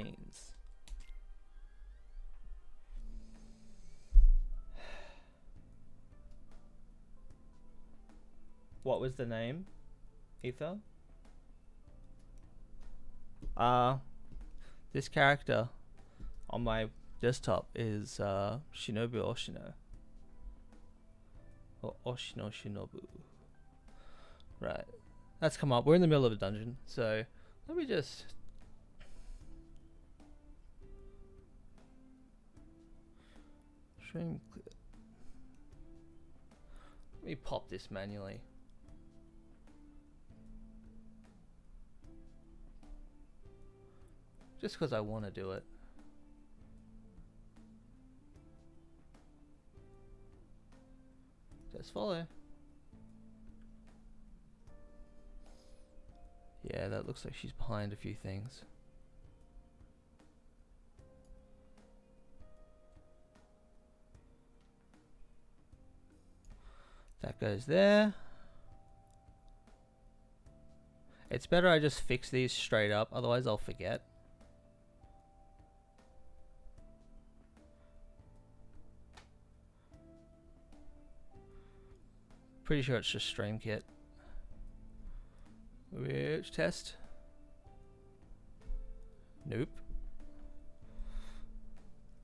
means. What was the name, Ether? This character on my desktop is Shinobu Oshino. Or Oshino Shinobu. Right. That's come up. We're in the middle of a dungeon, so let me just... Stream clip. Let me pop this manually. Just because I want to do it. Just follow. Yeah, that looks like she's behind a few things. That goes there. It's better I just fix these straight up, otherwise I'll forget. Pretty sure it's just stream kit. Which test? Nope.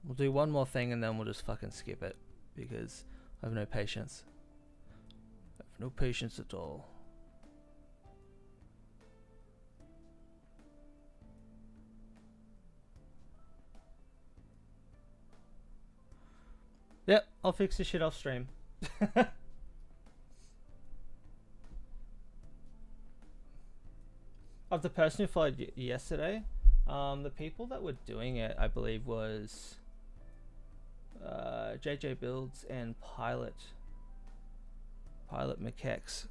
We'll do one more thing and then we'll just fucking skip it because I have no patience. I have no patience at all. Yep, I'll fix this shit off stream. Of the person who followed yesterday, the people that were doing it, I believe, was JJ Builds and Pilot McKex.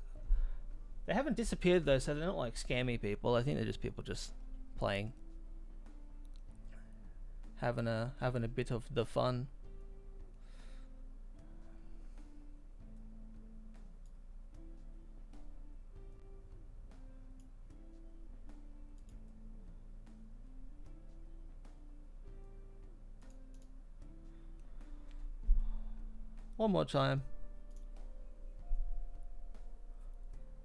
They haven't disappeared though, so they're not like scammy people. I think they're just people just playing, having a bit of the fun. One more time.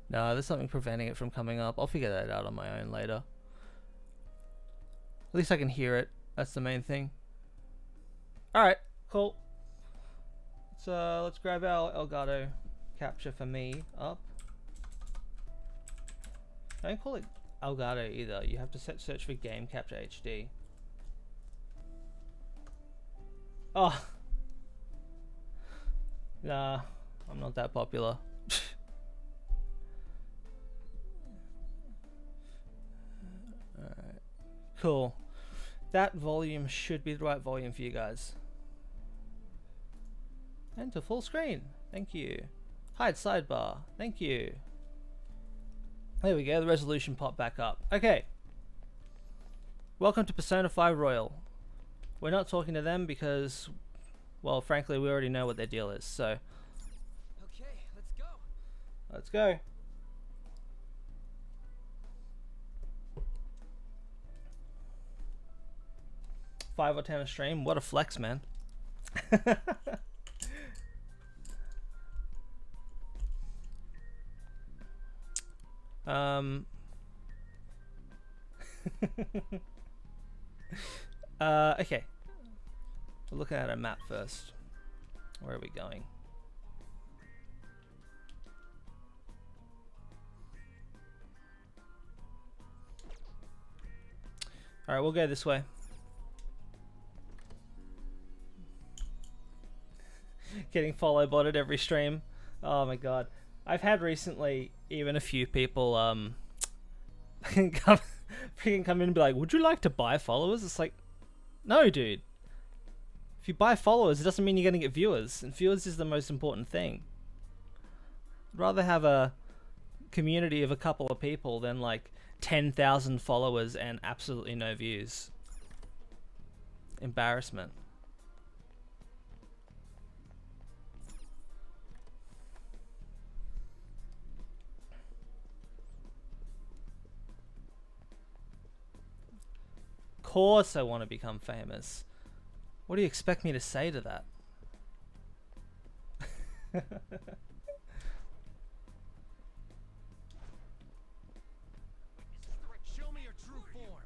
No, there's something preventing it from coming up. I'll figure that out on my own later. At least I can hear it. That's the main thing. Alright, cool. Let's grab our Elgato capture for me up. Don't call it Elgato either. You have to search for Game Capture HD. Oh. Nah, I'm not that popular. Alright. Cool. That volume should be the right volume for you guys. And to full screen. Thank you. Hide sidebar. Thank you. There we go. The resolution popped back up. Okay. Welcome to Persona 5 Royal. We're not talking to them because... well, frankly, we already know what their deal is, so... Okay, let's go. Let's go. $5 or $10 a stream? What a flex, man. Okay. We're looking at a map first. Where are we going? Alright, we'll go this way. Getting follow botted every stream. Oh my god. I've had recently even a few people come in and be like, would you like to buy followers? It's like, no dude. If you buy followers, it doesn't mean you're going to get viewers. And viewers is the most important thing. I'd rather have a community of a couple of people than like 10,000 followers and absolutely no views. Embarrassment. course I want to become famous. What do you expect me to say to that? Show me your true form.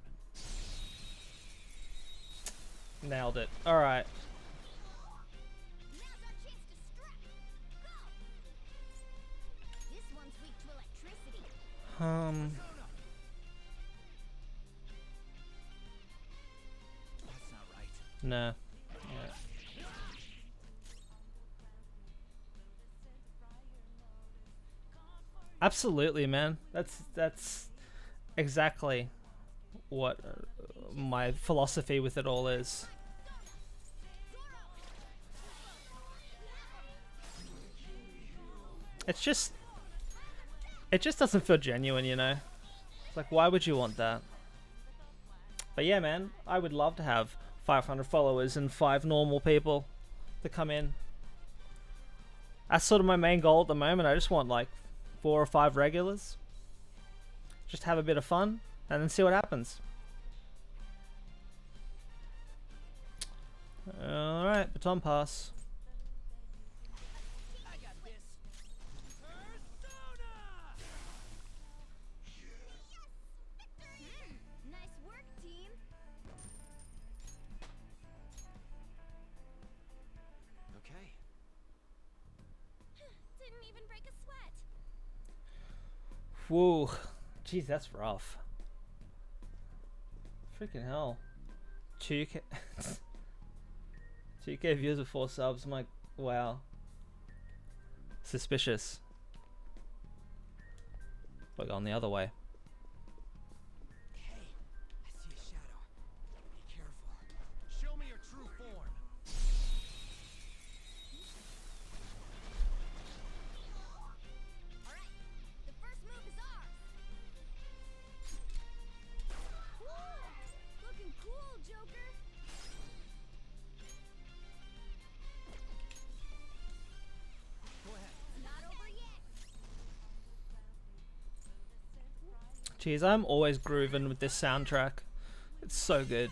Nailed it. Alright. Now's our chance to strike. Go! This one's weak to electricity. That's not right. No. Yeah. Absolutely, man. That's exactly what my philosophy with it all is. It just doesn't feel genuine, you know? It's like, why would you want that? But yeah, man, I would love to have 500 followers and 5 normal people to come in. That's sort of my main goal at the moment. I just want like 4 or 5 regulars. Just have a bit of fun and then see what happens. Alright, baton pass. I got this. Nice work, team. Okay. Didn't even break a sweat. Whoa. Jeez, that's rough. Freaking hell. 2K 2K views with 4 subs. I'm like, wow. Suspicious. We're going the other way. Hey, I see a shadow. Be careful. Show me your true form. Alright, the first move is ours. Woo! Looking cool, Joker. Go ahead. Not over yet. Jeez, I'm always grooving with this soundtrack. It's so good.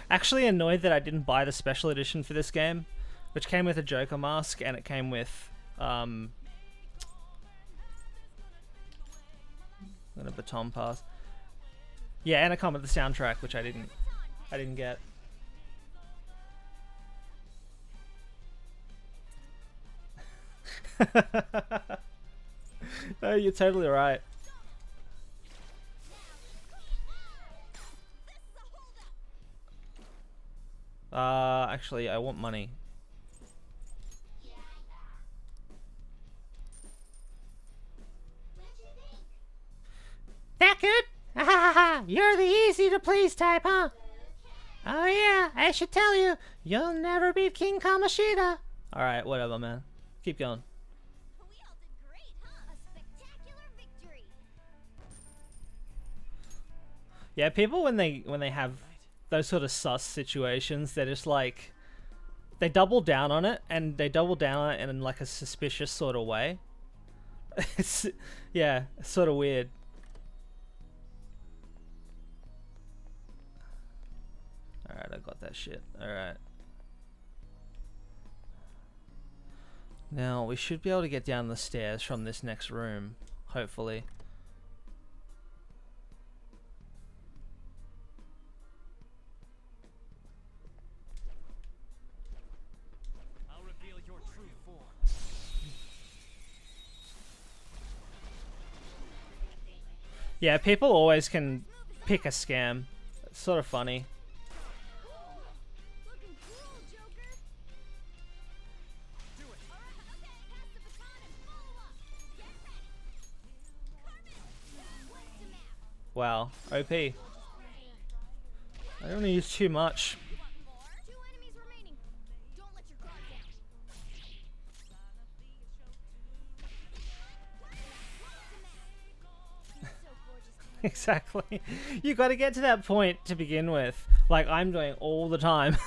Actually annoyed that I didn't buy the special edition for this game, which came with a Joker mask and it came with and a baton pass. Yeah, and it came with the soundtrack, which I didn't get. No, you're totally right. Actually, I want money. That good? You're the easy to please type, huh? Oh yeah, I should tell you, you'll never beat King Kamoshida. Alright, whatever, man. Keep going. We all did great, huh? A spectacular victory. Yeah, people when they have those sort of sus situations, they're just like, they double down on it, and they double down on it in like a suspicious sort of way. It's, yeah, it's sort of weird. Alright, I got that shit. Alright. Now, we should be able to get down the stairs from this next room, hopefully. I'll reveal your true form. Yeah, people always can pick a scam. It's sort of funny. Looking cool, Joker. Do it. Alright, okay, pass the baton and follow up. Get ready. Carmen, what's the map? Wow, OP. I don't want to use too much. Want more? 2 enemies remaining. Don't let your guard down. What's the map? So gorgeous. Exactly. You got to get to that point to begin with. Like I'm doing all the time.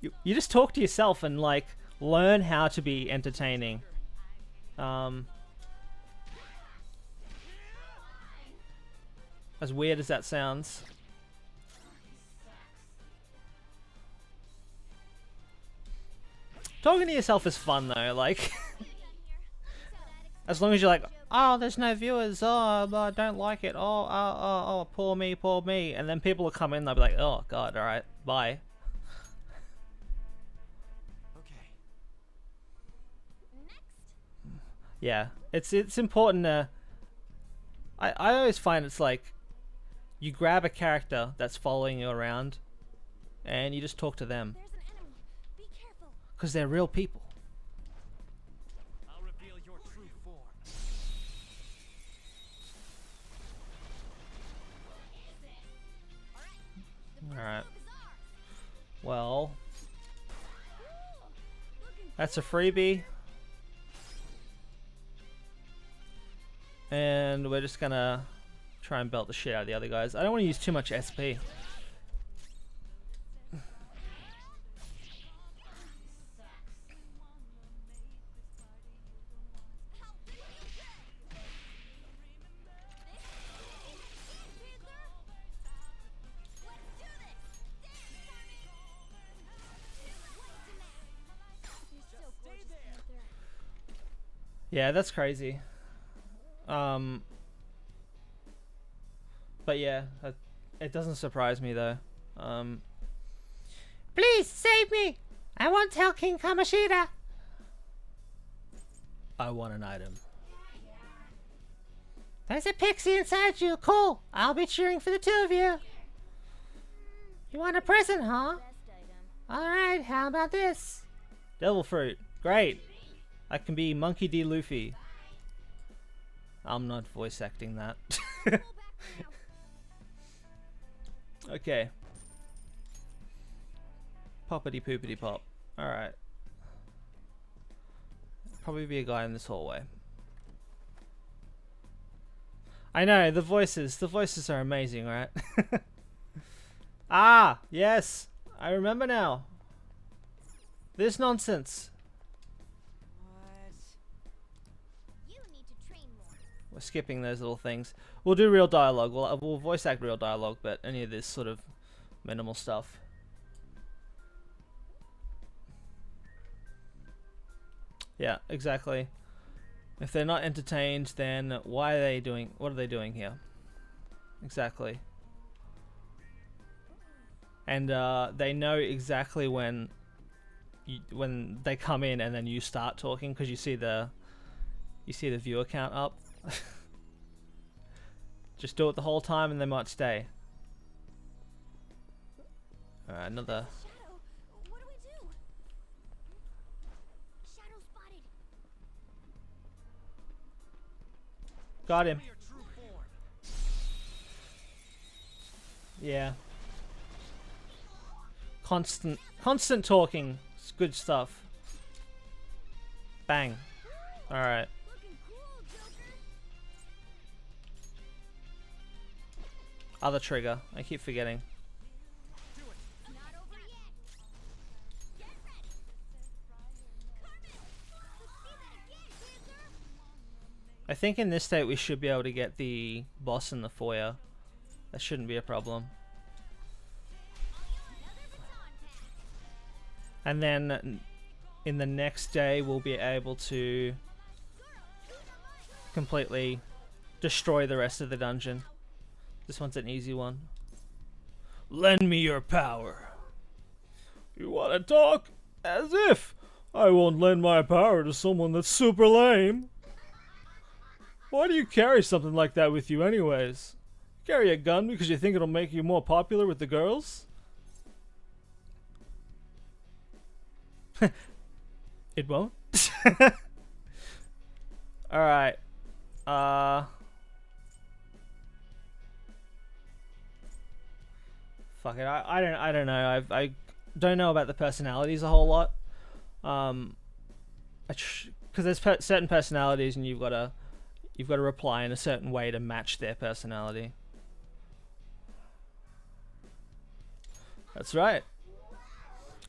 You just talk to yourself and like learn how to be entertaining. As weird as that sounds. Talking to yourself is fun though, like as long as you're like, oh, there's no viewers, oh, I don't like it, oh, poor me, and then people will come in, they'll be like, oh god, alright, bye. Okay. Next. Yeah, it's important to... I always find it's like, you grab a character that's following you around, and you just talk to them. There's an enemy. Be careful. Because they're real people. I'll reveal your true form. Alright. Well, Looking that's a freebie. And we're just gonna try and belt the shit out of the other guys. I don't want to use too much SP. Yeah, that's crazy. But yeah, it doesn't surprise me though. Please save me! I won't tell King Kamoshida. I want an item. There's a pixie inside you. Cool. I'll be cheering for the two of you. You want a present, huh? best item. Alright, how about this? Devil fruit. Great. I can be Monkey D. Luffy. I'm not voice acting that. Pull back now. Okay. Poppity poopity pop. Alright. Probably be a guy in this hallway. I know, the voices are amazing, right? Ah, yes. I remember now. This nonsense. What? You need to train more. We're skipping those little things. We'll do real dialogue. We'll voice act real dialogue, but any of this sort of minimal stuff. Yeah, exactly. If they're not entertained, then why are they doing? What are they doing here? Exactly. And they know exactly when they come in, and then you start talking because you see the viewer count up. Just do it the whole time, and they might stay. All right, another. Shadow, what do we do? Shadow spotted. Got him. Show me your true form. Yeah. Constant talking. It's good stuff. Bang. All right. Looking cool, Joker. Other trigger. I keep forgetting. Do it. Not over yet. Get ready. Carmen, let's see that again, Panther. I think in this state we should be able to get the boss in the foyer. That shouldn't be a problem. Another baton pass. And then in the next day we'll be able to completely destroy the rest of the dungeon. This one's an easy one. Lend me your power. You want to talk? As if! I won't lend my power to someone that's super lame. Why do you carry something like that with you anyways? Carry a gun because you think it'll make you more popular with the girls? It won't? Alright. Fuck it. I don't know. I don't know about the personalities a whole lot. Because there's certain personalities, and you've got to reply in a certain way to match their personality. That's right.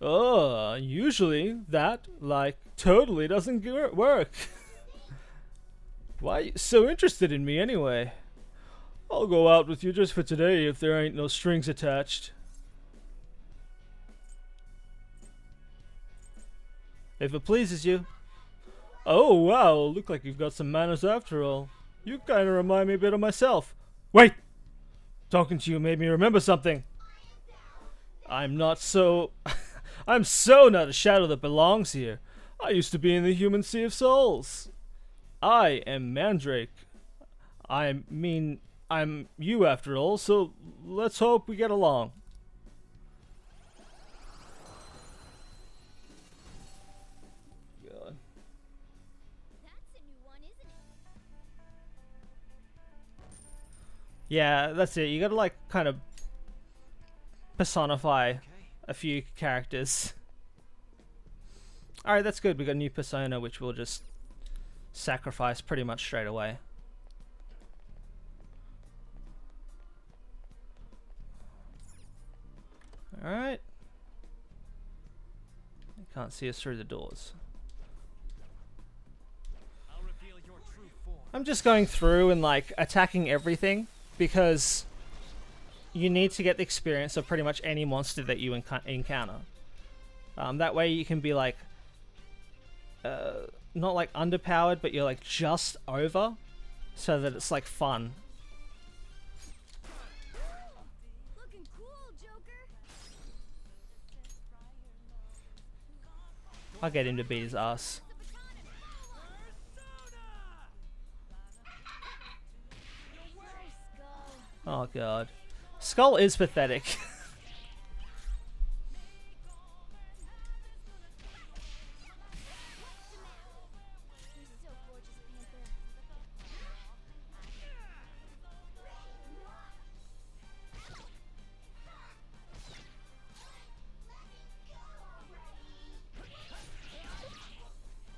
Oh, usually that, like, totally doesn't work. Why are you so interested in me anyway? I'll go out with you just for today if there ain't no strings attached. If it pleases you. Oh wow, look like you've got some manners after all. You kinda remind me a bit of myself. Wait! Talking to you made me remember something. I'm not so... I'm so not a shadow that belongs here. I used to be in the human sea of souls. I am Mandrake. I mean, I'm you after all, so let's hope we get along. God. That's a new one, isn't it? Yeah, that's it. You gotta like kind of personify Okay. a few characters. Alright, that's good. We got a new persona which we'll just sacrifice pretty much straight away. Alright. You can't see us through the doors. I'll reveal your true form. I'm just going through and like attacking everything because you need to get the experience of pretty much any monster that you encounter. That way you can be like not like underpowered, but you're like just over, so that it's like fun. Looking cool, Joker. I'll get him to beat his ass. Oh god. Skull is pathetic. You're so gorgeous, Panther.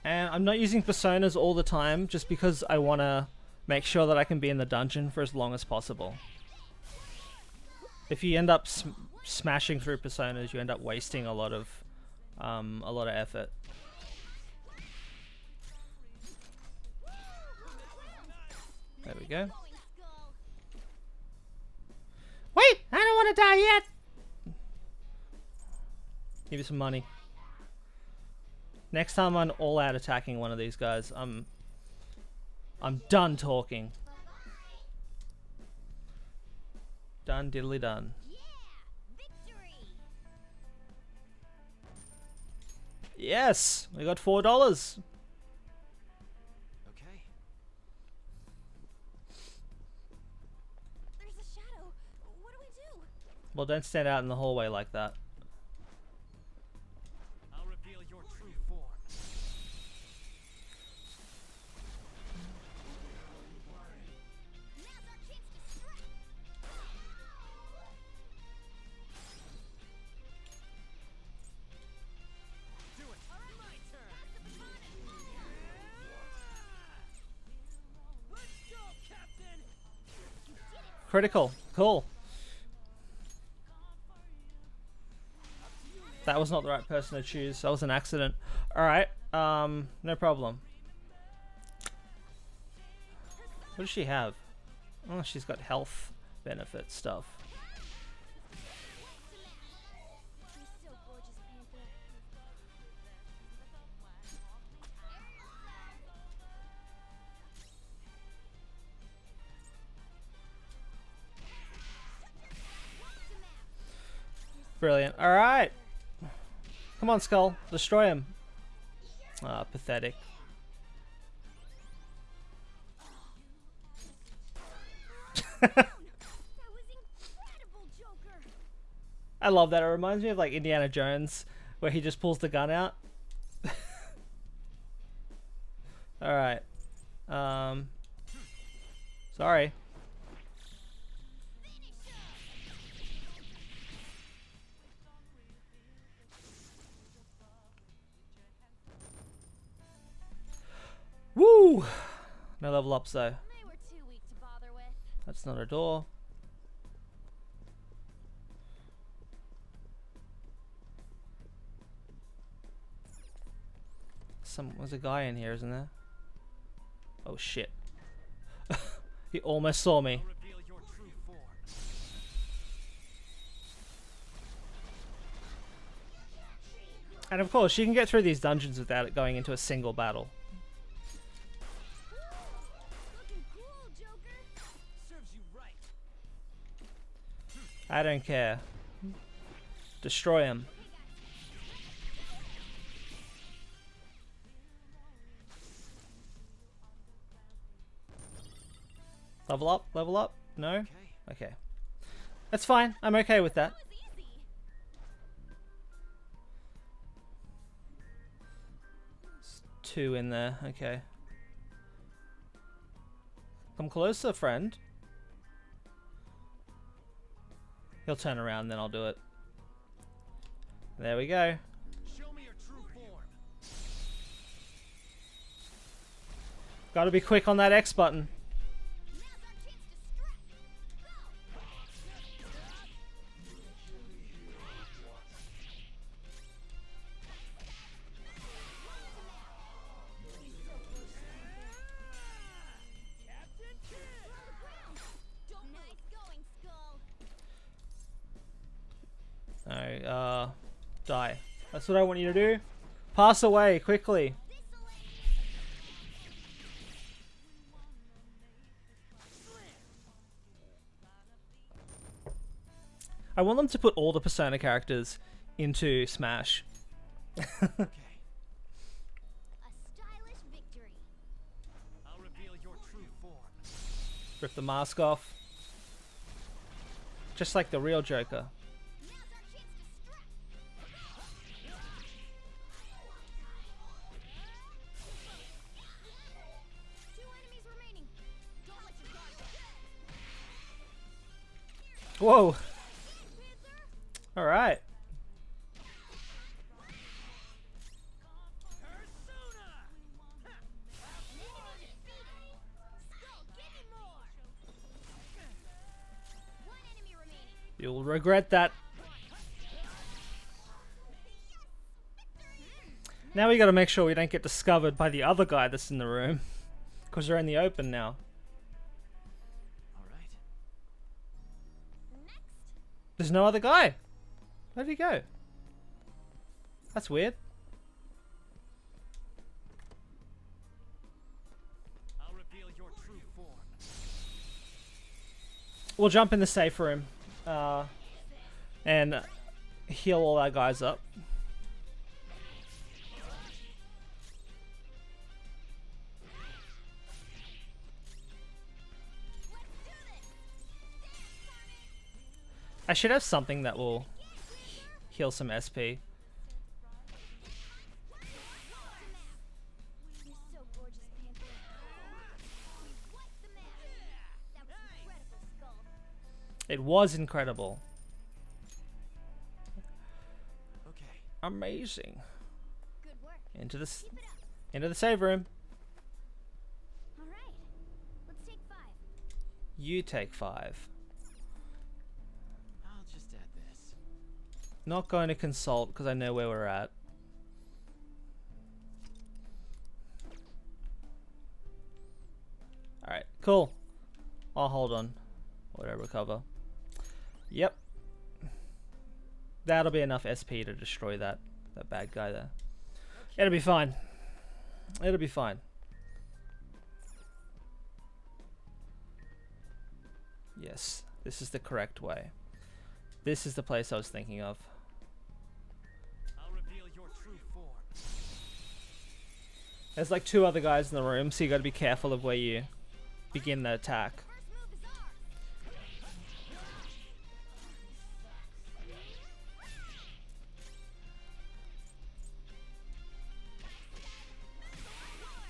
And I'm not using personas all the time just because I want to make sure that I can be in the dungeon for as long as possible. If you end up smashing through personas, you end up wasting a lot of effort. There we go. Going, Skull. Wait, I don't want to die yet. Give you some money. Next time I'm all out attacking one of these guys, I'm done talking. Done diddly done. Yeah, victory. Yes, we got $4. Okay. There's a shadow. What do we do? Well, don't stand out in the hallway like that. I'll reveal your true form. Now's our chance to strike. Do it. All right, my turn. Let's go, Captain. Critical. Cool. That was not the right person to choose. That was an accident. Alright. No problem. What does she have? Oh, she's got health benefit stuff. You're so gorgeous, Panther. Brilliant. Alright. Come on, Skull. Destroy him. Ah, pathetic. That was incredible, Joker. I love that. It reminds me of like Indiana Jones, where he just pulls the gun out. Alright. Sorry. Woo! No level ups though. They were too weak to bother with. That's not a door. There's a guy in here, isn't there? Oh shit. He almost saw me. I'll reveal your And of course, you can get through these dungeons without it going into a single battle. Looking cool, Joker. Serves you right. I don't care. Destroy him. Level up, level up. No? Okay. Okay. That's fine. I'm okay with that. That was easy. Two in there. Okay. Come closer, friend. He'll turn around, then I'll do it. There we go. Show me your true form. Gotta be quick on that X button. Now's our chance to strike. Go. Captain Kidd. Nice going, Skull. Alright, die. That's what I want you to do. Pass away, quickly. I want them to put all the Persona characters into Smash. Okay. A stylish victory. I'll reveal your true form. Rip the mask off. Just like the real Joker. Now's our chance to strike. Two enemies remaining. Don't let your guard down. Whoa! Panther. Alright. Persona. Skull, give me more. One enemy remaining. You'll regret that. Now we gotta make sure we don't get discovered by the other guy that's in the room. Because we're in the open now. All right. Next. There's no other guy. Where'd he go? That's weird. I'll reveal your true form. We'll jump in the safe room. And heal all our guys up. I should have something that will heal some SP. You're so gorgeous, Panther. Wipe the map. That was incredible, Skull. It was incredible. Okay. Amazing. Good work. Into the Keep it up. into the save room. All right. Let's take 5. You take 5. I'll just add this. Not going to consult because I know where we're at. Alright, cool. I'll hold on. Whatever cover. Yep. That'll be enough SP to destroy that bad guy there. It'll be fine. It'll be fine. Yes, this is the correct way. This is the place I was thinking of. I'll reveal your true form. There's like 2 other guys in the room, so you gotta be careful of where you begin the attack. First move is ours.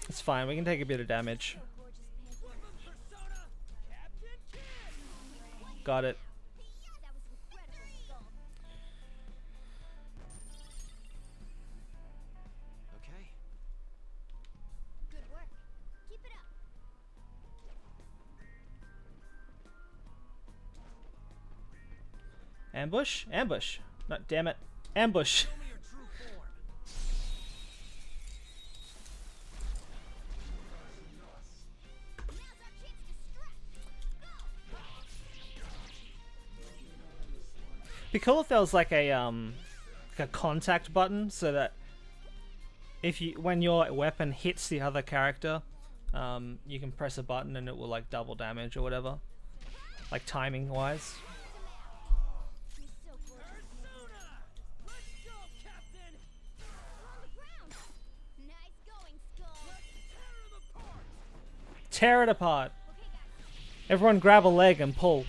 It's fine, we can take a bit of damage. So gorgeous, Panther. Persona. Captain Kidd. Got it. That was incredible, Skull. Okay. Good work. Keep it up. Ambush? Ambush. No, damn it. Ambush. Show me your true form. Now's our chance to strike. Be cool if there was like a a contact button, so that when your weapon hits the other character, you can press a button and it will like double damage or whatever, like timing wise. He's so gorgeous. Let's go, Captain! On the ground. Nice going, Skull. Tear it apart. Okay, guys. Everyone grab a leg and pull.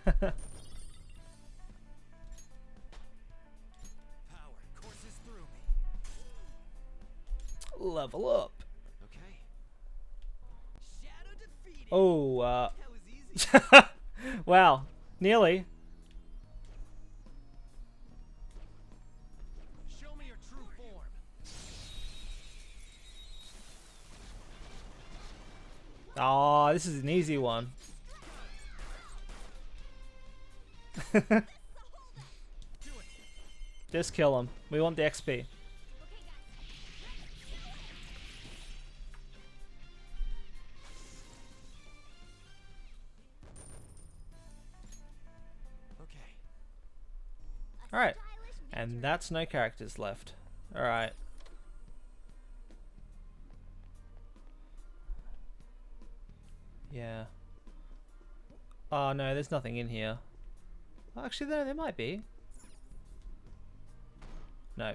Power courses through me. Level up. Okay. Shadow defeated. Oh, That was easy. wow, nearly. Show me your true form. Oh, this is an easy one. Do it. Just kill him. We want the XP. Okay, guys. Okay. A Alright. stylish And victory. that's no characters left. Alright. Yeah. Oh no, there's nothing in here. Oh, actually, there might be. No.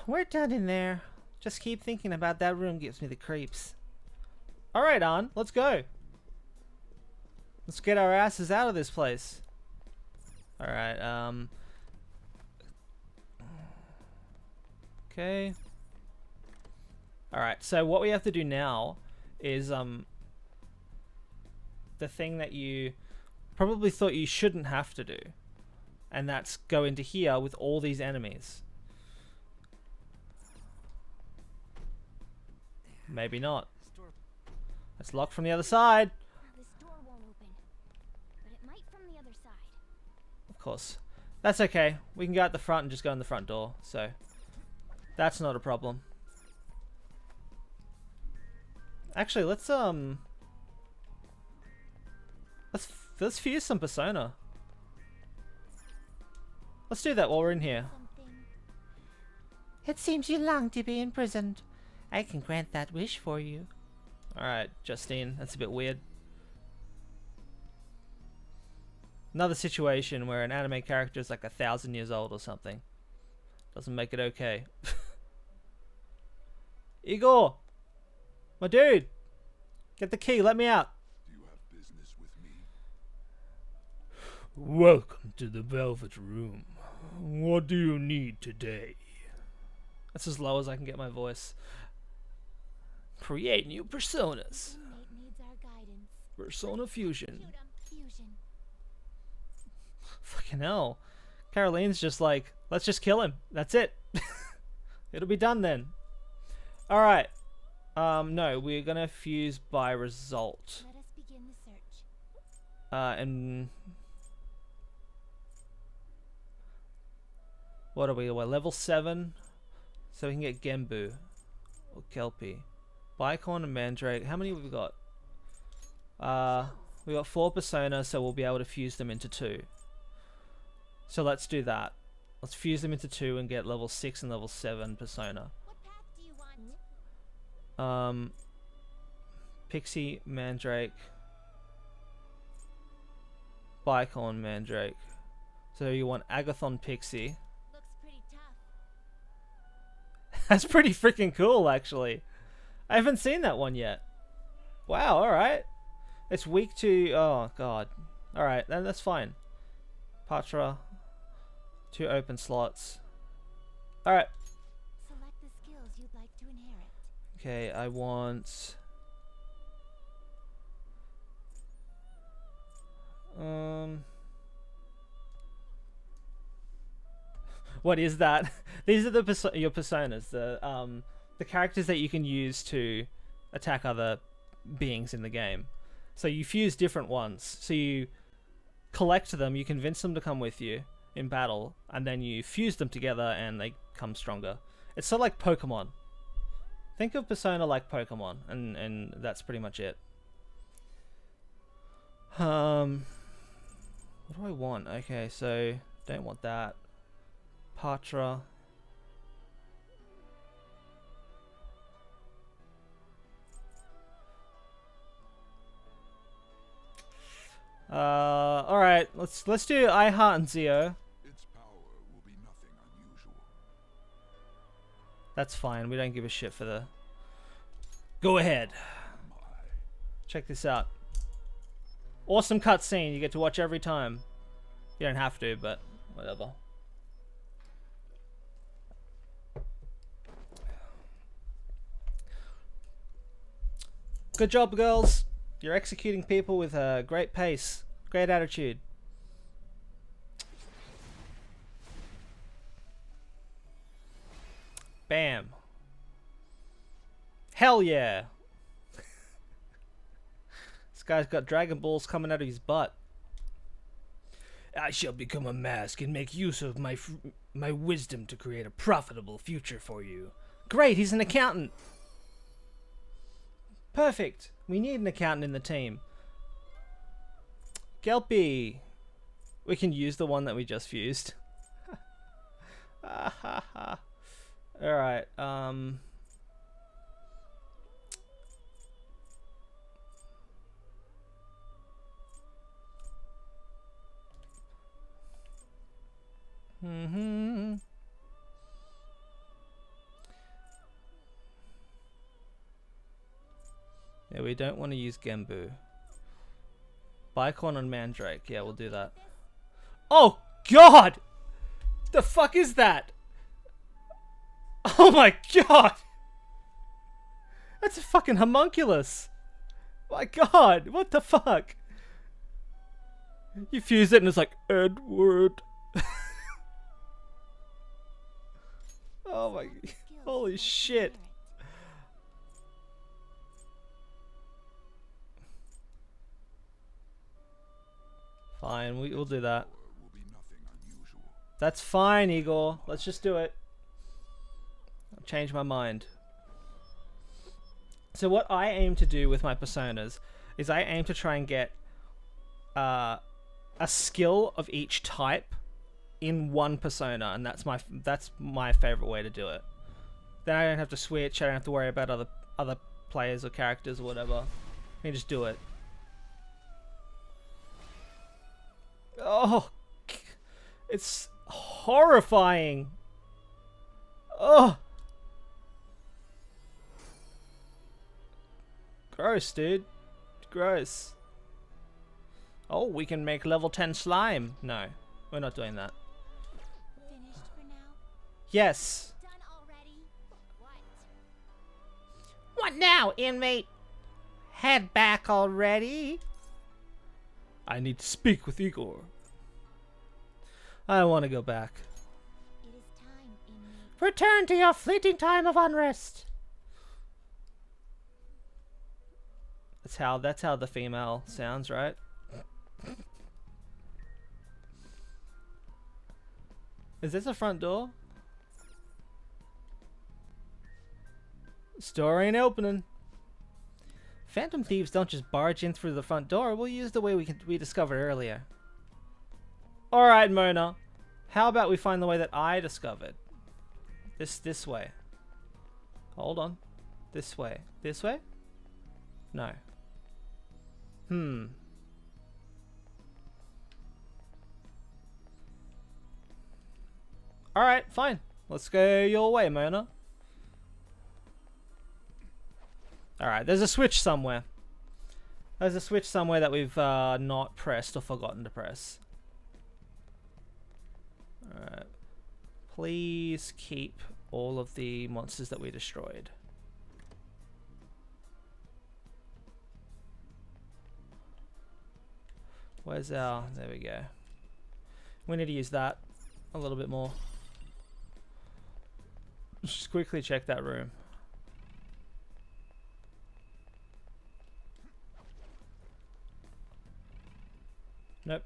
We're done in there. Just keep thinking about that room gives me the creeps. Alright, On, let's go. Let's get our asses out of this place. Alright, okay. Alright, so what we have to do now is, the thing that you probably thought you shouldn't have to do. And that's go into here with all these enemies. Maybe not. Store. It's locked from the other side. This door won't open, but it might from the other side. Of course. That's okay. We can go out the front and just go in the front door. So that's not a problem. Actually, let's fuse some persona. Let's do that while we're in here. Something. It seems you long to be imprisoned. I can grant that wish for you. Alright, Justine, that's a bit weird. Another situation where an anime character is like 1,000 years old or something. Doesn't make it okay. Igor! My dude! Get the key, let me out! Do you have business with me? Welcome to the Velvet Room. What do you need today? That's as low as I can get my voice. Create new personas. Roommate needs our guidance. Persona fusion. Shoot 'em. Fusion. Fucking hell. Caroline's just like, let's just kill him. That's it. It'll be done then. Alright. No, we're gonna fuse by result. Let us begin the search. And what are we? We're level 7. So we can get Genbu. Or Kelpie. Bicorn and Mandrake. How many have we got? We got 4 personas, so we'll be able to fuse them into 2. So let's do that. Let's fuse them into 2 and get level 6 and level 7 persona. What path do you want? Pixie, Mandrake, Bicorn, Mandrake. So you want Agathon Pixie. Looks pretty tough. That's pretty freaking cool, actually. I haven't seen that one yet. Wow, alright. It's weak to... Oh, God. Alright, then that's fine. Patra. 2 open slots. Alright. Select the skills you'd like to inherit. Okay, I want... What is that? These are the your personas, the characters that you can use to attack other beings in the game. So you fuse different ones. So you collect them, you convince them to come with you in battle, and then you fuse them together and they come stronger. It's sort of like Pokemon. Think of Persona like Pokemon, and that's pretty much it. What do I want? Okay, so don't want that. Patra. All right. Let's do I Heart and Zio. Its power will be nothing unusual. That's fine. We don't give a shit for the. Go ahead. My. Check this out. Awesome cutscene. You get to watch every time. You don't have to, but whatever. Good job, girls. You're executing people with a great pace, great attitude. Bam. Hell yeah. This guy's got Dragon Balls coming out of his butt. I shall become a mask and make use of my wisdom to create a profitable future for you. Great, he's an accountant. Perfect. We need an accountant in the team. Gelpy. We can use the one that we just fused. Alright, Yeah, we don't want to use Genbu. Bicon and Mandrake. Yeah, we'll do that. Oh, God! The fuck is that? Oh my God! That's a fucking homunculus! My God, what the fuck? You fuse it and it's like, Edward. Oh my, holy shit. Fine, we'll do that. Will be nothing unusual. That's fine, Igor. Let's just do it. I'll change my mind. So what I aim to do with my personas is I aim to try and get a skill of each type in one persona, and that's my favorite way to do it. Then I don't have to switch. I don't have to worry about other players or characters or whatever. I can just do it. Oh, it's horrifying. Oh, gross, dude. Gross. Oh, we can make level 10 slime. No, we're not doing that. Finished for now? Yes. Done already? What? What now, inmate? Head back already? I need to speak with Igor. I want to go back. It is time, inmate. Return to your fleeting time of unrest. That's how the female sounds, right? Is this a front door? Store ain't opening. Phantom thieves don't just barge in through the front door. We'll use the way we discovered earlier. Alright, Mona. How about we find the way that I discovered? This way. Hold on. This way. This way? No. Alright, fine. Let's go your way, Mona. Alright, there's a switch somewhere. There's a switch somewhere that we've not pressed or forgotten to press. Alright. Please keep all of the monsters that we destroyed. Where's our... There we go. We need to use that a little bit more. Just quickly check that room. Nope.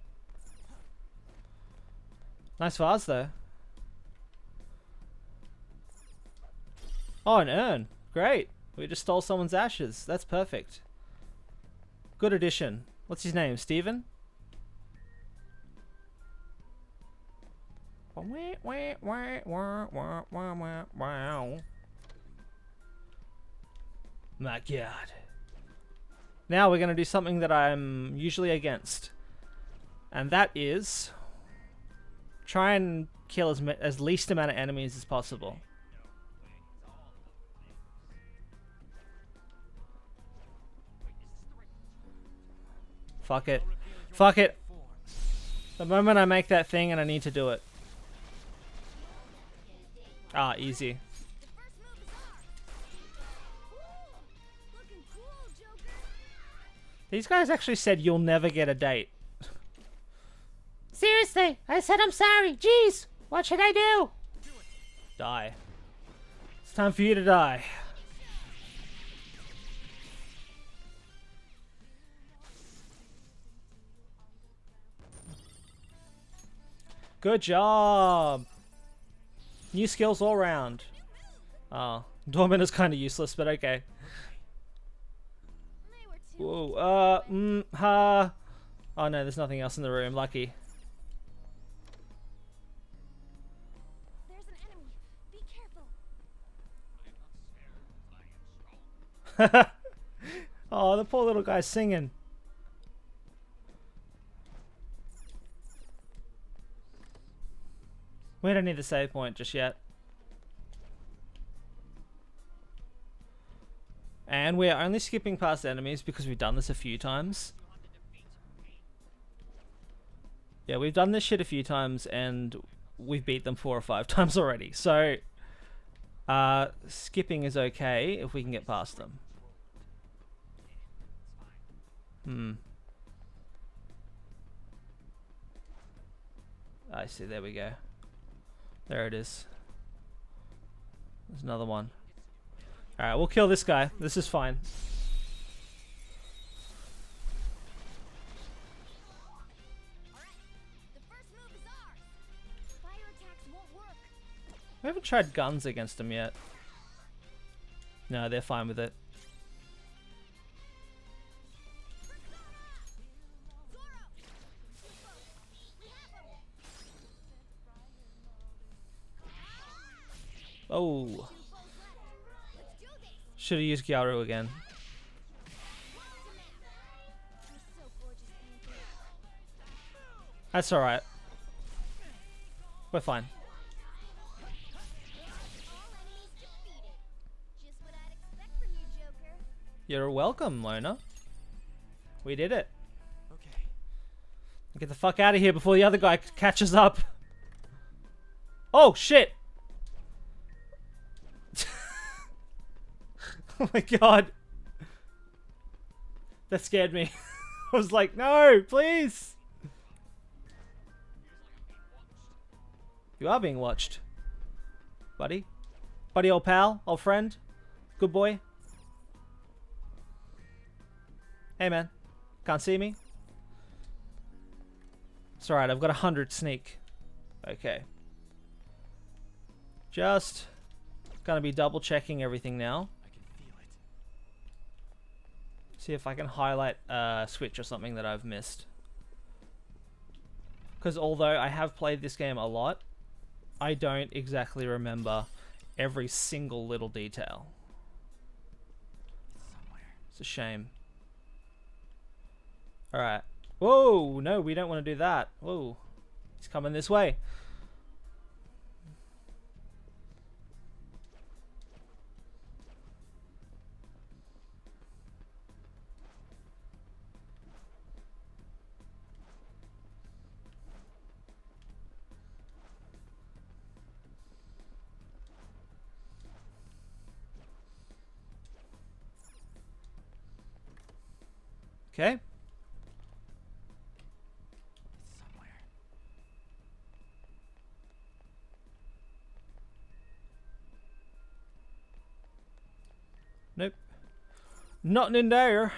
Nice vase though. Oh, an urn. Great. We just stole someone's ashes. That's perfect. Good addition. What's his name? Steven? My god. Now we're going to do something that I'm usually against. And that is try and kill as least amount of enemies as possible. Fuck it. Fuck it. The moment I make that thing and I need to do it. Ah, easy. The first move is ours. Ooh, looking cool, Joker. These guys actually said you'll never get a date. Seriously, I said I'm sorry. Jeez, what should I do? Die. It's time for you to die. Good job. New skills all round. Oh, Dorman is kind of useless, but okay. They were too Whoa, ha. Oh no, there's nothing else in the room. Lucky. There's an enemy. Be careful. Oh, the poor little guy's singing. We don't need the save point just yet. And we're only skipping past enemies because we've done this a few times. Yeah, we've done this shit a few times and we've beat them 4 or 5 times already. So, skipping is okay if we can get past them. I see, there we go. There it is. There's another one. Alright, we'll kill this guy. This is fine. The first move is ours. Fire attacks won't work. We haven't tried guns against them yet. No, they're fine with it. Oh. Let's do this. Should have used Gyaru again. You're so gorgeous, Panther. That's alright. We're fine. All enemies defeated. Just what I'd expect from you, Joker. You're welcome, Lona. We did it. Okay. Get the fuck out of here before the other guy catches up. Oh, shit! Oh my god. That scared me. I was like, no, please. You are being watched. Buddy. Buddy, old pal, old friend. Good boy. Hey man. Can't see me? It's alright, I've got 100 sneak. Okay. Just gonna be double checking everything now. I can feel it. See if I can highlight a switch or something that I've missed. Because although I have played this game a lot, I don't exactly remember every single little detail. Somewhere. It's a shame. Alright. Whoa! No, we don't want to do that. Whoa. He's coming this way. Okay. It's somewhere. Nope. Nothing in there.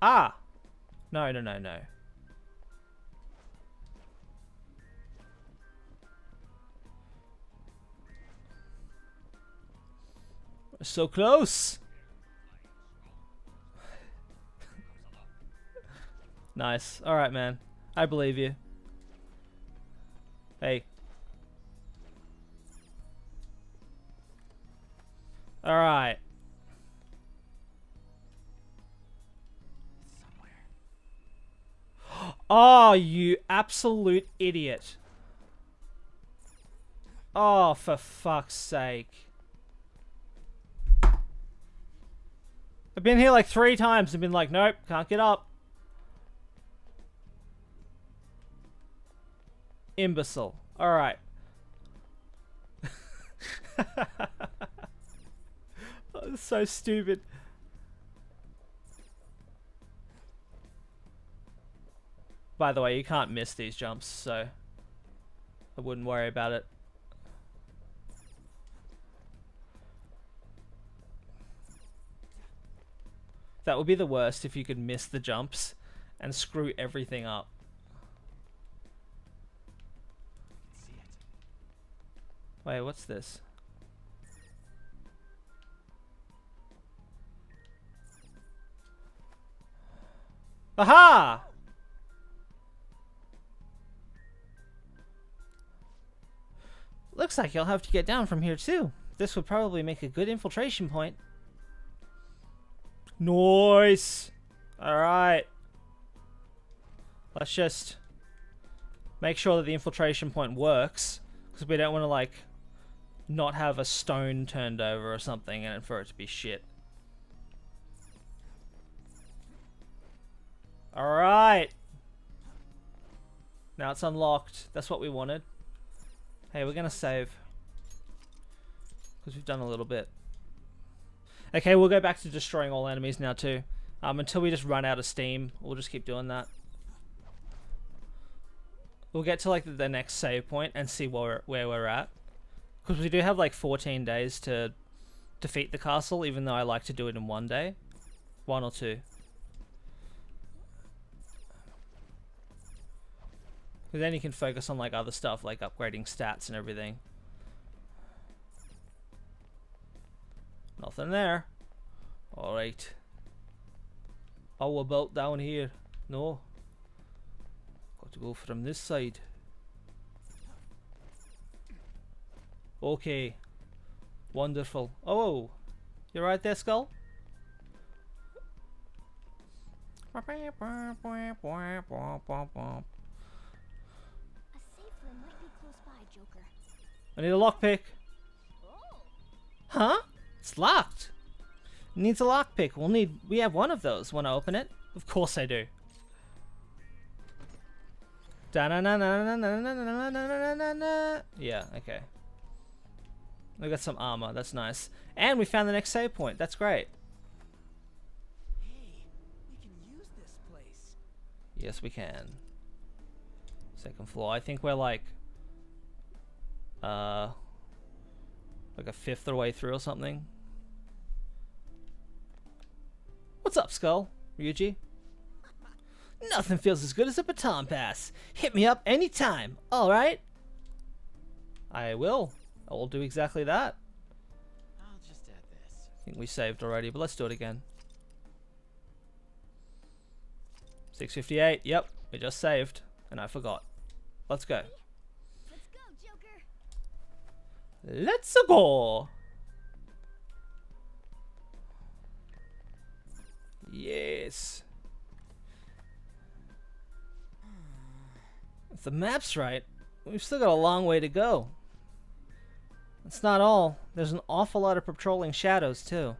Ah! No, no, no, no. So close! Nice. Alright, man. I believe you. Hey. Alright. Oh, you absolute idiot. Oh, for fuck's sake. I've been here like 3 times and been like, nope, can't get up. Imbecile. Alright. Oh, that's so stupid. By the way, you can't miss these jumps, so I wouldn't worry about it. That would be the worst if you could miss the jumps and screw everything up. See it. Wait, what's this? Aha! Looks like you'll have to get down from here too. This would probably make a good infiltration point. Nice! Alright. Let's just make sure that the infiltration point works. Because we don't want to, like, not have a stone turned over or something and for it to be shit. Alright! Now it's unlocked. That's what we wanted. Hey, we're gonna save. Because we've done a little bit. Okay, we'll go back to destroying all enemies now too. Until we just run out of steam, we'll just keep doing that. We'll get to like the next save point and see where we're at. Because we do have like 14 days to defeat the castle, even though I like to do it in 1 day. 1 or 2. Because then you can focus on like other stuff, like upgrading stats and everything. Nothing there. Alright. How about down here? No. Got to go from this side. Okay. Wonderful. Oh! You right there, Skull? A safe room might be close by, Joker. I need a lockpick. Oh, Huh? It's locked. It needs a lockpick. We have one of those. Want to open it? Of course I do. Yeah, okay. We got some armor. That's nice. And we found the next save point. That's great. Hey, we can use this place. Yes, we can. Second floor. I think we're like a fifth of the way through or something. What's up, Skull? Ryuji? Nothing feels as good as a baton pass. Hit me up anytime, alright? I will. I will do exactly that. I'll just add this. I think we saved already, but let's do it again. 6:58. Yep, we just saved. And I forgot. Let's go. let's go, Joker. Let's go! Yes. If the map's right, we've still got a long way to go. That's not all. There's an awful lot of patrolling shadows, too.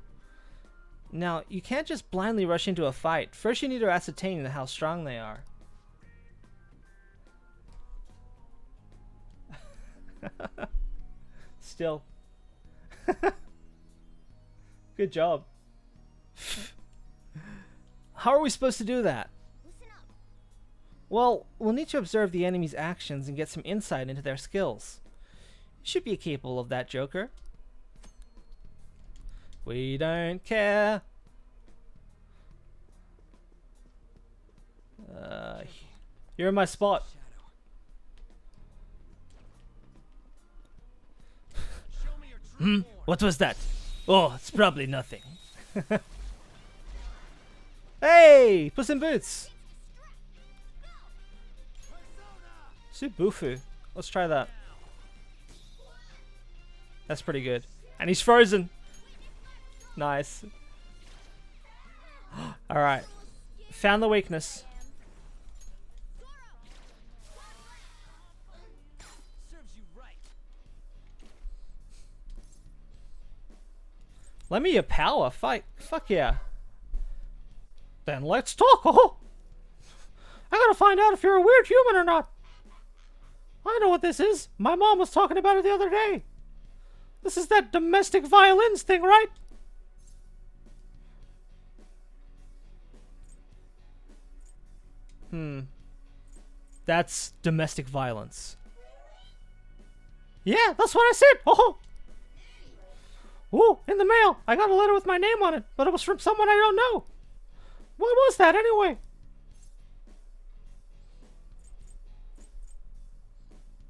Now, you can't just blindly rush into a fight. First, you need to ascertain how strong they are. Still. Good job. How are we supposed to do that? Listen up. Well, we'll need to observe the enemy's actions and get some insight into their skills. You should be capable of that, Joker. We don't care. You're in my spot. Show me your true form. What was that? Oh, it's probably nothing. Hey, Puss in Boots. Subufu. Let's try that. That's pretty good. And he's frozen. Nice. Alright. Found the weakness. Serves you right. Lend me your power. Fight. Fuck yeah. Then let's talk. Oh, I gotta find out if you're a weird human or not. I know what this is. My mom was talking about it the other day. This is that domestic violins thing, right? That's domestic violence. Yeah, that's what I said. Oh. Ooh, in the mail. I got a letter with my name on it, but it was from someone I don't know. What was that anyway?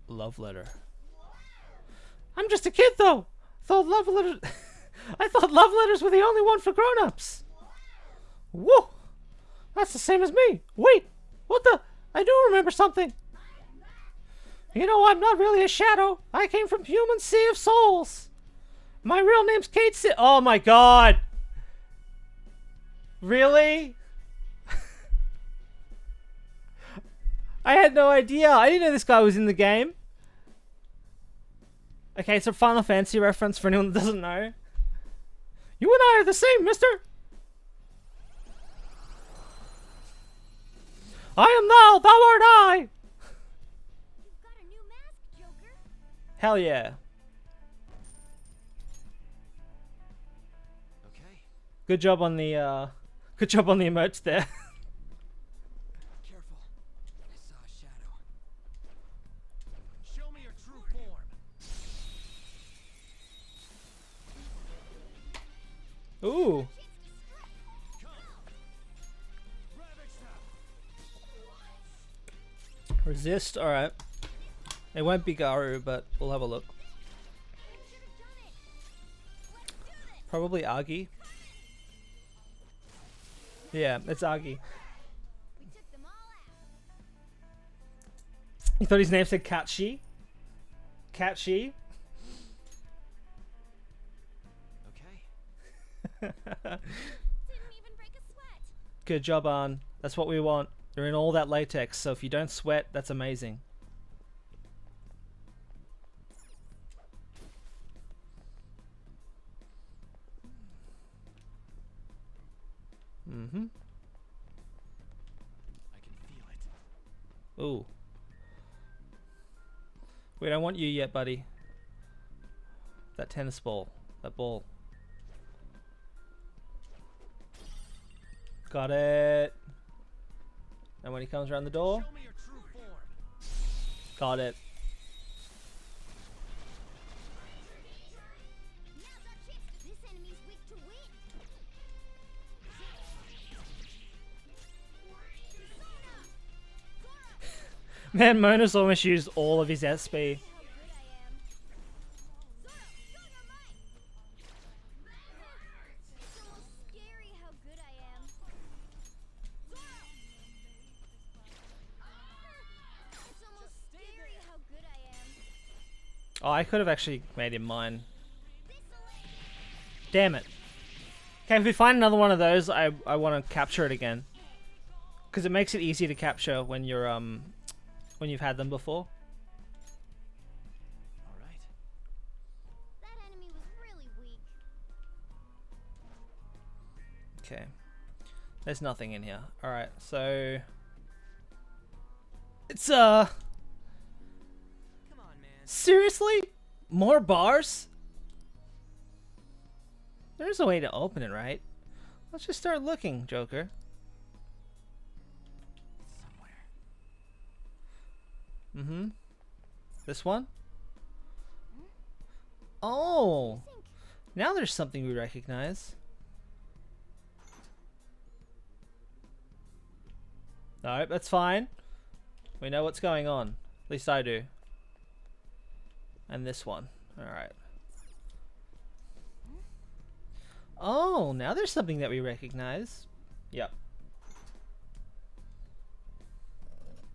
Love letter. I'm just a kid though. Thought love letters I thought love letters were the only one for grown-ups. Whoa. That's the same as me. Wait. What the? I do remember something. You know, I'm not really a shadow. I came from human sea of souls. My real name's Kate Oh my god. Really? I had no idea. I didn't know this guy was in the game. Okay, it's a Final Fantasy reference for anyone that doesn't know. You and I are the same, mister. I am thou, thou art I. You've got a new mask, Joker. Hell yeah. Okay. Good job on the emotes there. Careful. I saw a shadow. Show me your true form. Ooh. Ravage them. Resist, alright. It won't be Garu, but we'll have a look. Probably Agi. Yeah, it's Agi. We took them all out. You thought his name said Katshi? Katshi? Okay. Didn't even break a sweat. Good job, Arn. That's what we want. They're in all that latex, so if you don't sweat, that's amazing. Mm-hmm. I can feel it. Ooh. We don't want you yet, buddy. That tennis ball. That ball. Got it. And when he comes around the door, Show me your true form. got it. Now's our chance. This enemy's weak to wind. Man, Mona's almost used all of his SP. How good I am. Zoro, show your might. It's almost scary how good I am. Zoro. It's almost scary how good I am. Oh, I could have actually made him mine. This'll Damn it. Okay, if we find another one of those, I want to capture it again. Because it makes it easier to capture when you're, when you've had them before. All right. That enemy was really weak. Okay. There's nothing in here. Alright, so... It's, Come on, man. seriously? More bars? There's a way to open it, right? Let's just start looking, Joker. It's somewhere. Mm-hmm. This one? Oh! Now there's something we recognize. Alright, that's fine. We know what's going on. At least I do. And this one. Alright. Oh, now there's something that we recognize. Yep.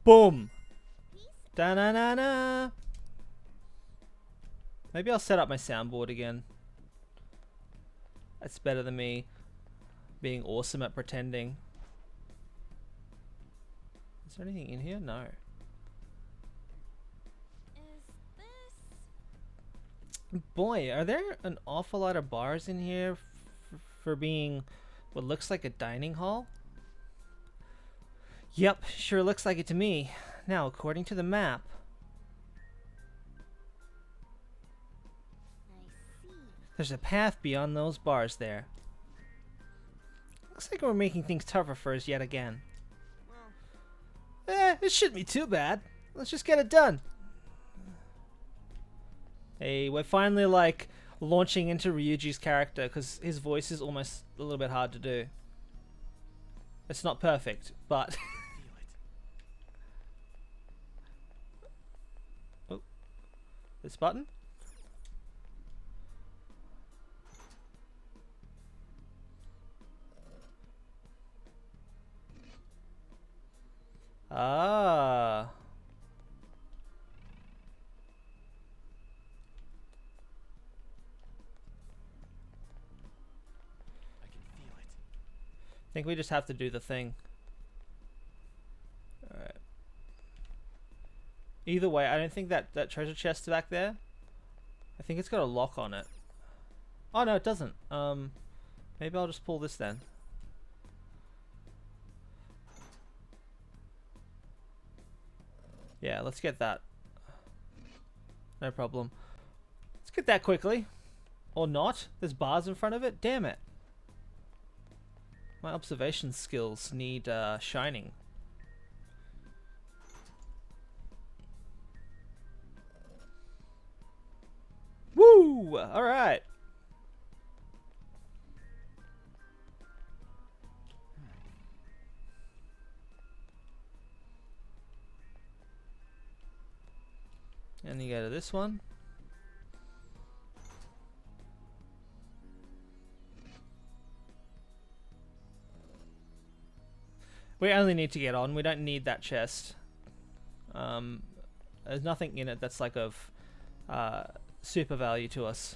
Boom! Piece Da-na-na-na. Maybe I'll set up my soundboard again. That's better than me being awesome at pretending. Is there anything in here? No. Is this? Boy, are there an awful lot of bars in here for being what looks like a dining hall? Yep, sure looks like it to me. Now, according to the map, I see. there's a path beyond those bars there. Looks like we're making things tougher for us yet again. It shouldn't be too bad. Let's just get it done. Hey, we're finally like launching into Ryuji's character because his voice is almost a little bit hard to do. It's not perfect, but Feel it. oh, this button. Ah. I can feel it. I think we just have to do the thing. Alright. Either way, I don't think that treasure chest back there, I think it's got a lock on it. Oh no, it doesn't. Maybe I'll just pull this then. Yeah, let's get that. No problem. Let's get that quickly. Or not. There's bars in front of it. Damn it. My observation skills need shining. Woo! Alright. And you go to this one. We only need to get on. We don't need that chest. There's nothing in it that's like of super value to us.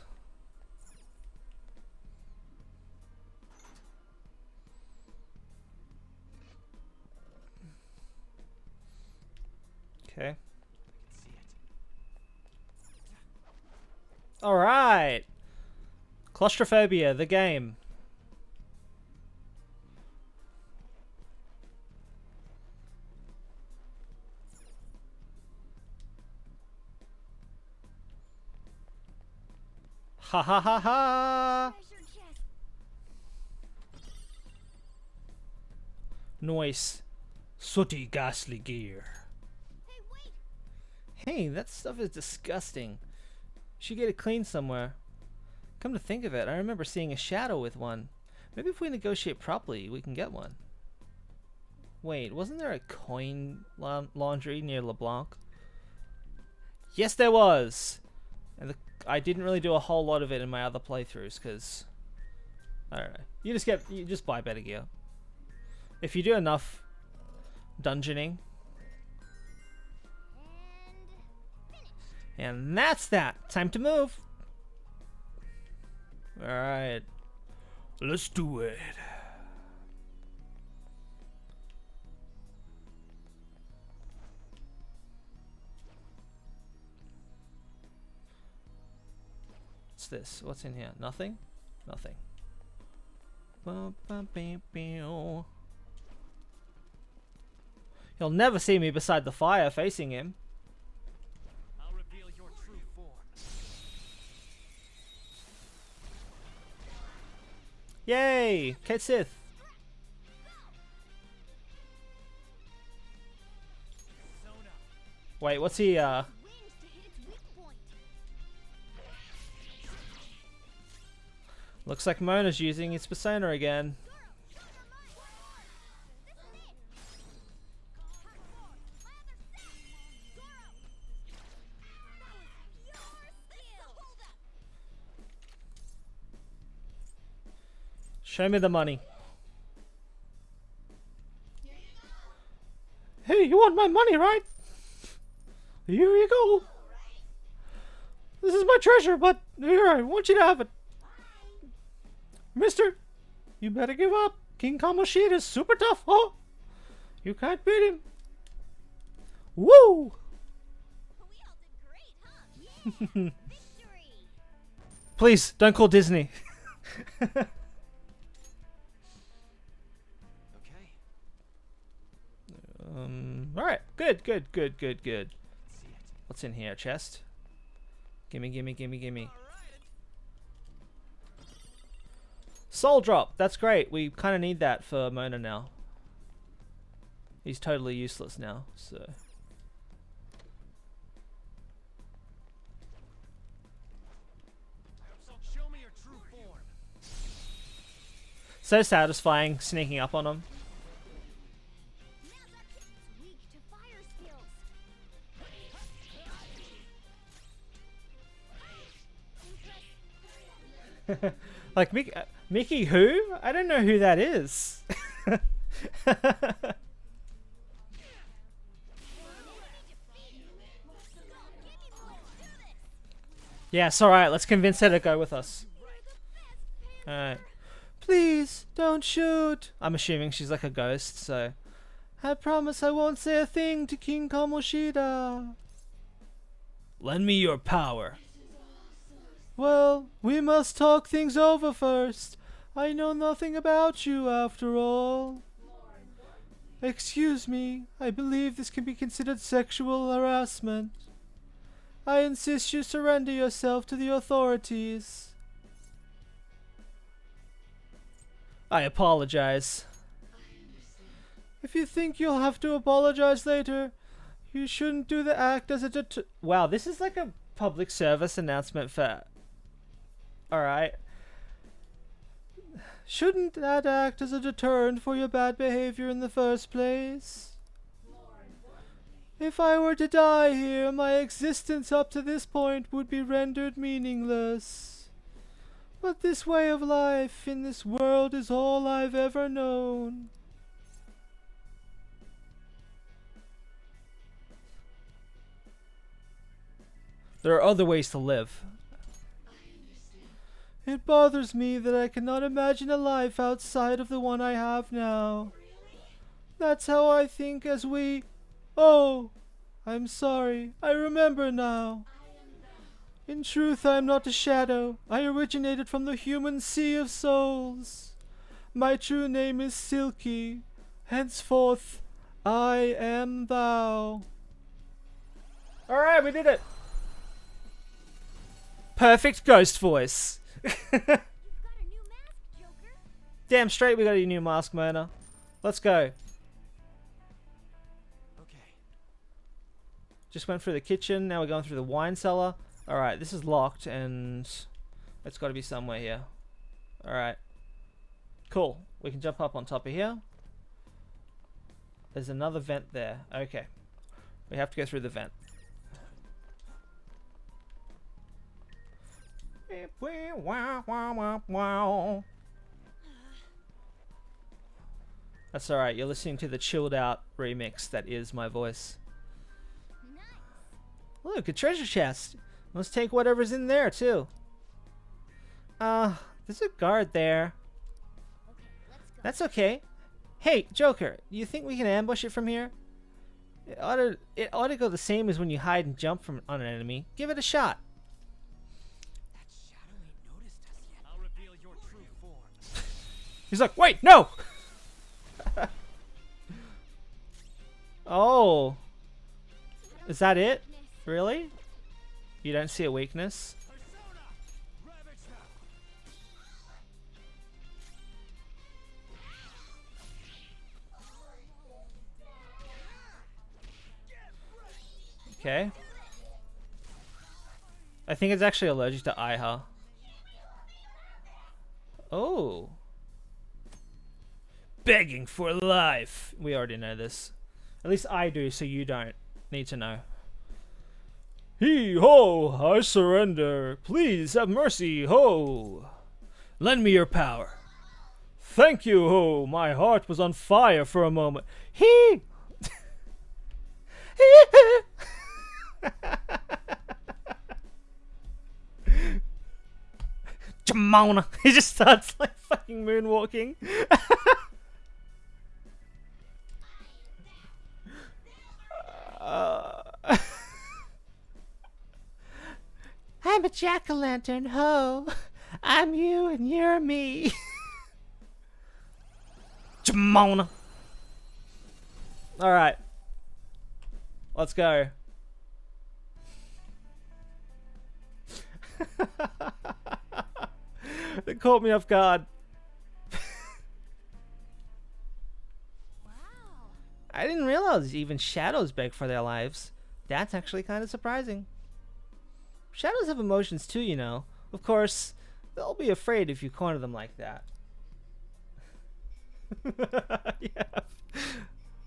Okay. I can see it. All right. Claustrophobia, the game. Ha ha ha ha! Treasure chest. Noise. Sooty, ghastly gear. Hey, wait. Hey, that stuff is disgusting. Should get it cleaned somewhere. Come to think of it, I remember seeing a shadow with one. Maybe if we negotiate properly, we can get one. Wait, wasn't there a coin laundry near LeBlanc? Yes, there was! And I didn't really do a whole lot of it in my other playthroughs, because... I don't know. You just buy better gear. If you do enough dungeoning. And finish. And that's that! Time to move! Alright. Let's do it. What's this? What's in here? Nothing? Nothing. He'll never see me beside the fire facing him. I'll reveal your true form. Yay! Kate Sith. Zone up. Wait, what's he Wings to hit its weak point. Looks like Mona's using his persona again. Show me the money. Hey, you want my money, right? Here you go. This is my treasure, but here, I want you to have it. Mister, you better give up. King Kamoshida is super tough, huh? You can't beat him. Woo! We all did great, huh? Yeah! Victory! Please, don't call Disney. Okay. Alright. Good. See it. What's in here? Chest? Gimme. Alright. Soul drop. That's great. We kind of need that for Mona now. He's totally useless now, so. Show me your true form. So satisfying sneaking up on him. Now that's it. Weak to fire skills. Like Mickey who? I don't know who that is. Yes, alright, let's convince her to go with us. Alright. Please, don't shoot. I'm assuming she's like a ghost, so. I promise I won't say a thing to King Kamoshida. Lend me your power. Well, we must talk things over first. I know nothing about you, after all. Excuse me, I believe this can be considered sexual harassment. I insist you surrender yourself to the authorities. I apologize. If you think you'll have to apologize later, you shouldn't do the act as a Wow, this is like a public service announcement for... Alright. Shouldn't that act as a deterrent for your bad behavior in the first place? If I were to die here, my existence up to this point would be rendered meaningless. But this way of life in this world is all I've ever known. There are other ways to live. It bothers me that I cannot imagine a life outside of the one I have now. That's how I think as we... Oh, I'm sorry. I remember now. In truth, I am not a shadow. I originated from the human sea of souls. My true name is Silky. Henceforth, I am thou. Alright, we did it. Perfect ghost voice. You've got a new mask, Joker. Damn straight we got a new mask, Mona. Let's go. Okay. Just went through the kitchen, now we're going through the wine cellar. Alright, this is locked and it's got to be somewhere here. Alright. Cool. We can jump up on top of here. There's another vent there. Okay. We have to go through the vent. That's alright, you're listening to the chilled out remix that is my voice. Nice. Look, a treasure chest. Let's take whatever's in there too. There's a guard there. Okay, let's go. That's okay. Hey, Joker, you think we can ambush it from here? It ought to go the same as when you hide and jump from on an enemy. Give it a shot. That shadow ain't noticed us yet. I'll reveal your true form. He's like, wait, no! Oh. Is that it? Really? You don't see a weakness? Persona! Ravage them! Okay. I think it's actually allergic to Iha. Oh. Begging for life. We already know this. At least I do, so you don't need to know. Hee ho! I surrender. Please have mercy, ho! Lend me your power. Thank you, ho! My heart was on fire for a moment. Hee! Jamona. He just starts like fucking moonwalking. I'm a jack-o'-lantern, ho. I'm you and you're me. Jamona. Alright. Let's go. That caught me off guard. Wow. I didn't realize even shadows beg for their lives. That's actually kind of surprising. Shadows have emotions too, you know. Of course, they'll be afraid if you corner them like that. Yeah.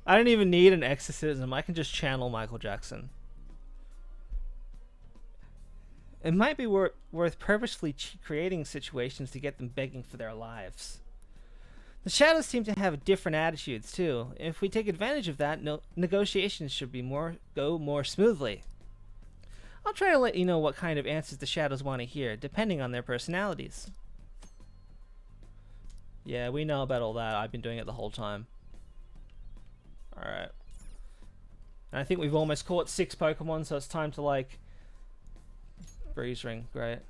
I don't even need an exorcism. I can just channel Michael Jackson. It might be worth purposefully creating situations to get them begging for their lives. The shadows seem to have different attitudes too. If we take advantage of that, negotiations should go more smoothly. I'll try to let you know what kind of answers the shadows want to hear, depending on their personalities. Yeah, we know about all that. I've been doing it the whole time. Alright. And I think we've almost caught 6 Pokemon, so it's time to like... Breeze Ring, great.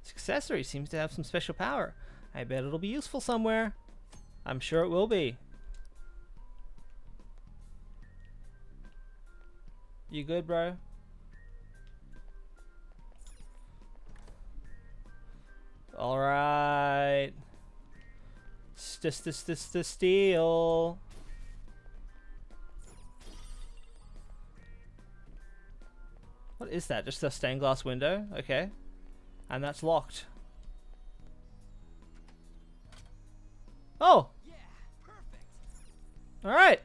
This accessory seems to have some special power. I bet it'll be useful somewhere. I'm sure it will be. You good, bro? Alright. The steel. What is that? Just a stained glass window? Okay. And that's locked. Oh! Yeah, perfect. Alright.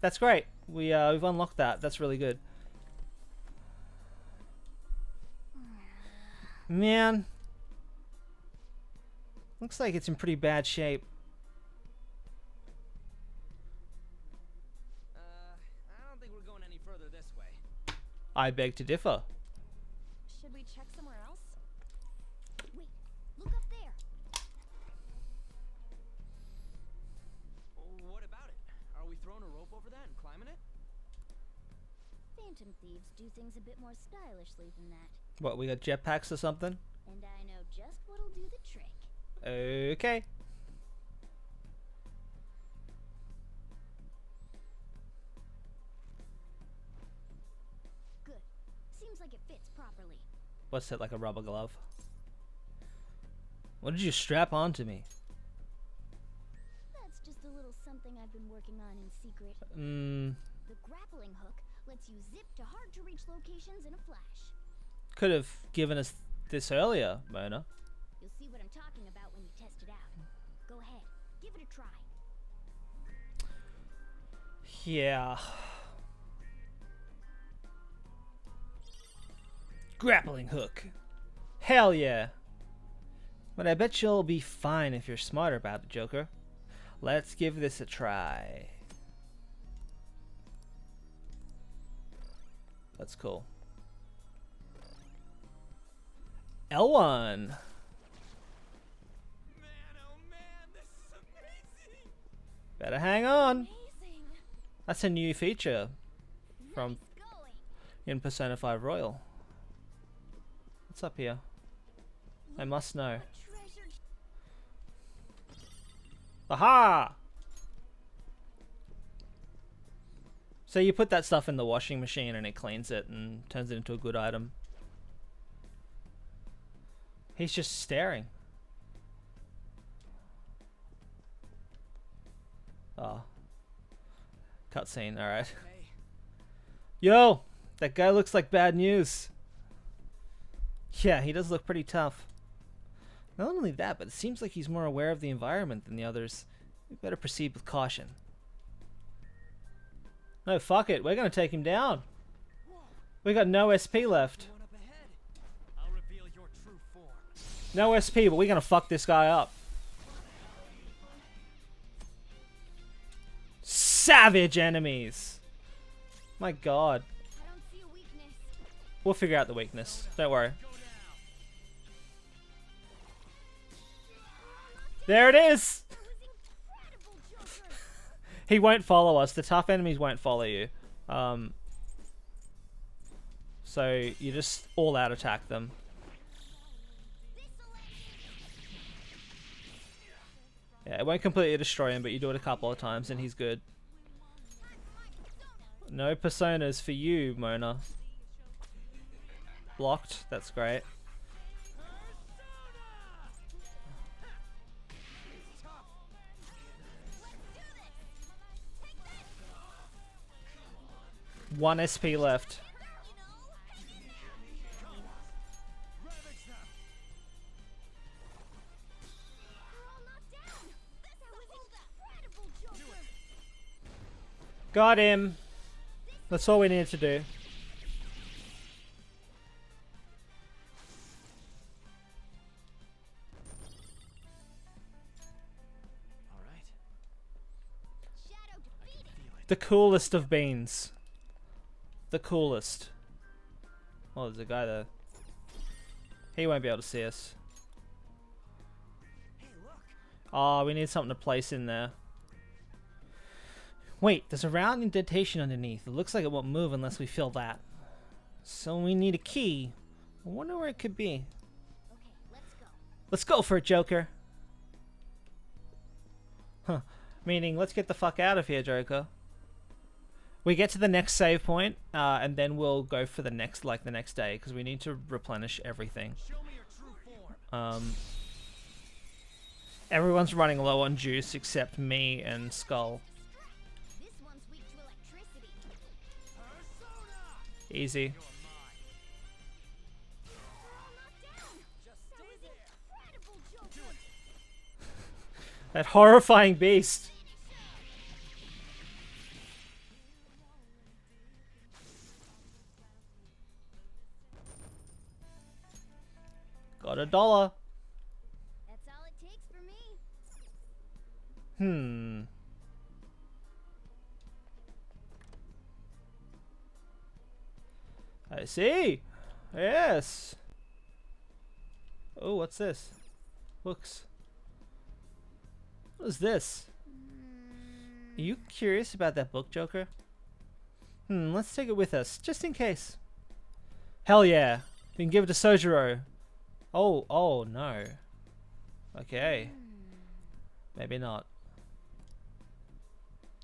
That's great. We've unlocked that. That's really good. Man. Looks like it's in pretty bad shape. I don't think we're going any further this way. I beg to differ. Should we check somewhere else? Wait, look up there. What about it? Are we throwing a rope over that and climbing it? Phantom thieves do things a bit more stylishly than that. What, we got jetpacks or something? And I know just what'll do the trick. Okay. Good. Seems like it fits properly. What's it, like a rubber glove? What did you strap onto me? That's just a little something I've been working on in secret. The grappling hook lets you zip to hard-to-reach locations in a flash. Could have given us this earlier, Mona. You'll see what I'm talking about when you test it out. Go ahead, give it a try. Yeah. Grappling hook. Hell yeah. But I bet you'll be fine if you're smart about it, Joker. Let's give this a try. That's cool. L1. Man, oh man, this is amazing! Better hang on. Amazing. That's a new feature from Nice going. in Persona 5 Royal. What's up here? I must know. A treasure. Aha! So you put that stuff in the washing machine and it cleans it and turns it into a good item. He's just staring. Oh. Cutscene, alright. Hey, Yo! That guy looks like bad news. Yeah, he does look pretty tough. Not only that, but it seems like he's more aware of the environment than the others. We better proceed with caution. No, fuck it. We're gonna take him down. We got no SP left. one up ahead. I'll reveal your true form. No SP, but we're gonna fuck this guy up. Savage enemies. My god. I don't see a weakness. We'll figure out the weakness. Don't worry. There it is! He won't follow us. The tough enemies won't follow you. So you just all out attack them. Yeah, it won't completely destroy him, but you do it a couple of times and he's good. No personas for you, Mona. Blocked. That's great. One SP left. Got him. That's all we needed to do. All right. The coolest of beans. The coolest. Oh, there's a guy there. He won't be able to see us. Hey, look. Oh, we need something to place in there. Wait, there's a round indentation underneath. It looks like it won't move unless we fill that. So we need a key. I wonder where it could be. Okay, let's go. Let's go for it, Joker. Huh. Meaning, let's get the fuck out of here, Joker. We get to the next save point, and then we'll go for the next day, because we need to replenish everything. Show me your true form. Everyone's running low on juice except me and Skull. This one's weak to electricity. Persona. Easy. You're mine. Just That stay was there. incredible, Joker. That horrifying beast. Got $1. That's all it takes for me. I see. Yes. Oh, what's this? Books. What is this? Are you curious about that book, Joker? Let's take it with us, just in case. Hell yeah. We can give it to Sojiro. Oh no. Okay. Maybe not.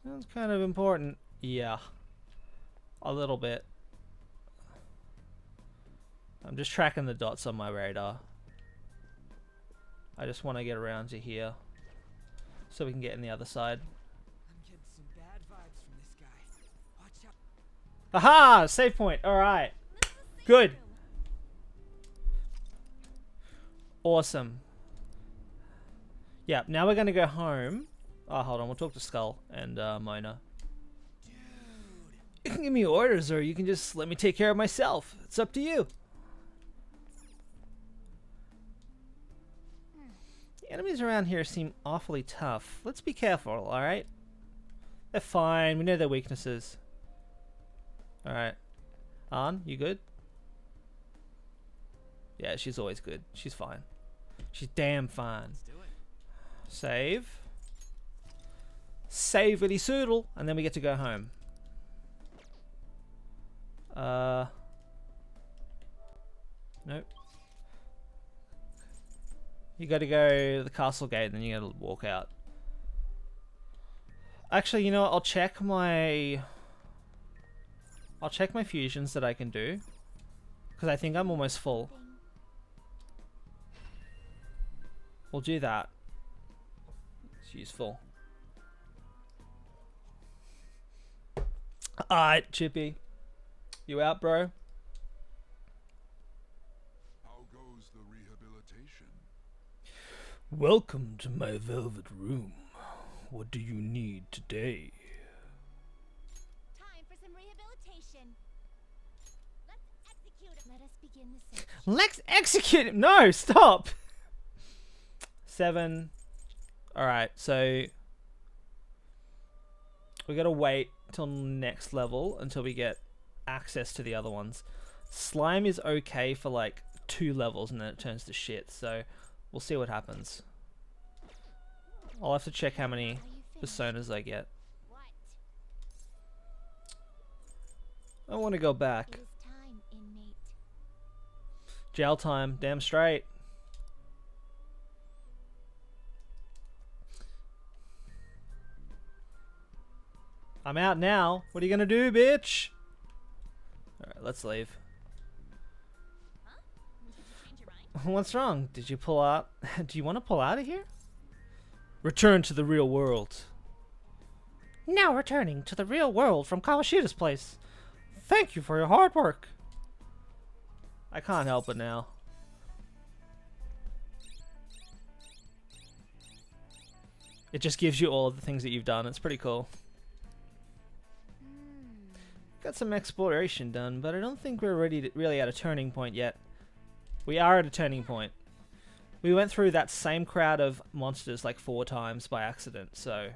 That's kind of important. Yeah. A little bit. I'm just tracking the dots on my radar. I just want to get around to here so we can get in the other side. I'm getting some bad vibes from this guy. Watch out. Aha! Save point. Alright. Good. Awesome. Yeah, now we're going to go home. Oh, hold on. We'll talk to Skull and Mona. Dude. You can give me orders or you can just let me take care of myself. It's up to you. The enemies around here seem awfully tough. Let's be careful, alright? They're fine. We know their weaknesses. Alright. Ann, you good? Yeah, she's always good. She's fine. She's damn fine. Let's do it. Save. Save Willy Soodle. And then we get to go home. Nope. You gotta go to the castle gate and then you gotta walk out. Actually, you know what? I'll check my fusions that I can do. Because I think I'm almost full. We'll do that. It's useful. Alright, Chippy. You out, bro? How goes the rehabilitation? Welcome to my velvet room. What do you need today? Time for some rehabilitation. Let's execute him. Let us begin the search. Let's execute him! No, stop! 7. Alright, so we gotta wait till next level until we get access to the other ones. Slime is okay for like 2 levels and then it turns to shit, so we'll see what happens. I'll have to check how many personas I get. What? I want to go back. It is time, inmate. Jail time, damn straight. I'm out now. What are you gonna do, bitch? Alright, let's leave. Huh? Did you change your mind? What's wrong? Did you pull out? Do you want to pull out of here? Return to the real world. Now returning to the real world from Kawashida's place. Thank you for your hard work. I can't help it now. It just gives you all of the things that you've done. It's pretty cool. Got some exploration done, but I don't think we're really at a turning point yet. We are at a turning point. We went through that same crowd of monsters like 4 times by accident, so...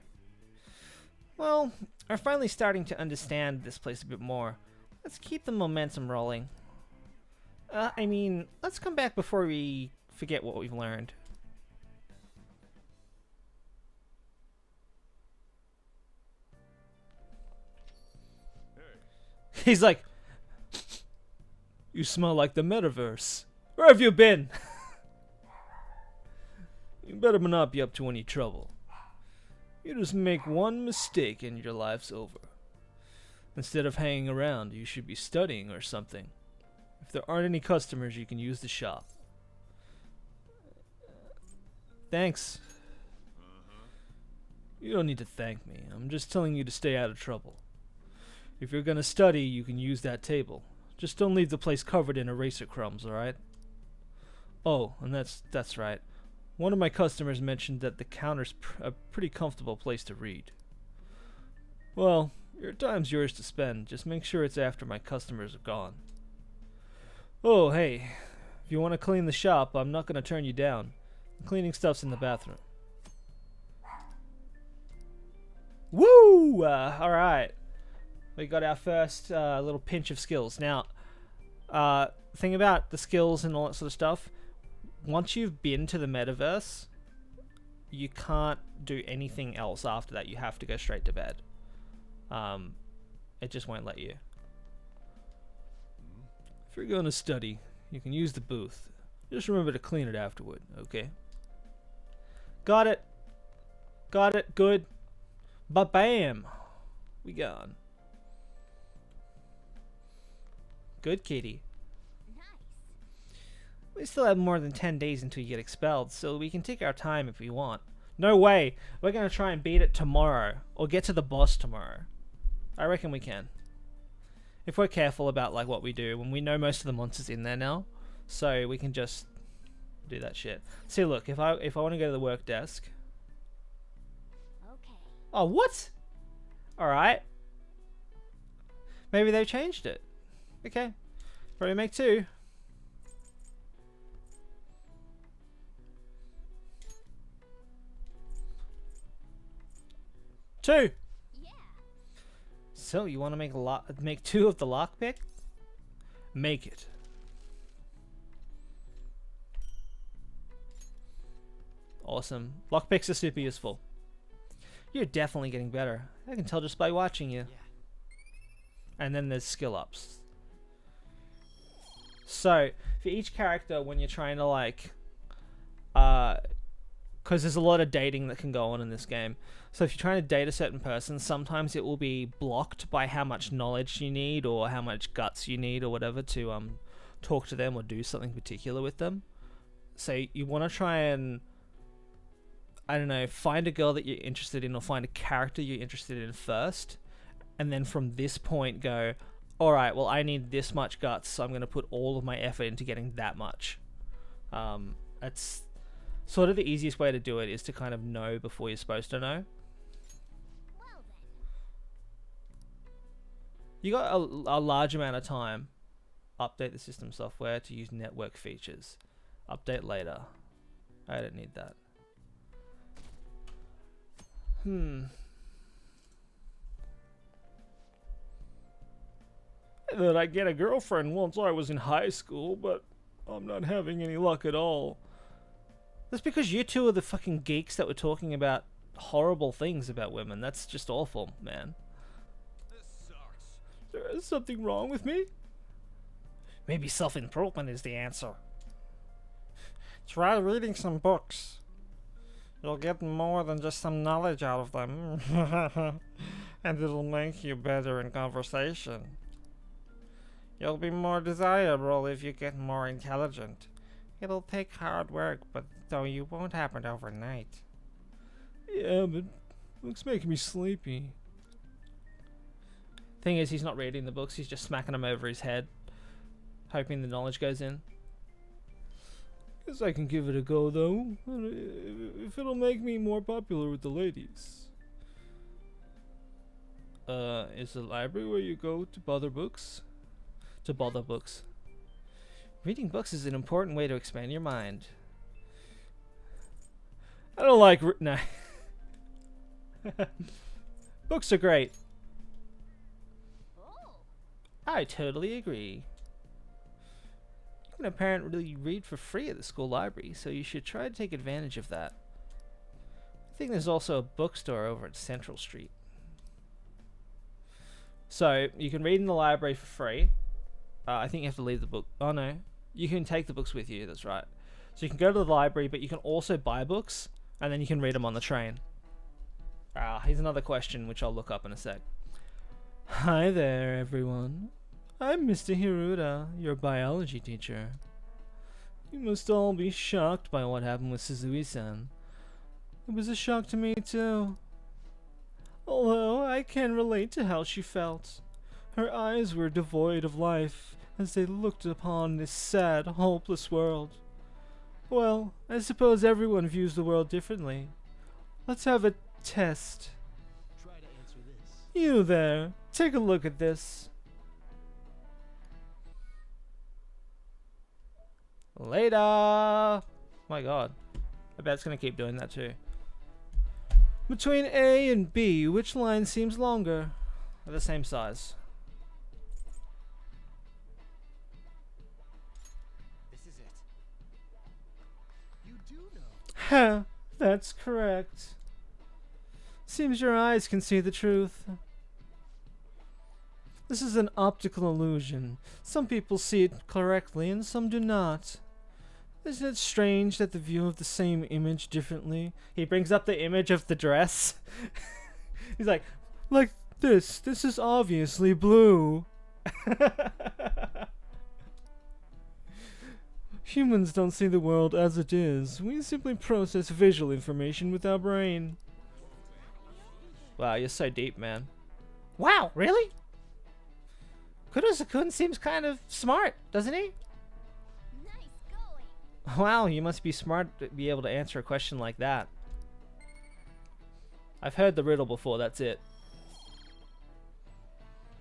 Well, we're finally starting to understand this place a bit more. Let's keep the momentum rolling. I mean, let's come back before we forget what we've learned. He's like, you smell like the metaverse. Where have you been? You better not be up to any trouble. You just make one mistake and your life's over. Instead of hanging around, you should be studying or something. If there aren't any customers, you can use the shop. Thanks. You don't need to thank me. I'm just telling you to stay out of trouble. If you're gonna study, you can use that table. Just don't leave the place covered in eraser crumbs, alright? Oh, and that's right. One of my customers mentioned that the counter's a pretty comfortable place to read. Well, your time's yours to spend. Just make sure it's after my customers are gone. Oh, hey. If you want to clean the shop, I'm not gonna turn you down. The cleaning stuff's in the bathroom. Woo! Alright. We got our first little pinch of skills. Now, thing about the skills and all that sort of stuff, once you've been to the metaverse, you can't do anything else after that. You have to go straight to bed. It just won't let you. If you're going to study, you can use the booth. Just remember to clean it afterward, okay? Got it. Got it. Good. But bam! We gone. Good kitty. Nice. We still have more than 10 days until you get expelled, so we can take our time if we want. No way! We're gonna try and beat it tomorrow, or get to the boss tomorrow. I reckon we can. If we're careful about like what we do, when we know most of the monsters in there now, so we can just do that shit. See, look, if I want to go to the work desk. Okay. Oh, what? Alright. Maybe they've changed it. Okay. Probably make 2. Two. Yeah. So you want to make 2 of the lockpick? Make it. Awesome. Lockpicks are super useful. You're definitely getting better. I can tell just by watching you. Yeah. And then there's skill ups. So for each character, when you're trying to like, because there's a lot of dating that can go on in this game. So if you're trying to date a certain person, sometimes it will be blocked by how much knowledge you need or how much guts you need or whatever to talk to them or do something particular with them. So you want to try and, I don't know, find a girl that you're interested in or find a character you're interested in first. And then from this point go, alright, well I need this much guts, so I'm going to put all of my effort into getting that much. That's sort of the easiest way to do it, is to kind of know before you're supposed to know. Well then. You got a large amount of time. Update the system software to use network features. Update later. I don't need that. I thought I'd get a girlfriend once I was in high school, but I'm not having any luck at all. That's because you two are the fucking geeks that were talking about horrible things about women. That's just awful, man. This sucks. There is something wrong with me? Maybe self-improvement is the answer. Try reading some books. You'll get more than just some knowledge out of them. And it'll make you better in conversation. You'll be more desirable if you get more intelligent. It'll take hard work, but though you won't happen overnight. Yeah, but books making me sleepy. Thing is, he's not reading the books, he's just smacking them over his head, hoping the knowledge goes in. Guess I can give it a go, though, if it'll make me more popular with the ladies. Is the library where you go to bother books? To bother books. Reading books is an important way to expand your mind. I don't like no. Books are great. Oh, I totally agree. You can apparently read for free at the school library, so you should try to take advantage of that. I think there's also a bookstore over at Central Street. So, you can read in the library for free. I think you have to leave the book. Oh no. You can take the books with you, that's right. So you can go to the library, but you can also buy books, and then you can read them on the train. Here's another question, which I'll look up in a sec. Hi there, everyone. I'm Mr. Hiruda, your biology teacher. You must all be shocked by what happened with Suzui-san. It was a shock to me, too. Although I can relate to how she felt. Her eyes were devoid of life as they looked upon this sad, hopeless world. Well, I suppose everyone views the world differently. Let's have a test. Try to answer this. You there, take a look at this. Later! My god. I bet it's gonna keep doing that too. Between A and B, which line seems longer? They're the same size. This is it. You do know. Ha! That's correct. Seems your eyes can see the truth. This is an optical illusion. Some people see it correctly and some do not. Isn't it strange that the view of the same image differently? He brings up the image of the dress. He's like this. This is obviously blue. Humans don't see the world as it is. We simply process visual information with our brain. Wow, you're so deep, man. Wow, really? Kurosa-kun seems kind of smart, doesn't he? nice going. Wow, you must be smart to be able to answer a question like that. I've heard the riddle before, that's it.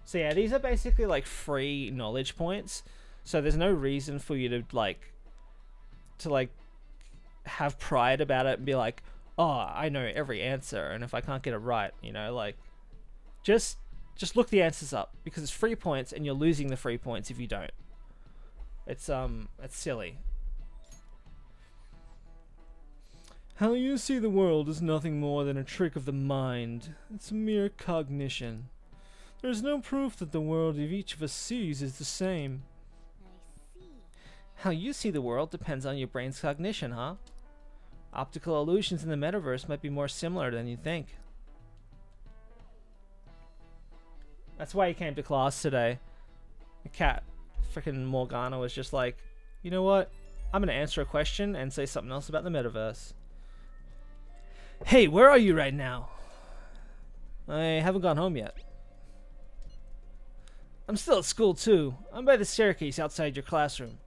So yeah, these are basically like free knowledge points. So there's no reason for you to have pride about it and be like, oh, I know every answer, and if I can't get it right, you know, like, just look the answers up, because it's free points, and you're losing the free points if you don't. It's silly. How you see the world is nothing more than a trick of the mind. It's a mere cognition. There is no proof that the world of each of us sees is the same. I see. How you see the world depends on your brain's cognition, huh? Optical illusions in the metaverse might be more similar than you think. That's why he came to class today. The cat, freaking Morgana, was just like, you know what? I'm gonna answer a question and say something else about the metaverse. Hey, where are you right now? I haven't gone home yet. I'm still at school too. I'm by the staircase outside your classroom.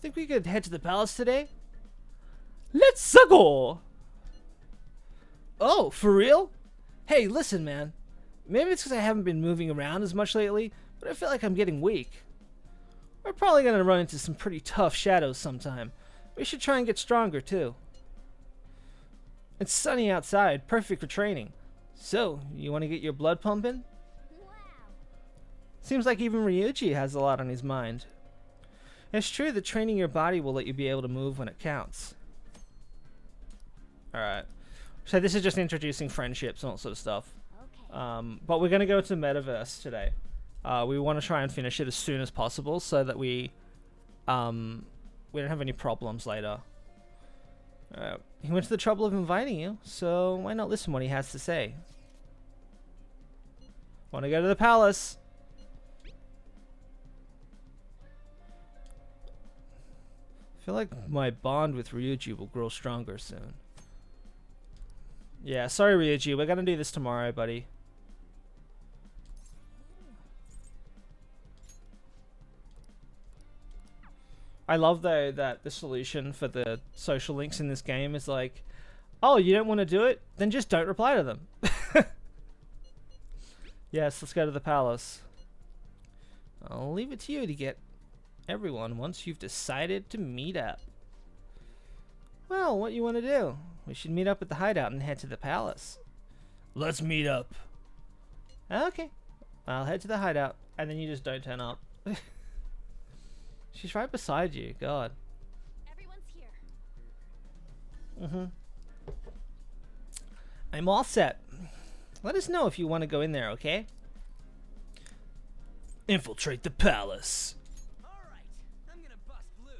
Think we could head to the palace today? Let's go! Oh, for real? Hey, listen, man. Maybe it's because I haven't been moving around as much lately, but I feel like I'm getting weak. We're probably going to run into some pretty tough shadows sometime. We should try and get stronger, too. It's sunny outside, perfect for training. So, you want to get your blood pumping? Wow. Seems like even Ryuji has a lot on his mind. It's true that training your body will let you be able to move when it counts. Alright. So this is just introducing friendships and all sort of stuff. Okay. But we're going to go to the metaverse today. We want to try and finish it as soon as possible so that we don't have any problems later. He went to the trouble of inviting you, so why not listen what he has to say? Want to go to the palace? I feel like my bond with Ryuji will grow stronger soon. Yeah, sorry Ryuji, we're gonna do this tomorrow, buddy. I love though that the solution for the social links in this game is like, oh, you don't want to do it? Then just don't reply to them. Yes, let's go to the palace. I'll leave it to you to get everyone once you've decided to meet up. Well, what you want to do? We should meet up at the hideout and head to the palace. Let's meet up. Okay. I'll head to the hideout, and then you just don't turn up. She's right beside you. God. Everyone's here. I'm all set. Let us know if you want to go in there, okay? Infiltrate the palace. Alright, I'm gonna bust loose.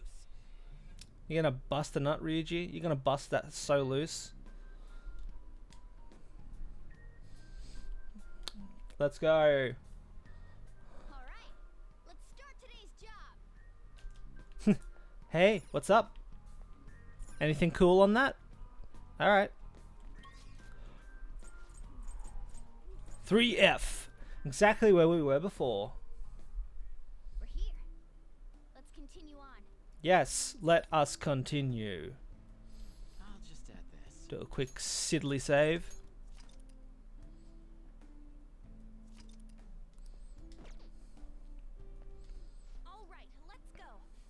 You're gonna bust the nut, Ryuji? You're gonna bust that so loose? Let's go. Alright. Let's start today's job. Hey, what's up? Anything cool on that? Alright. 3F. Exactly where we were before. We're here. Let's continue on. Yes, let us continue. I'll just add this. Do a quick Sidley save. Alright, let's go.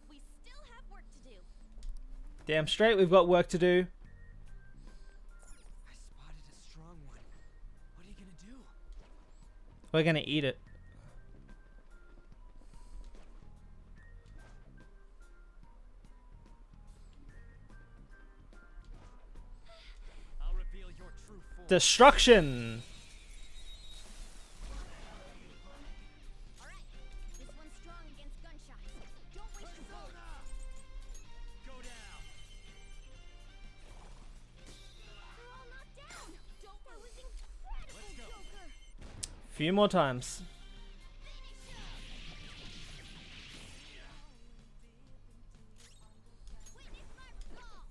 We still have work to do. Damn straight, we've got work to do. I spotted a strong one. What are you gonna do? We're gonna eat it. I'll reveal your true form. Destruction! Alright. This one's strong against gunshots. Don't waste your bullets. Go down. They're all knocked down. That was incredible, Joker. Few more times. Witness my fall.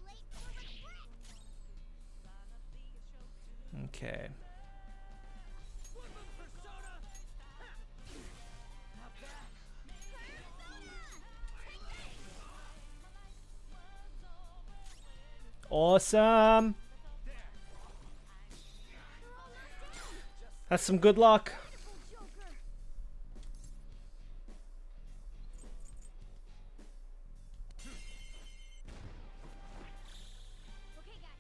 Late for regret. Okay. Persona. Not bad. Awesome! That's some good luck. Joker. Okay, guys.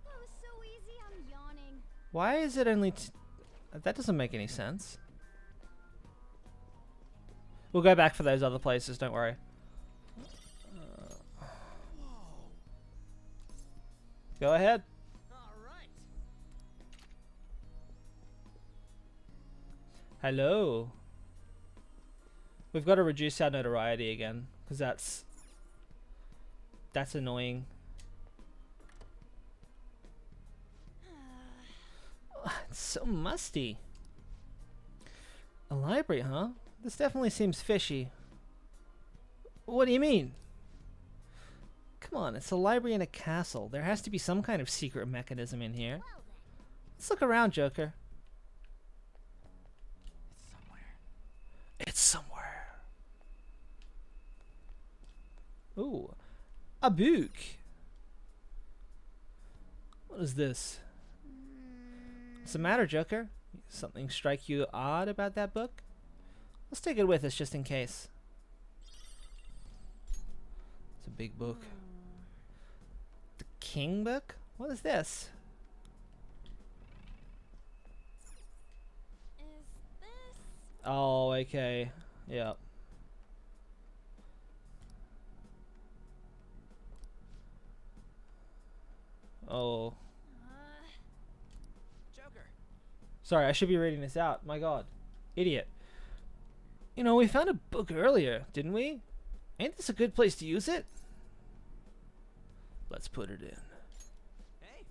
That was so easy. I'm yawning. Why is it only that doesn't make any sense. We'll go back for those other places, don't worry. Go ahead. Alright. Hello. We've got to reduce our notoriety again, because that's annoying. It's so musty. A library, huh? This definitely seems fishy. What do you mean? Come on, it's a library in a castle. There has to be some kind of secret mechanism in here. Well then. Let's look around, Joker. It's somewhere. It's somewhere. Ooh, a book. What is this? What's the matter, Joker? Something strike you odd about that book? Let's take it with us just in case. It's a big book. The King book? What is this? Is this? Oh, okay. Yeah. Oh. Joker. Sorry, I should be reading this out. My god. Idiot. You know, we found a book earlier, didn't we? Ain't this a good place to use it? Let's put it in. Hey.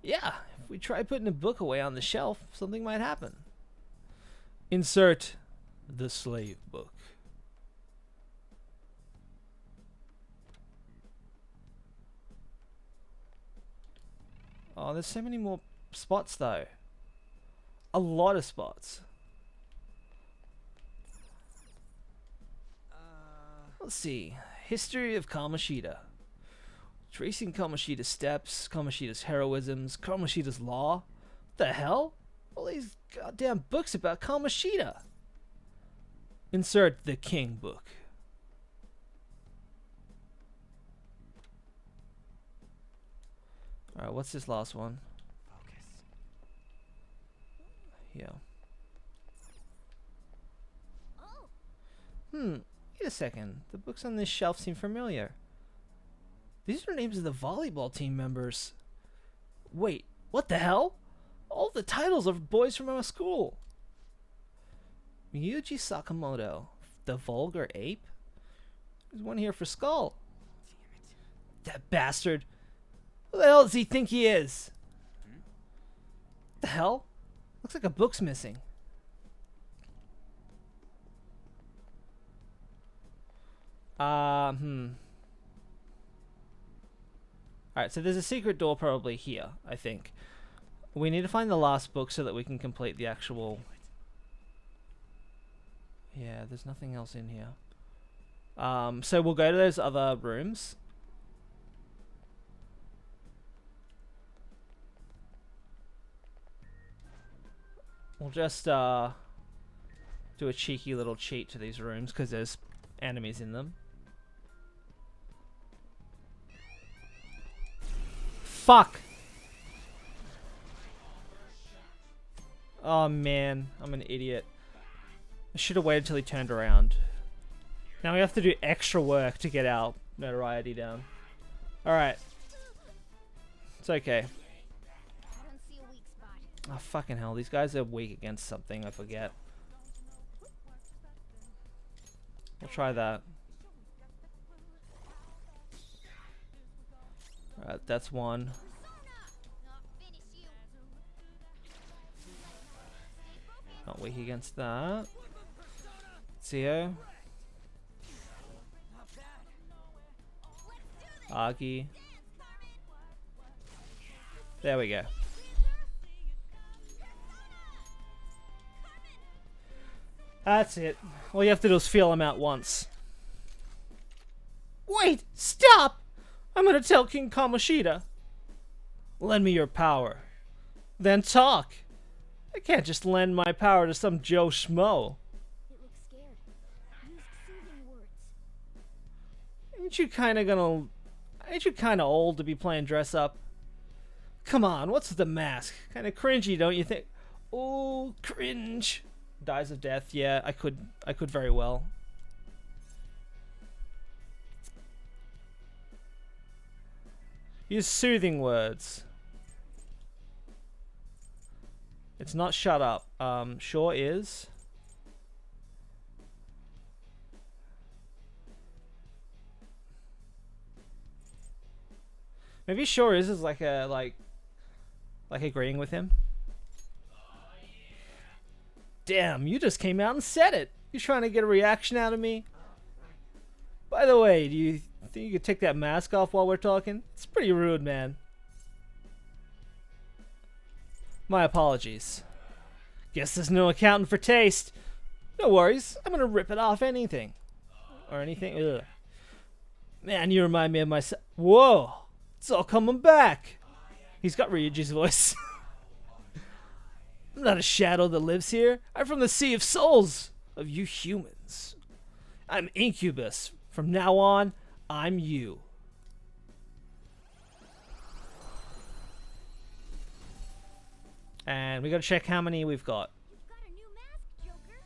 Yeah, if we try putting a book away on the shelf, something might happen. Insert the slave book. Oh, there's so many more spots though. A lot of spots. Let's see. History of Kamoshida. Tracing Kamoshida's steps, Kamoshida's heroisms, Kamoshida's law. The hell? All these goddamn books about Kamoshida. Insert the King book. Alright, what's this last one? Focus. Yeah. Oh, Wait a second. The books on this shelf seem familiar. These are names of the volleyball team members. Wait, what the hell? All the titles are boys from our school. Miyuji Sakamoto, the vulgar ape? There's one here for Skull. Damn it. That bastard. Who the hell does he think he is? The hell? Looks like a book's missing. Alright, so there's a secret door probably here, I think. We need to find the last book so that we can complete the actual... Yeah, there's nothing else in here. So we'll go to those other rooms. We'll just do a cheeky little cheat to these rooms because there's enemies in them. Fuck! Oh man, I'm an idiot. I should have waited till he turned around. Now we have to do extra work to get our notoriety down. Alright. It's okay. I don't see a weak spot. Oh fucking hell, these guys are weak against something, I forget. We'll try that. Alright, that's one. Not finish you. Not weak against that. Zio. Agi. There we go. That's it. All you have to do is feel them out once. Wait! Stop! I'm gonna tell King Kamoshida. Lend me your power. Then talk. I can't just lend my power to some Joe Schmo. It looks scared. Use soothing words. Ain't you kinda old to be playing dress up? Come on, what's with the mask? Kinda cringy, don't you think? Oh, cringe. Dies of death, yeah, I could very well. Use soothing words. It's not shut up. Sure is. Maybe sure is like agreeing with him. Damn, you just came out and said it. You trying to get a reaction out of me? By the way, do you think you could take that mask off while we're talking? It's pretty rude, man. My apologies. Guess there's no accounting for taste. No worries, I'm gonna rip it off anything. Or anything. Ugh. Man, you remind me of myself. Whoa! It's all coming back. He's got Ryuji's voice. I'm not a shadow that lives here. I'm from the sea of souls of you humans. I'm Incubus. From now on, I'm you. And we gotta check how many we've got. You've got a new mask, Joker.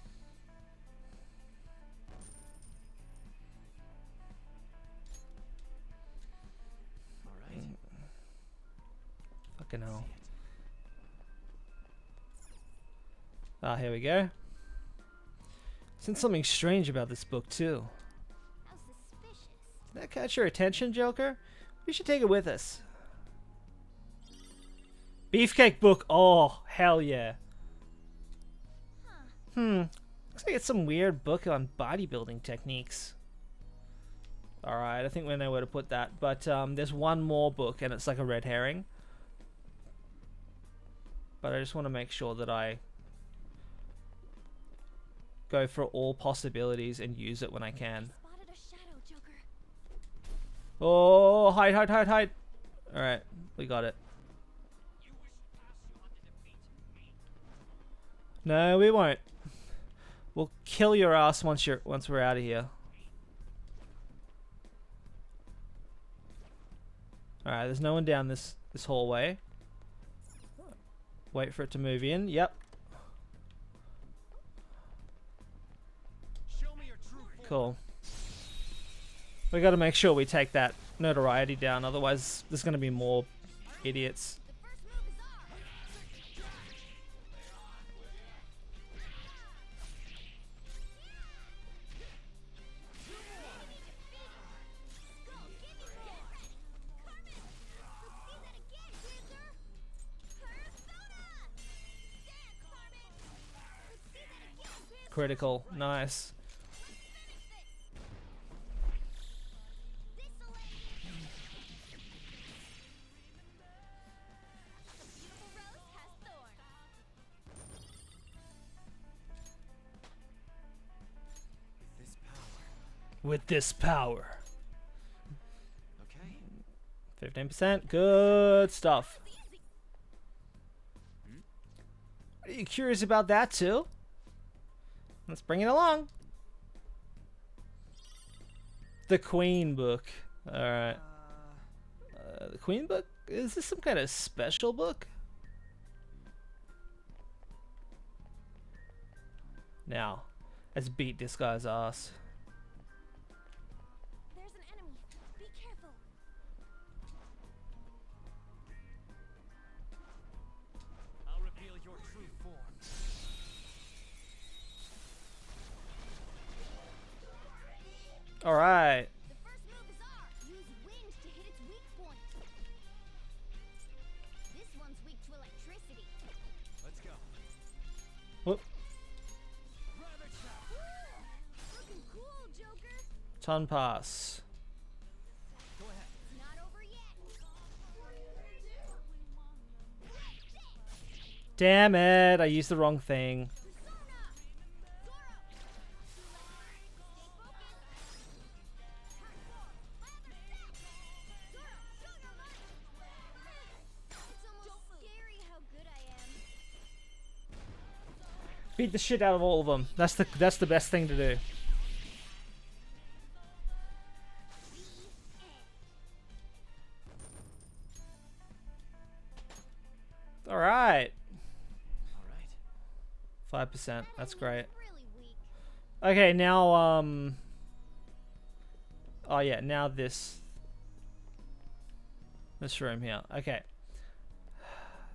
All right. Fucking hell. Ah, here we go. Sense something strange about this book too. How suspicious. Did that catch your attention, Joker? We should take it with us. Beefcake book. Oh, hell yeah. Looks like it's some weird book on bodybuilding techniques. Alright, I think we know where to put that. But there's one more book and it's like a red herring. But I just want to make sure that I go for all possibilities and use it when I can. Spotted a shadow, Joker. Oh, hide, hide, hide, hide. Alright, we got it. No, we won't. We'll kill your ass once we're out of here. Alright, there's no one down this hallway. Wait for it to move in. Yep. Show me your true form. Cool. We gotta make sure we take that notoriety down, otherwise there's gonna be more idiots. The first move is ours. Critical. Nice. This power. With this power. Okay. 15%. Good stuff. Are you curious about that too? Let's bring it along. The Queen book. Alright. The Queen book? Is this some kind of special book? Now, let's beat this guy's ass. There's an enemy. Be careful. I'll reveal your true form. Alright. The first move is ours. Use wind to hit its weak point. This one's weak to electricity. Let's go. Whoop. Ravage that. Looking cool, Joker. Ton pass. Go ahead. It's not over yet. Damn it, I used the wrong thing. Beat the shit out of all of them. That's the best thing to do. All right. All right. 5%. That's great. Really weak. Okay, now oh yeah, now this room here. Okay.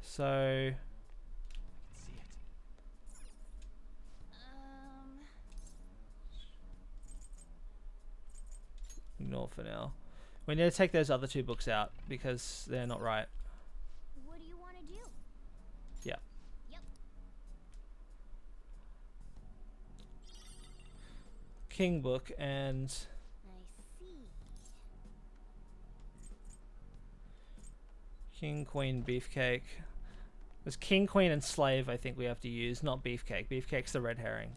So I can see it. ignore for now. We need to take those other two books out because they're not right. What do you want to do? Yeah. Yep. King book and I see. King, Queen, Beefcake. There's King, Queen, and Slave I think we have to use, not Beefcake. Beefcake's the red herring.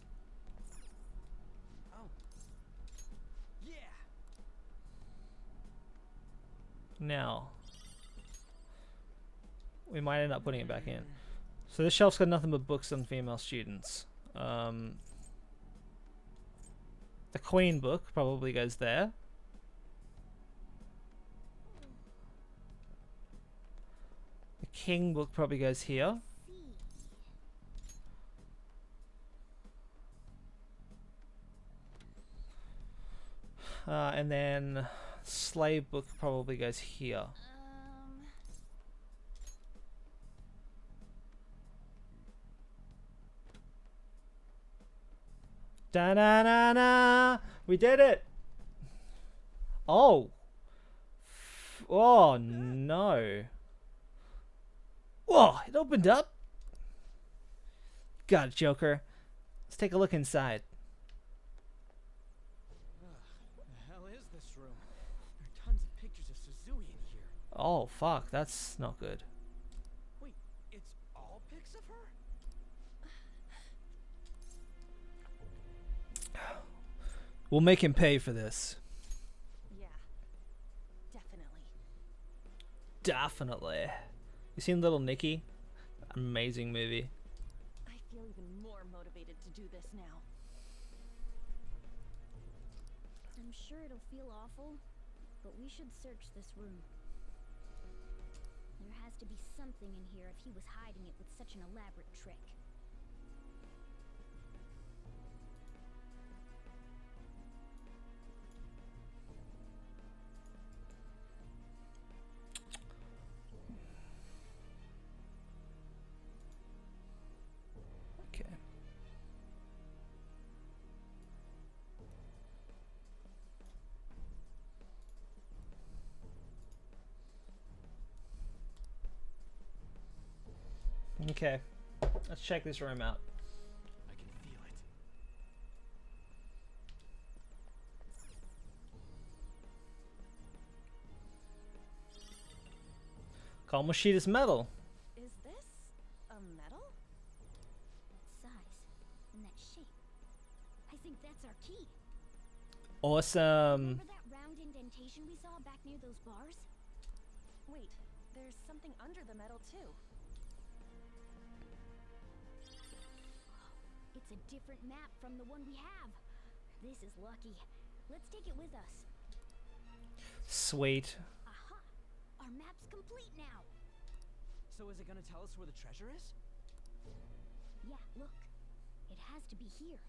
Oh. Yeah. Now, we might end up putting it back in. So this shelf's got nothing but books on female students. The Queen book probably goes there. The King book probably goes here. And then Slave book probably goes here. Da-na-na-na! We did it! Oh! Oh no! Whoa! It opened up! God, Joker. Let's take a look inside. What the hell is this room? There are tons of pictures of Suzui in here. Oh, fuck. That's not good. Wait, it's all pics of her? We'll make him pay for this. Yeah, definitely. Definitely. You seen Little Nicky? Amazing movie. I feel even more motivated to do this now. I'm sure it'll feel awful, but we should search this room. There has to be something in here if he was hiding it with such an elaborate trick. Okay. Okay. Let's check this room out. I can feel it. Kalmoshida's metal. Is this a medal? Size and that shape. I think that's our key. Awesome. Remember that round indentation we saw back near those bars? Wait, there's something under the medal too. It's a different map from the one we have. This is lucky. Let's take it with us. Sweet. Aha! Our map's complete now. So is it gonna tell us where the treasure is? Yeah, look. It has to be here.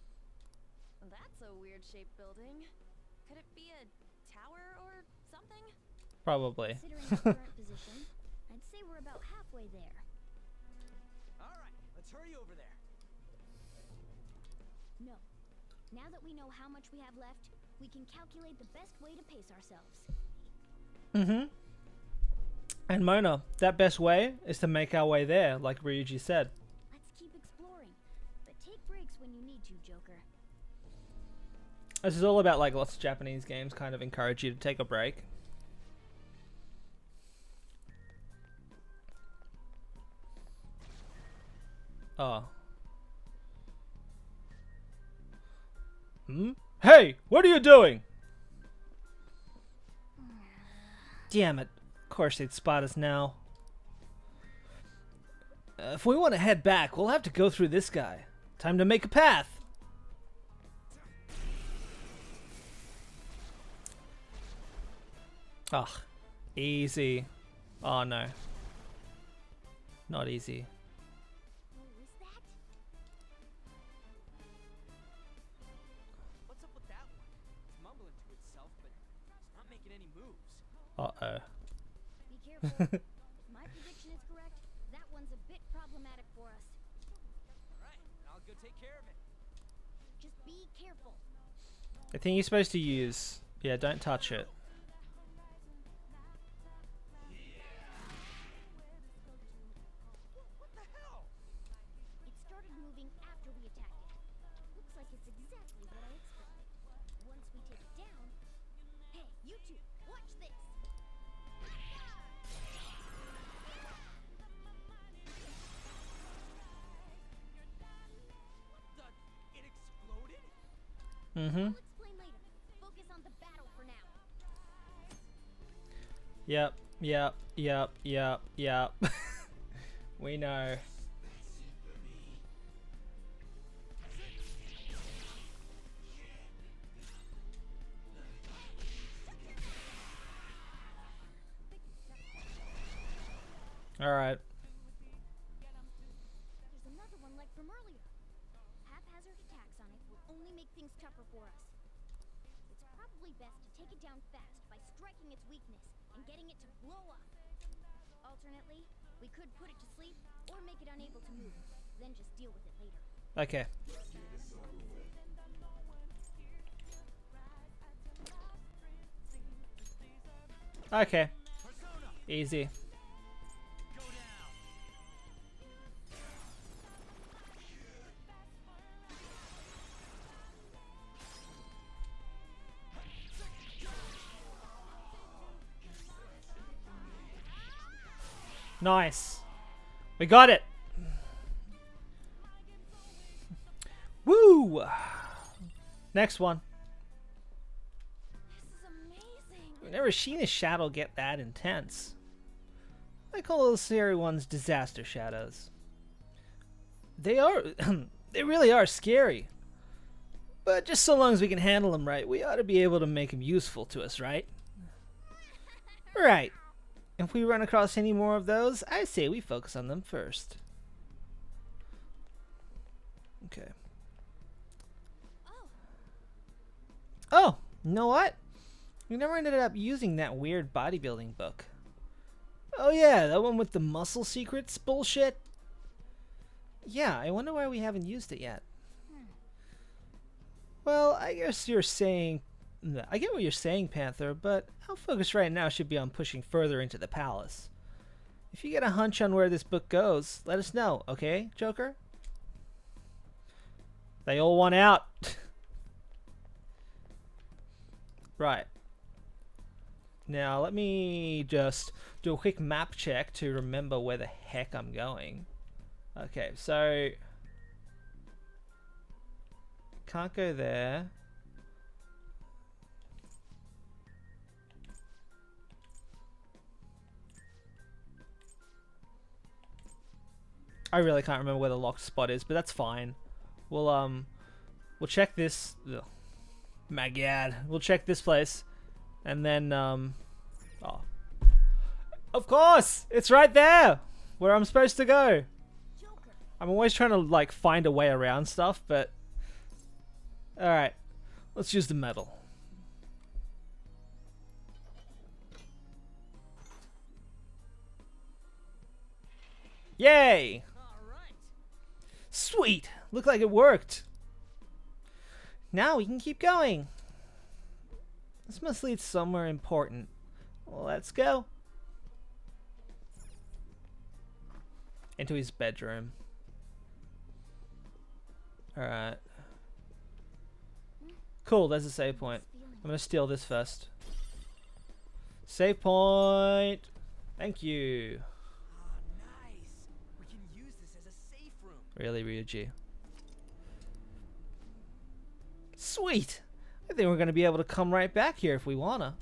That's a weird shaped building. Could it be a tower or something? Probably. Considering our current position, I'd say we're about halfway there. Alright, let's hurry over there. No. Now that we know how much we have left, we can calculate the best way to pace ourselves. Mm-hmm. And Mona, that best way is to make our way there, like Ryuji said. Let's keep exploring, but take breaks when you need to, Joker. This is all about, like, lots of Japanese games kind of encourage you to take a break. Oh. Hmm? Hey! What are you doing? Damn it. Of course they'd spot us now. If we want to head back, we'll have to go through this guy. Time to make a path. Ugh. Easy. Oh no. Not easy. What was that? What's up with that one? It's mumbling to itself, but it's not making any moves. Uh-oh. Be careful. If my prediction is correct, that one's a bit problematic for us. Alright, I'll go take care of it. Just be careful. I think you're supposed to use... Yeah, don't touch it. What the hell? It started moving after we attacked it. Looks like it's exactly what I expected. Once we take it down... Hey, you two, watch this! It exploded? Mm-hmm. I'll explain later. Focus on the battle for now. Yep. We know. Alright. There's another one like from earlier. Haphazard attacks on it will only make things tougher for us. It's probably best to take it down fast by striking its weakness and getting it to blow up. Alternately, we could put it to sleep or make it unable to move, then just deal with it later. Okay. Okay. Easy. Nice. We got it. Woo! Next one. This is amazing. I've never seen a shadow get that intense. I call those scary ones disaster shadows. They are, they really are scary. But just so long as we can handle them right, we ought to be able to make them useful to us, right? Right. If we run across any more of those, I say we focus on them first. Okay. Oh, you know what? We never ended up using that weird bodybuilding book. Oh yeah, that one with the muscle secrets bullshit. Yeah, I wonder why we haven't used it yet. Well, I guess you're saying... I get what you're saying, Panther, but our focus right now should be on pushing further into the palace. If you get a hunch on where this book goes, let us know, okay, Joker? They all want out. Right. Now, let me just do a quick map check to remember where the heck I'm going. Okay, so... Can't go there. I really can't remember where the locked spot is, but that's fine. We'll check this. Ugh. My God, we'll check this place, and then oh, of course, it's right there where I'm supposed to go. Joker, I'm always trying to like find a way around stuff, but all right, let's use the metal. Yay! All right. Sweet! Looked like it worked. Now we can keep going. This must lead somewhere important. Well, let's go. Into his bedroom. Alright. Cool, there's a save point. I'm gonna steal this first. Save point! Thank you. Ah, nice. We can use this as a safe room. Really, Ryuji? Sweet! I think we're going to be able to come right back here if we wanna.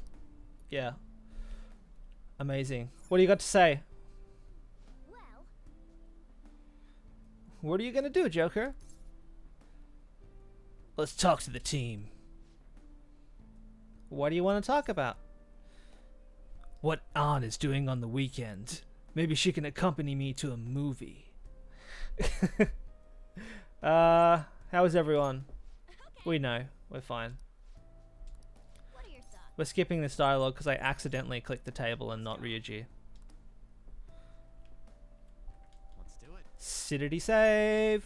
Yeah. Amazing. What do you got to say? well, What are you going to do, Joker? Let's talk to the team. What do you want to talk about? What Ann is doing on the weekend. Maybe she can accompany me to a movie. How is everyone? We know. We're fine. what are your thoughts? We're skipping this dialogue because I accidentally clicked the table and not Ryuji. Let's do it. Acidity save.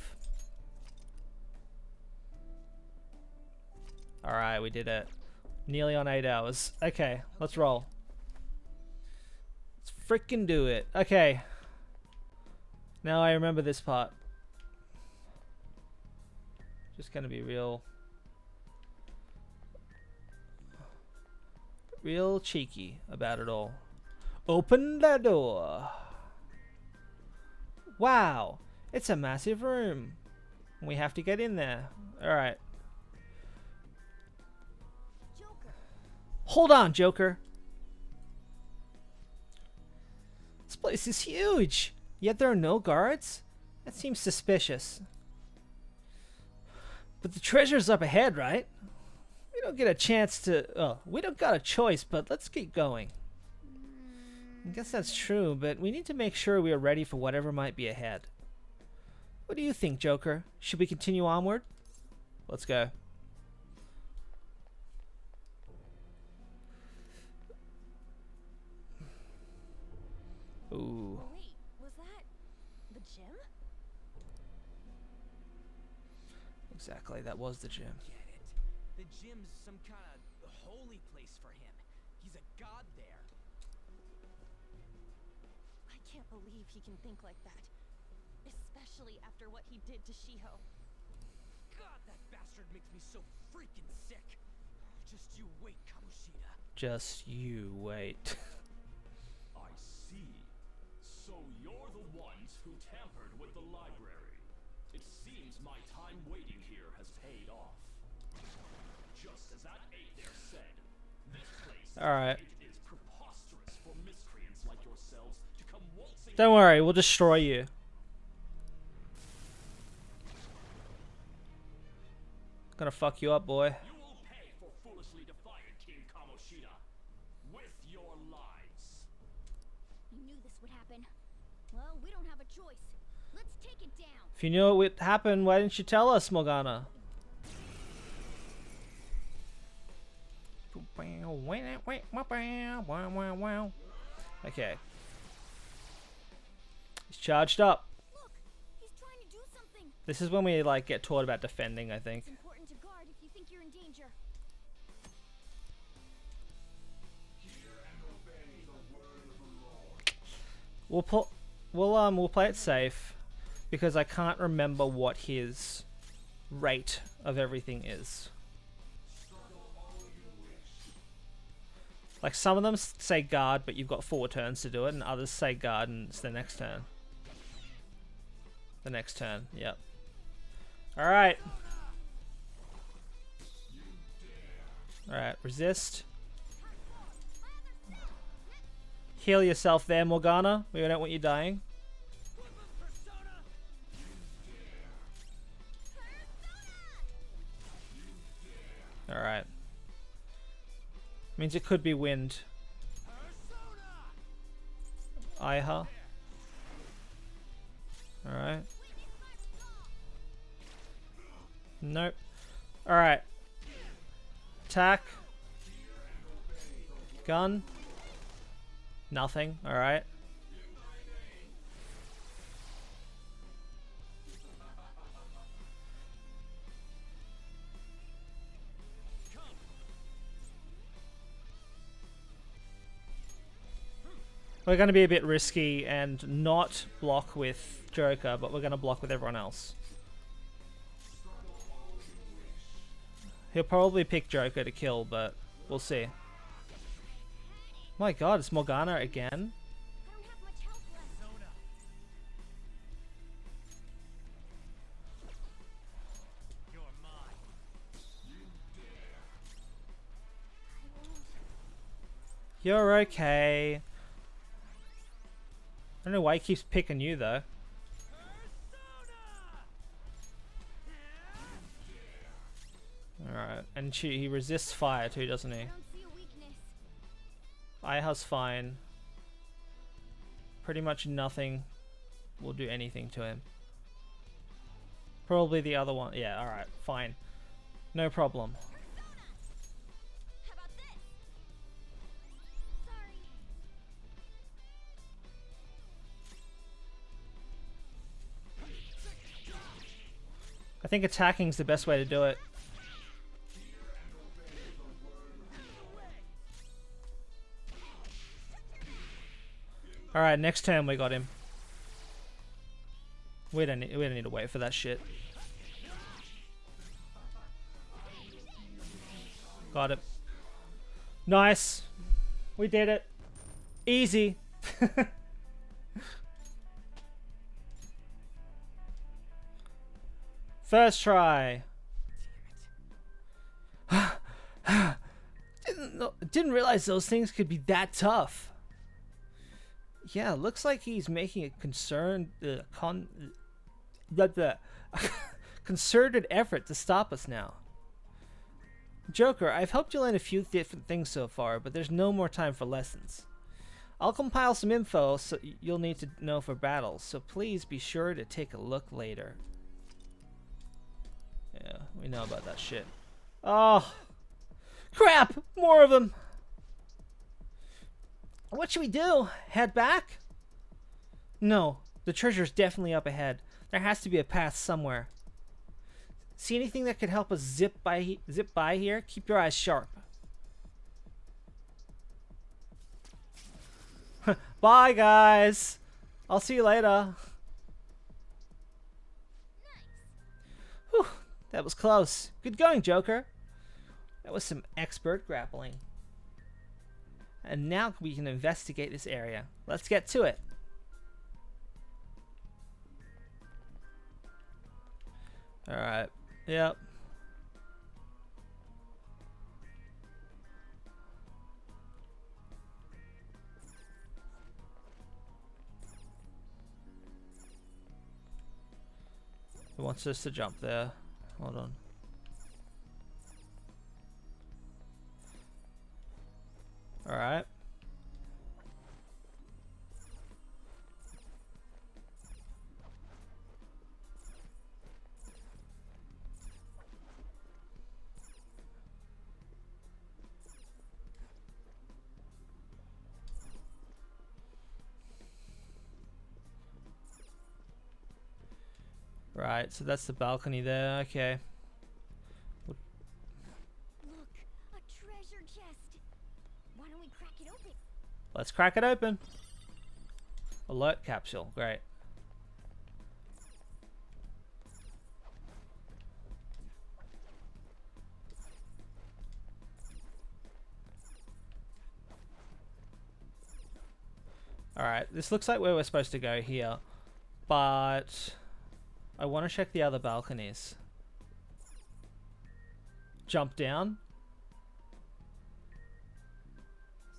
Alright, we did it. Nearly on 8 hours. Okay, let's roll. Let's frickin' do it. Okay. Now I remember this part. Just gonna be real cheeky about it all. Open the door. Wow, it's a massive room. We have to get in there. Alright. Joker, Hold on, Joker. This place is huge, yet there are no guards? That seems suspicious. But the treasure's up ahead, right? We don't get a chance to... Oh, we don't got a choice, but let's keep going. I guess that's true, but we need to make sure we are ready for whatever might be ahead. What do you think, Joker? Should we continue onward? Let's go. Ooh. Wait, was that the gym? Exactly, that was the gym. Get it? The gym's some kind of holy place for him. He's a god there. I can't believe he can think like that. Especially after what he did to Shiho. God, that bastard makes me so freaking sick. Just you wait, Kamoshida. Just you wait. I see. So you're the ones who tampered with the library. It seems my time waiting here has paid off. Just as that ape there said, this place Alright. is preposterous for miscreants like yourselves to come waltzing. Don't worry, we'll destroy you. Gonna fuck you up, boy. You will pay for foolishly defying King Kamoshida with your lives. You knew this would happen. Well, we don't have a choice. Let's take it down. If you knew it would happen, why didn't you tell us, Morgana? Okay. He's charged up. Look, he's trying to do something. This is when we like get taught about defending, I think. It's important to guard if you think you're in danger. We'll play it safe because I can't remember what his rate of everything is. Like some of them say guard, but you've got 4 turns to do it, and others say guard and it's the next turn. The next turn, yep. Alright. Alright, resist. Heal yourself there, Morgana. We don't want you dying. Alright. Means it could be wind. Iha. Alright. Nope. Alright. Attack. Gun. Nothing. Alright. We're going to be a bit risky and not block with Joker, but we're going to block with everyone else. He'll probably pick Joker to kill, but we'll see. My god, it's Morgana again? I don't have much health left. You're mine. You're okay. I don't know why he keeps picking you though. Alright, and he resists fire too, doesn't he? I don't see a weakness. Iha's fine. Pretty much nothing will do anything to him. Probably the other one. Yeah, alright, fine. No problem. How about this? Sorry. I think attacking's the best way to do it. Alright, next turn we got him. We don't need to wait for that shit. Got it. Nice. We did it. Easy. First try. Didn't realize those things could be that tough. Yeah, looks like he's making a concerted effort to stop us now. Joker, I've helped you learn a few different things so far, but there's no more time for lessons. I'll compile some info so you'll need to know for battles, so please be sure to take a look later. Yeah, we know about that shit. Oh, crap! More of them! What should we do? Head back? No, the treasure's definitely up ahead. There has to be a path somewhere. See anything that could help us zip by here? Keep your eyes sharp. Bye, guys. I'll see you later. Whew, that was close. Good going, Joker. That was some expert grappling. And now we can investigate this area. Let's get to it. Alright. Yep. It wants us to jump there. Hold on. Alright. Right, so that's the balcony there, okay. Look, a treasure chest. Why don't we crack it open? Let's crack it open. Alert capsule, great. Alright, this looks like where we're supposed to go here, but I want to check the other balconies. Jump down?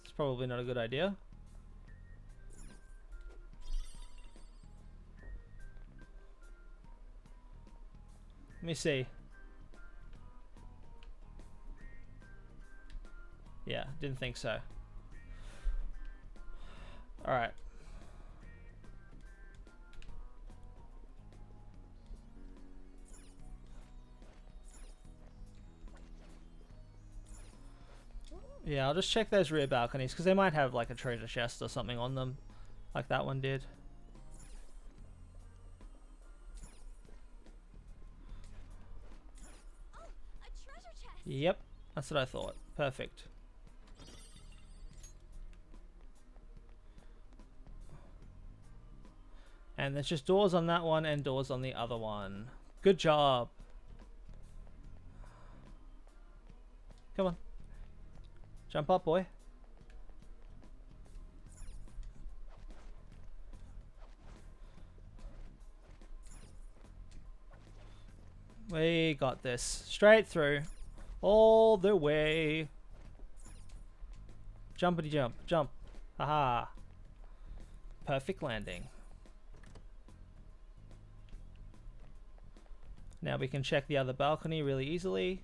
It's probably not a good idea. Let me see. Yeah, didn't think so. Alright. Yeah, I'll just check those rear balconies because they might have like a treasure chest or something on them, like that one did. Oh, a treasure chest. Yep, that's what I thought. Perfect. And there's just doors on that one and doors on the other one. Good job. Come on. Jump up, boy. We got this. Straight through. All the way. Jumpity jump. Jump. Haha. Perfect landing. Now we can check the other balcony really easily.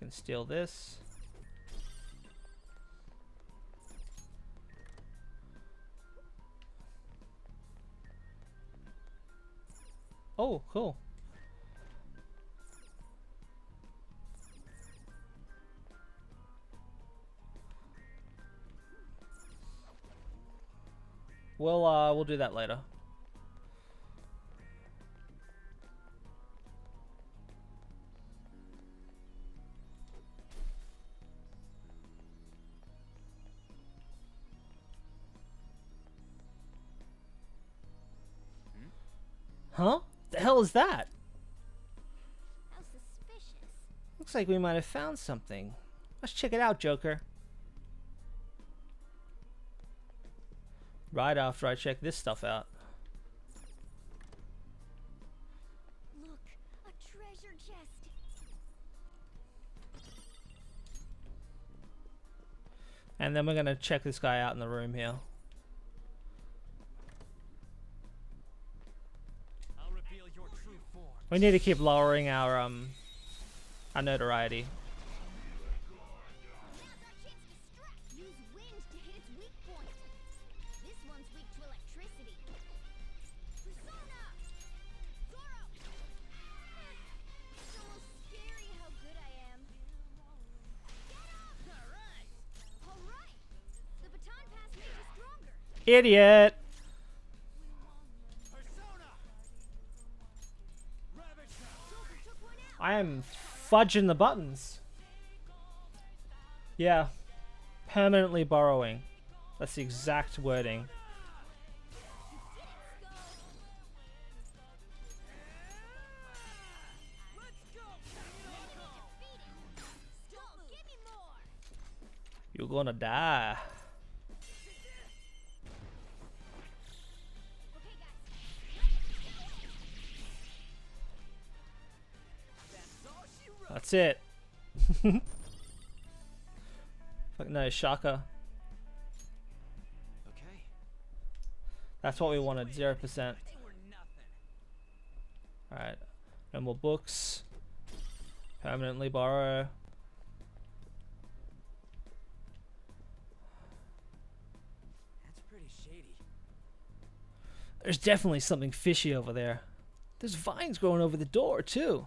We can steal this. Oh, cool. We'll do that later. Huh? The hell is that? How suspicious. Looks like we might have found something. Let's check it out, Joker. Right after I check this stuff out. Look, a treasure chest. And then we're gonna check this guy out in the room here. I'll reveal your true form. We need to keep lowering our notoriety. Now's our chance to strike. Use wind to hit its weak point. Idiot! I am fudging the buttons. Yeah. Permanently borrowing. That's the exact wording. You're gonna die. That's it. Fuck no, Shaka. Okay. That's what we wanted, 0%. Alright. No more books. Permanently borrow. That's pretty shady. There's definitely something fishy over there. There's vines growing over the door, too.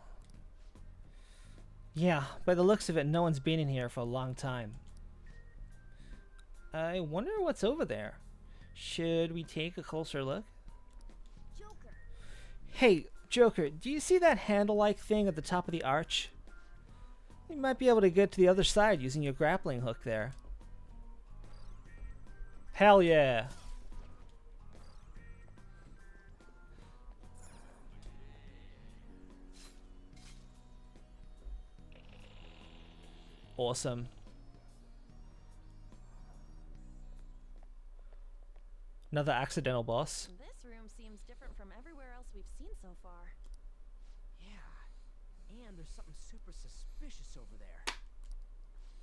Yeah, by the looks of it, no one's been in here for a long time. I wonder what's over there. Should we take a closer look? Joker. Hey, Joker, do you see that handle-like thing at the top of the arch? You might be able to get to the other side using your grappling hook there. Hell yeah! Awesome. Another accidental boss. This room seems different from everywhere else we've seen so far. Yeah. And there's something super suspicious over there.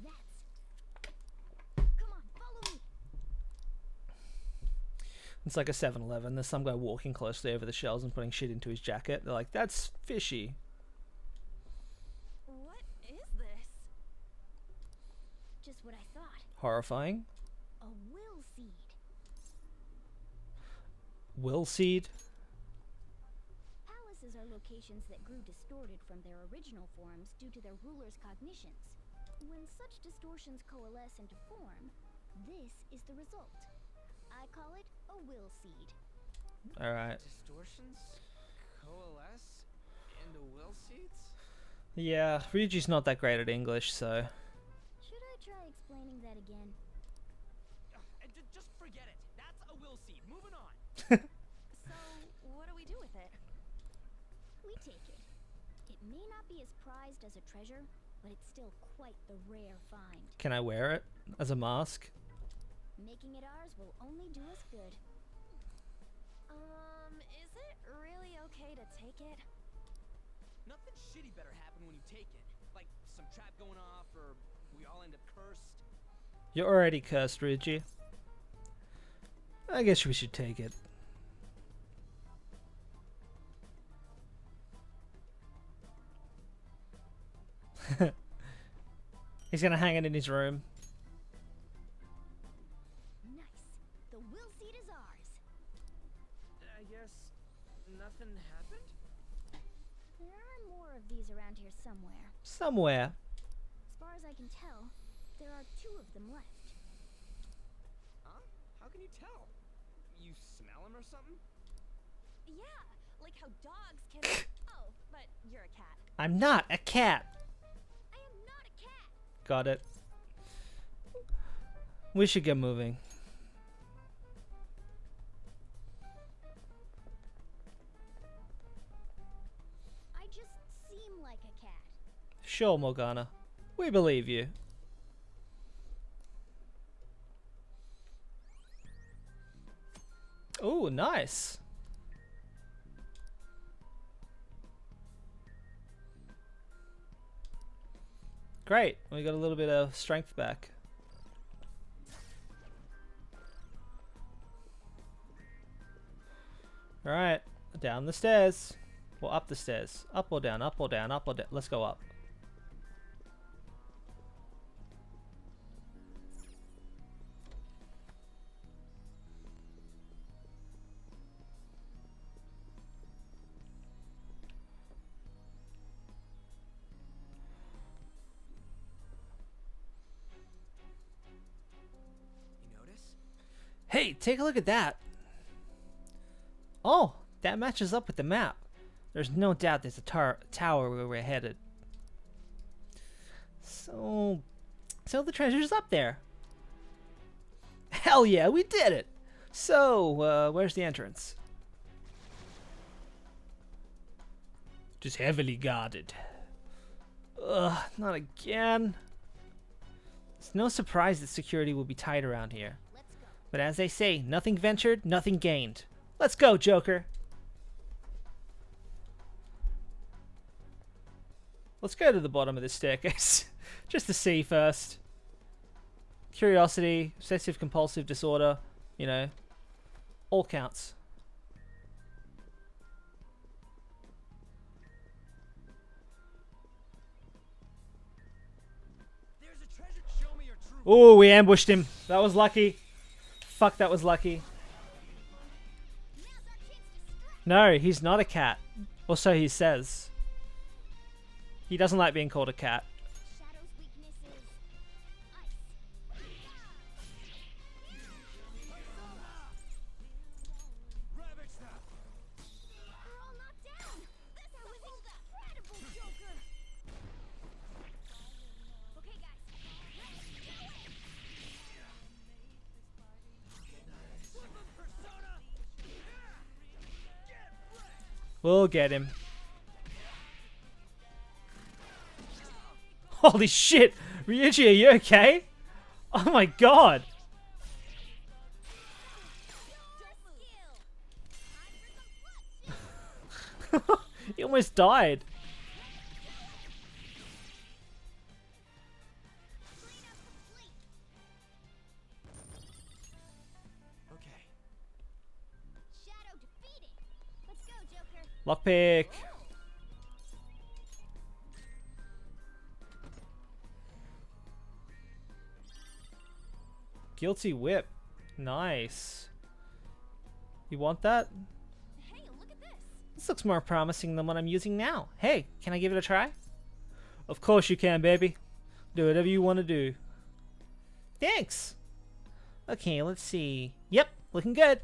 That's. Come on, follow me. It's like a 7-Eleven. There's some guy walking closely over the shelves and putting shit into his jacket. They're like, that's fishy. What is this? Just what I thought. Horrifying. A will seed. Will seed? Palaces are locations that grew distorted from their original forms due to their rulers' cognitions. When such distortions coalesce into form, this is the result. I call it a will seed. Alright. Distortions coalesce into will seeds? Yeah, Ryuji's not that great at English, so... Should I try explaining that again? Just forget it. That's a will seed. Moving on. So, what do we do with it? We take it. It may not be as prized as a treasure, but it's still quite the rare find. Can I wear it as a mask? Making it ours will only do us good. Is it really okay to take it? Nothing shitty better happen when you take it. Like some trap going off or we all end up cursed. You're already cursed, Ryuji. I guess we should take it. He's gonna hang it in his room. Nice. The will seed is ours. I guess nothing happened? There are more of these around here somewhere. Somewhere. As far as I can tell, there are 2 of them left. Huh? How can you tell? You smell him or something? Yeah, like how dogs can. Oh, but you're a cat. I'm not a cat. I am not a cat. Got it. We should get moving. I just seem like a cat. Sure, Morgana. We believe you. Oh, nice. Great. We got a little bit of strength back. Alright. Down the stairs. Or up the stairs. Up or down, up or down, up or down. Let's go up. You notice? Hey, Wait, take a look at that. Oh, that matches up with the map. There's no doubt there's a tower where we're headed. So the treasure's up there. Hell yeah, we did it! So, where's the entrance? Just heavily guarded. Ugh, not again. It's no surprise that security will be tight around here. But as they say, nothing ventured, nothing gained. Let's go, Joker! Let's go to the bottom of this staircase. Just to see first. Curiosity, obsessive compulsive disorder, you know, all counts. There's a treasure. Show me your true. Oh, we ambushed him. That was lucky. Fuck, that was lucky. No, he's not a cat. Or so he says. He doesn't like being called a cat. Shadow's weakness is ice. Rabbit snap. We're all knocked down. That was incredible, Joker. Okay, guys, let's do it. Persona. We'll get him. Holy shit! Ryuji, are you okay? Oh my god! He almost died. Okay. Shadow defeated. Let's go, Joker. Lockpick. Guilty whip. Nice. You want that? Hey, look at this. This looks more promising than what I'm using now. Hey, can I give it a try? Of course you can, baby. Do whatever you want to do. Thanks. Okay, let's see. Yep, looking good.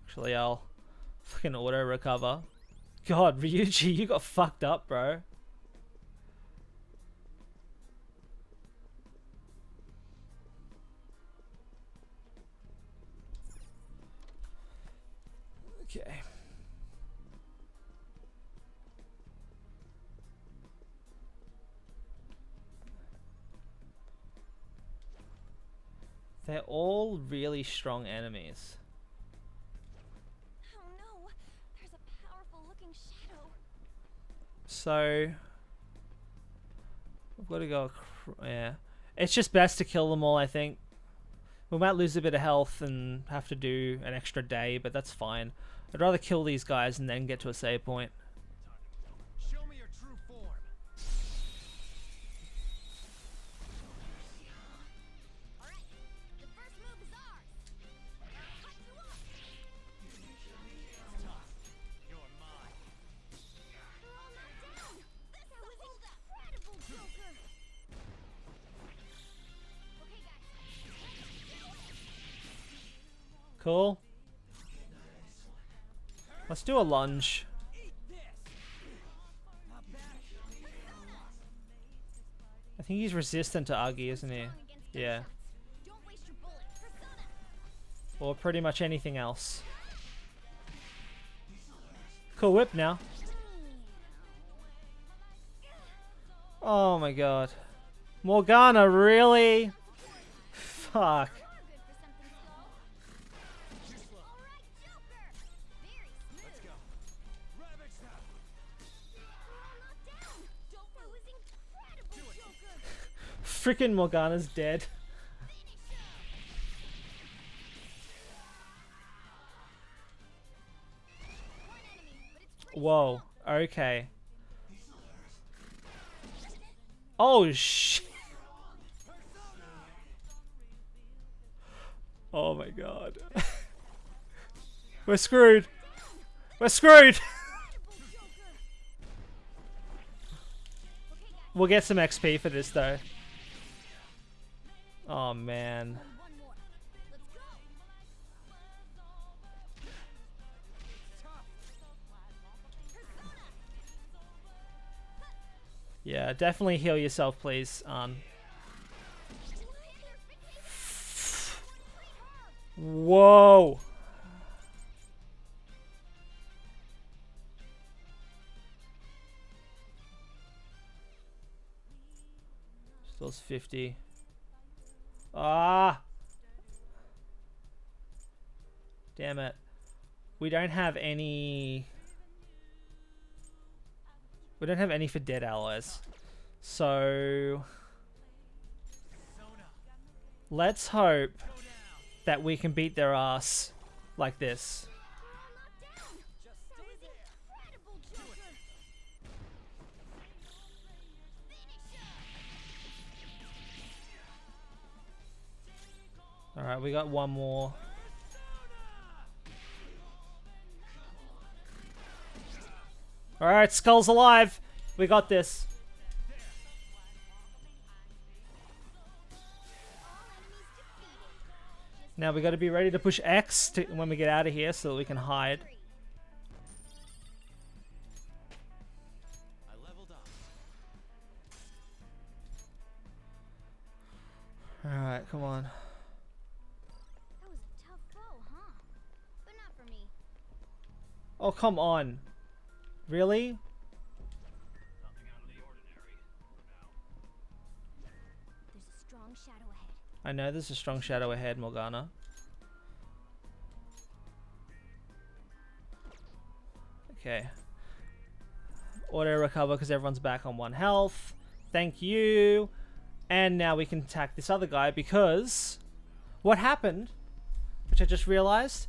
Actually, I'll fucking auto recover. God, Ryuji, you got fucked up, bro. Okay. They're all really strong enemies. Oh no, there's a powerful looking shadow. So we've got to go. Yeah, it's just best to kill them all. I think we might lose a bit of health and have to do an extra day, but that's fine. I'd rather kill these guys and then get to a save point. Show me your true form. All right, the first move is ours. Cut you off. You're mine. We're all knocked down. That was incredible, Joker. Okay, guys, let's do it. Cool. Let's do a lunge. I think he's resistant to Agi, isn't he? Yeah. Don't waste your bullet. Persona. Or pretty much anything else. Cool whip now. Oh my god. Morgana, really? Fuck. You're good for something slow. All right, Joker. Very smooth. Let's go. Rabbit snap. We're all knocked down. That was incredible, Joker. Freaking Morgana's dead. One enemy, but it's pretty Whoa. Okay. Oh shit. Oh my god. We're screwed. We're screwed. We'll get some XP for this though. Oh man. Only one more. Let's go. Yeah, definitely heal yourself, please. Whoa. Still's 50. Ah. Damn it. We don't have any. We don't have any for dead allies. So let's hope that we can beat their ass like this. Alright, we got one more. Alright, Skull's alive! We got this. Now we gotta be ready to push X to, when we get out of here so that we can hide. I leveled up. Alright, come on. That was a tough blow, huh? But not for me. Oh, come on. Really? Nothing out of the ordinary for now. There's a strong shadow ahead. I know there's a strong shadow ahead, Morgana. Okay. Auto recover because everyone's back on 1 health. Thank you. And now we can attack this other guy because what happened, which I just realized,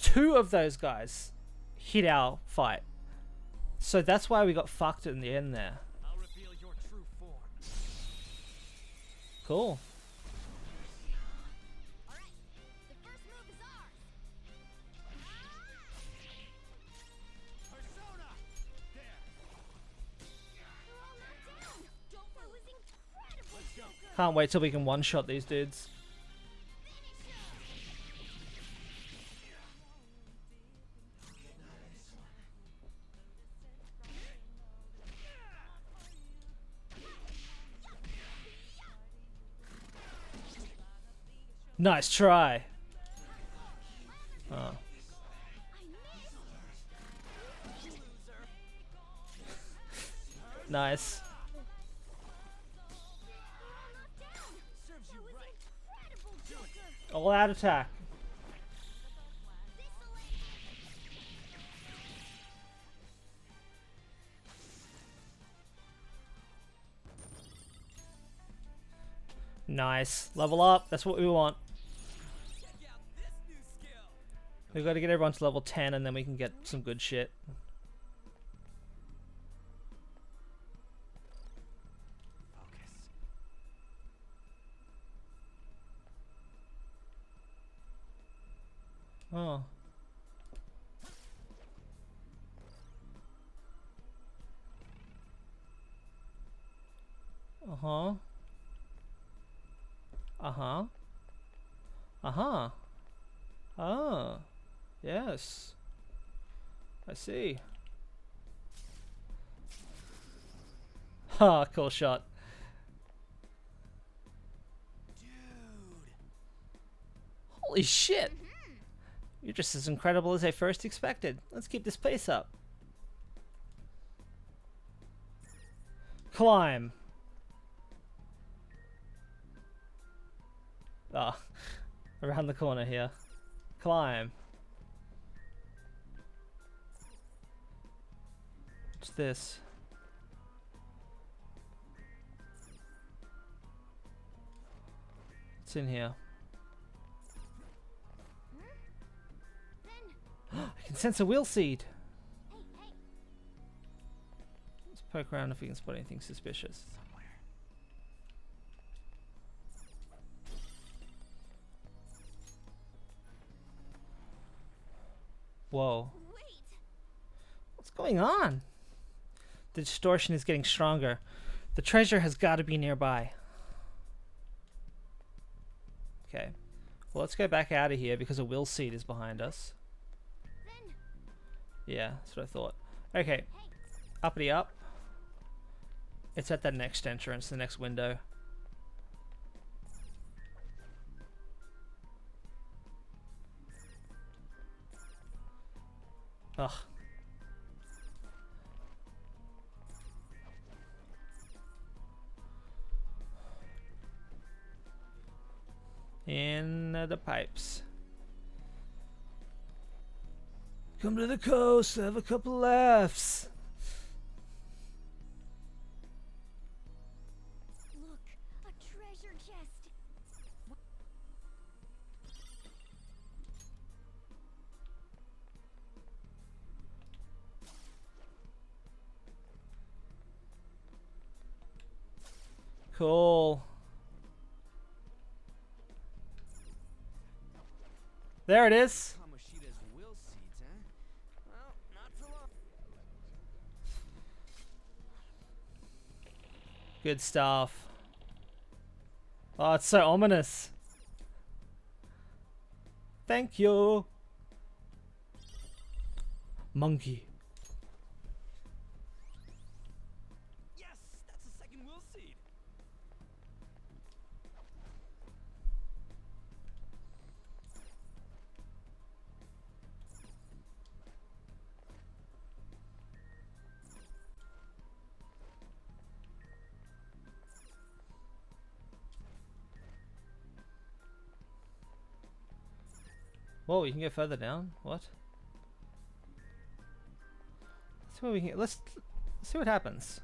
2 of those guys hit our fight. So that's why we got fucked in the end there. I'll reveal your true form. Cool. Alright, the first move is ours. Persona! There! We're all knocked down. That was incredible. Let's go. Can't wait till we can one-shot these dudes. Nice try. Oh. Nice. Serves you right. Incredible, Joker. All out attack. Nice. Level up. That's what we want. Check out this new skill. We've got to get everyone to level 10 and then we can get some good shit. Focus. Oh. Uh-huh. Uh-huh. Uh-huh. Oh. Yes. I see. Ha, cool shot. Dude. Holy shit. You're just as incredible as I first expected. Let's keep this pace up. Climb. Ah, around the corner here. Climb. What's this? What's in here? Then, I can sense a wheel seed. hey, hey. Let's poke around if we can spot anything suspicious. Somewhere. Whoa. Wait. What's going on? The distortion is getting stronger. The treasure has got to be nearby. Okay. Well, let's go back out of here because a will seed is behind us. Then, Yeah, that's what I thought. Okay. hey, Uppity up. It's at that next entrance, the next window. Ugh. In the pipes. Come to the coast, have a couple laughs. look, a treasure chest. Cool. There it is. Kamoshida's will seeds, huh? Well, not for long. Good stuff. Oh, it's so ominous. Thank you. Monkey. Yes, that's a second will seed. Whoa, you can go further down? What? Let's see what we can. Let's see what happens.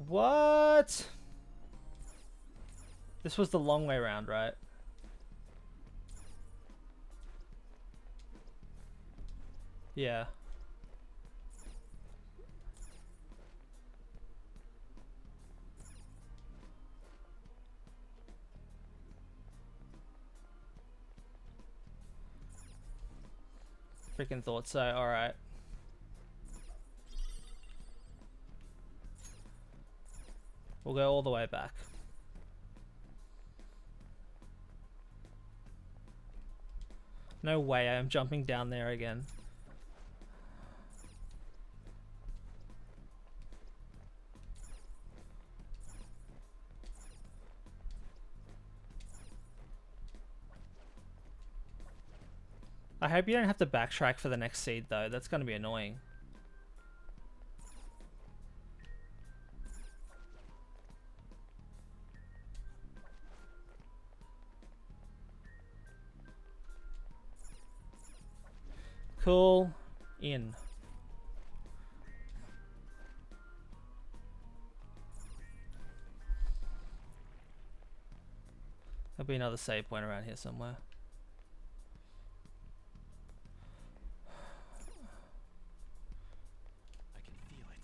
What? This was the long way around, right? Yeah. Freaking thought so. Alright. We'll go all the way back. No way I'm jumping down there again. I hope you don't have to backtrack for the next seed though. That's going to be annoying. Cool. In. There'll be another save point around here somewhere. I can feel it.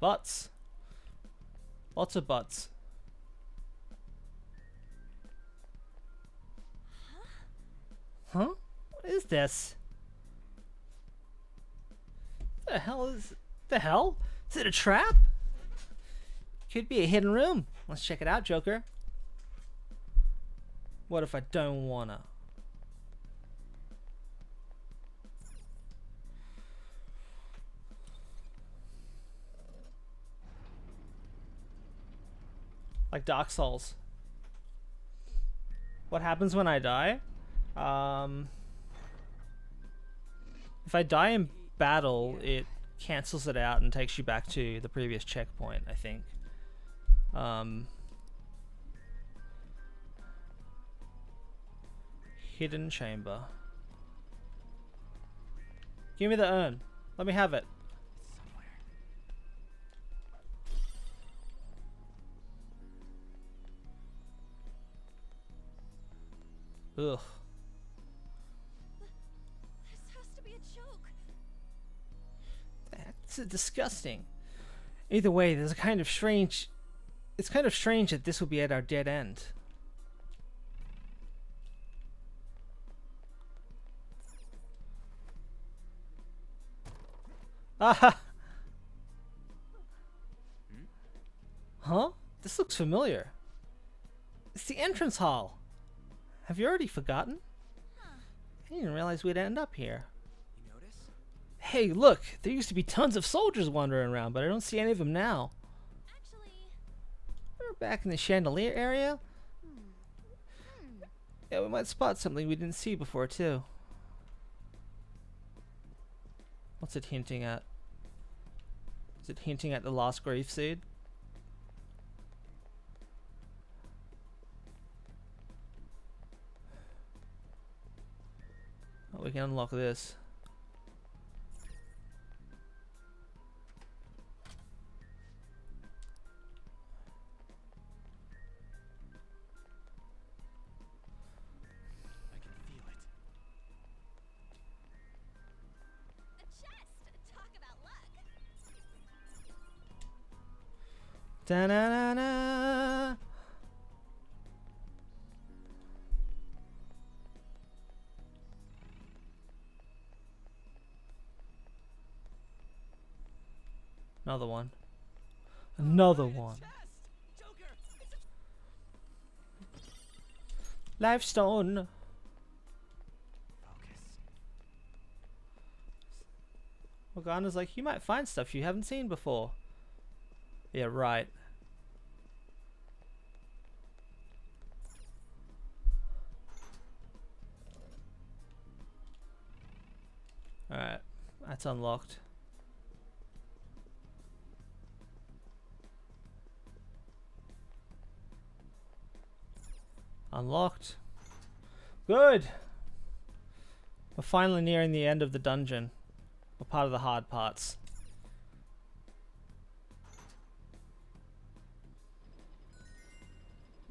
Butts. Lots of butts. Huh? What is this? The hell is... The hell? Is it a trap? Could be a hidden room. Let's check it out, Joker. What if I don't wanna? Like Dark Souls. What happens when I die? If I die in battle, it cancels it out and takes you back to the previous checkpoint, I think. Hidden chamber. Give me the urn. Let me have it. Ugh. This has to be a joke. That's disgusting. Either way, there's a kind of strange... It's kind of strange that this will be at our dead end. Aha! Huh? This looks familiar. It's the entrance hall. Have you already forgotten? I didn't realize we'd end up here. You notice? Hey, look! There used to be tons of soldiers wandering around, but I don't see any of them now. Actually, We're back in the chandelier area. Yeah, we might spot something we didn't see before, too. What's it hinting at? Is it hinting at the lost grave seed? Oh, we can unlock this. I can feel it. a chest. Talk about luck. Da-na-na-na. Another one. Another one. Chest! Joker! It's a Lifestone. focus. Morgana's like, you might find stuff you haven't seen before. Yeah, right. Alright, that's unlocked. Unlocked. Good! We're finally nearing the end of the dungeon. We're part of the hard parts.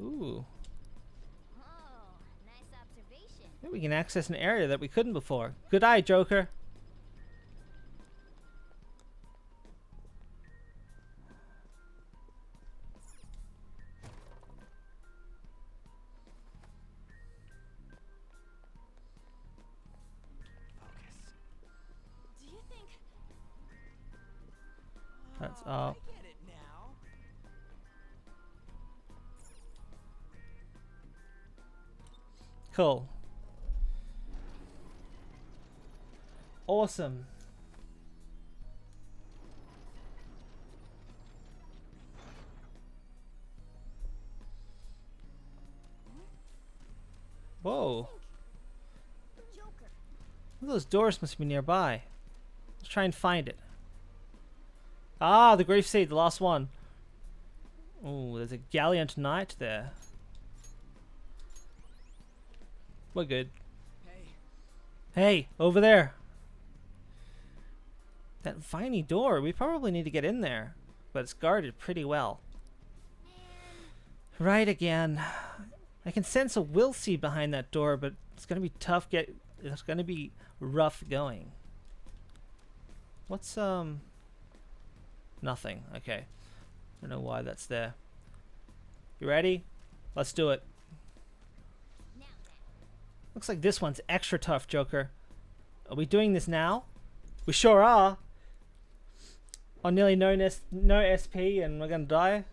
Ooh. Oh, nice observation. Maybe we can access an area that we couldn't before. Good eye, Joker. Focus. Do you think That's Oh, up. I get it now. Cool. Awesome. Whoa. Joker. Those doors must be nearby. Let's try and find it. Ah, the grave seed, the last one. Oh, there's a gallant knight there. We're good. Hey, Hey, over there. That viney door, we probably need to get in there, but it's guarded pretty well. Right again. I can sense a will seed behind that door, but it's gonna be tough it's gonna be rough going. What's nothing. Okay. Don't know why that's there. You ready? Let's do it. Now then. Looks like this one's extra tough, Joker. Are we doing this now? We sure are. On nearly no SP and we're gonna die.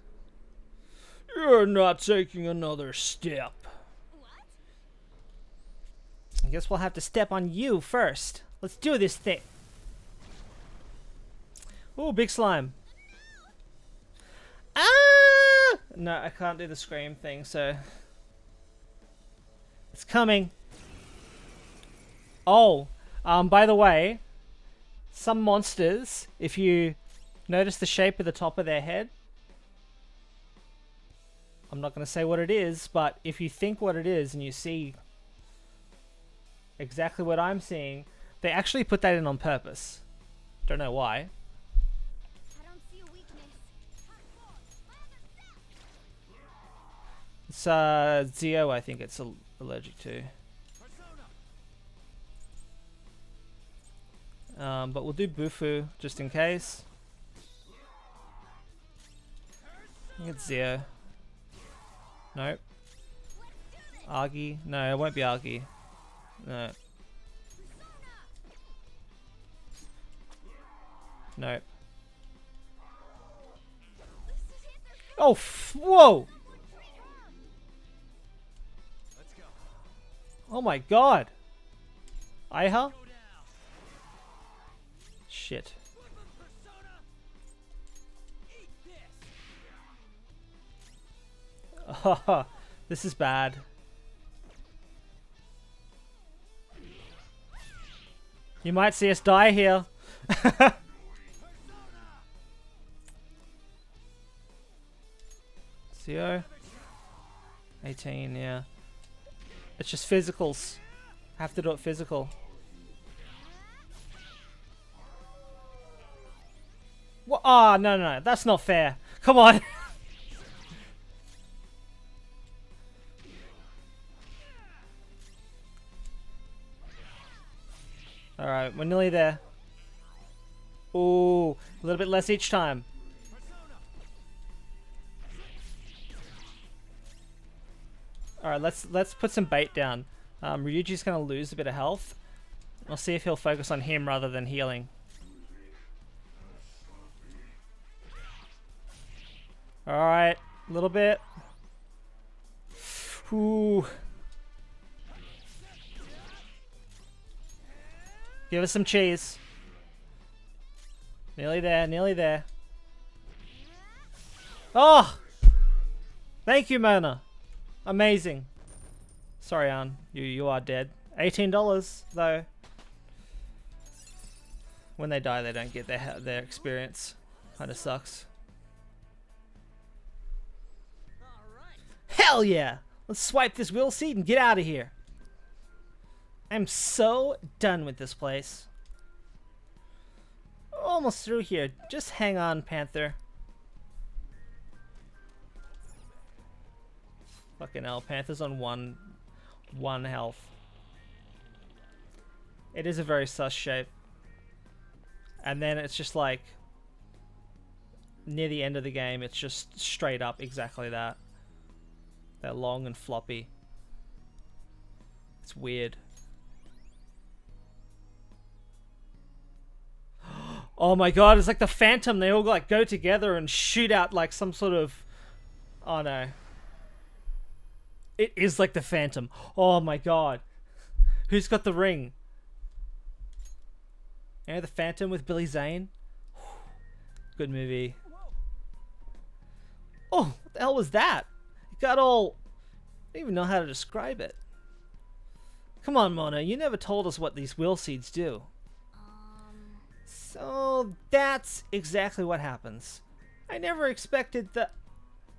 You're not taking another step. what? I guess we'll have to step on you first. Let's do this thing. Oh, big slime. Ah! No, I can't do the scream thing, so it's coming. Oh, by the way, some monsters, if you notice the shape of the top of their head, I'm not going to say what it is, but if you think what it is and you see exactly what I'm seeing. They actually put that in on purpose. Don't know why. I don't see a weakness. It's Zeo, I think it's allergic to. But we'll do Bufu just in case. I think it's Zeo. Nope. Argy? No, it won't be Argy. No. Nope. Oh, whoa! Oh my god! Iha? Shit. Oh, this is bad. You might see us die here. Zero. 18, yeah. It's just physicals. Have to do it physical. What? Oh, no, no, no. That's not fair. Come on. Alright, we're nearly there. Ooh, a little bit less each time. Alright, let's put some bait down. Ryuji's gonna lose a bit of health. I'll see if he'll focus on him rather than healing. Alright, a little bit. Ooh. Give us some cheese. Nearly there, nearly there. Oh! Thank you, Mona. Amazing. Sorry, Ann. You are dead. $18, though. When they die, they don't get their experience. Kinda sucks. Hell yeah! Let's swipe this will seat and get out of here. I'm so done with this place. Almost through here. Just hang on, Panther. Fucking hell, Panther's on one health. It is a very sus shape. And then it's just like near the end of the game, it's just straight up exactly that. They're long and floppy. It's weird. Oh my god, it's like the Phantom. They all like go together and shoot out like some sort of... Oh no. It is like the Phantom. Oh my god. Who's got the ring? You know, the Phantom with Billy Zane? Good movie. Oh, what the hell was that? It got all... I don't even know how to describe it. Come on, Mona. You never told us what these will seeds do. So that's exactly what happens. I never expected that.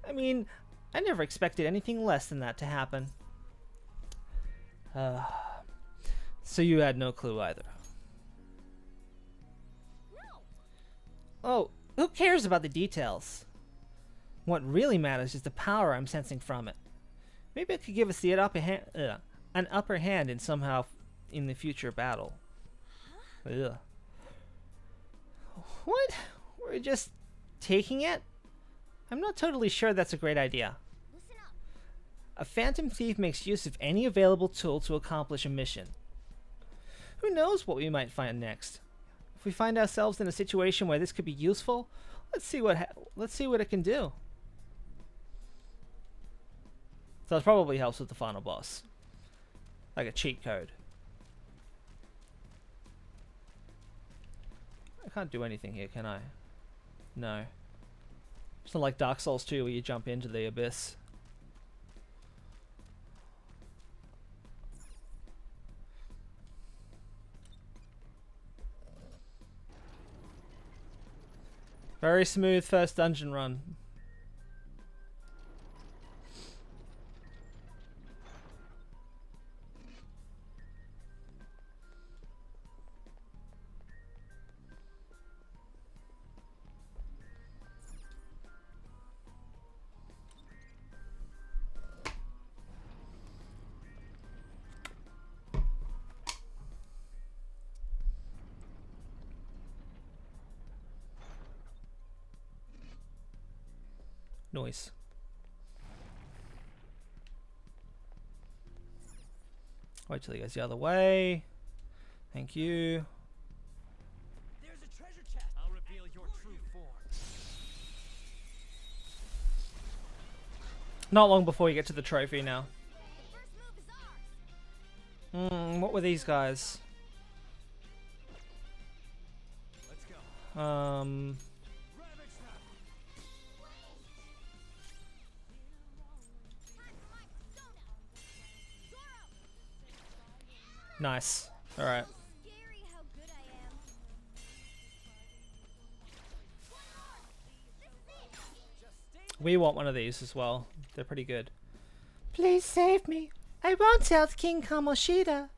I mean, I never expected anything less than that to happen. So you had no clue either. Oh, who cares about the details? What really matters is the power I'm sensing from it. Maybe it could give us the an upper hand in somehow in the future battle. Ugh. What? We're just taking it? I'm not totally sure that's a great idea. Listen up. A Phantom Thief makes use of any available tool to accomplish a mission. Who knows what we might find next? If we find ourselves in a situation where this could be useful, let's see what it can do. So it probably helps with the final boss. Like a cheat code. I can't do anything here, can I? No. It's not like Dark Souls 2 where you jump into the abyss. Very smooth first dungeon run. Noise. Wait till he goes the other way. Thank you. There's a treasure chest. I'll reveal your true form. Not long before you get to the trophy now. The first move is ours. What were these guys? Let's go. Ravage snap. Time for my persona. Zoro. Nice. All right. Scary how good I am. One more. This is it. Just stay. We want one of these as well. They're pretty good. Please save me. I won't tell King Kamoshida.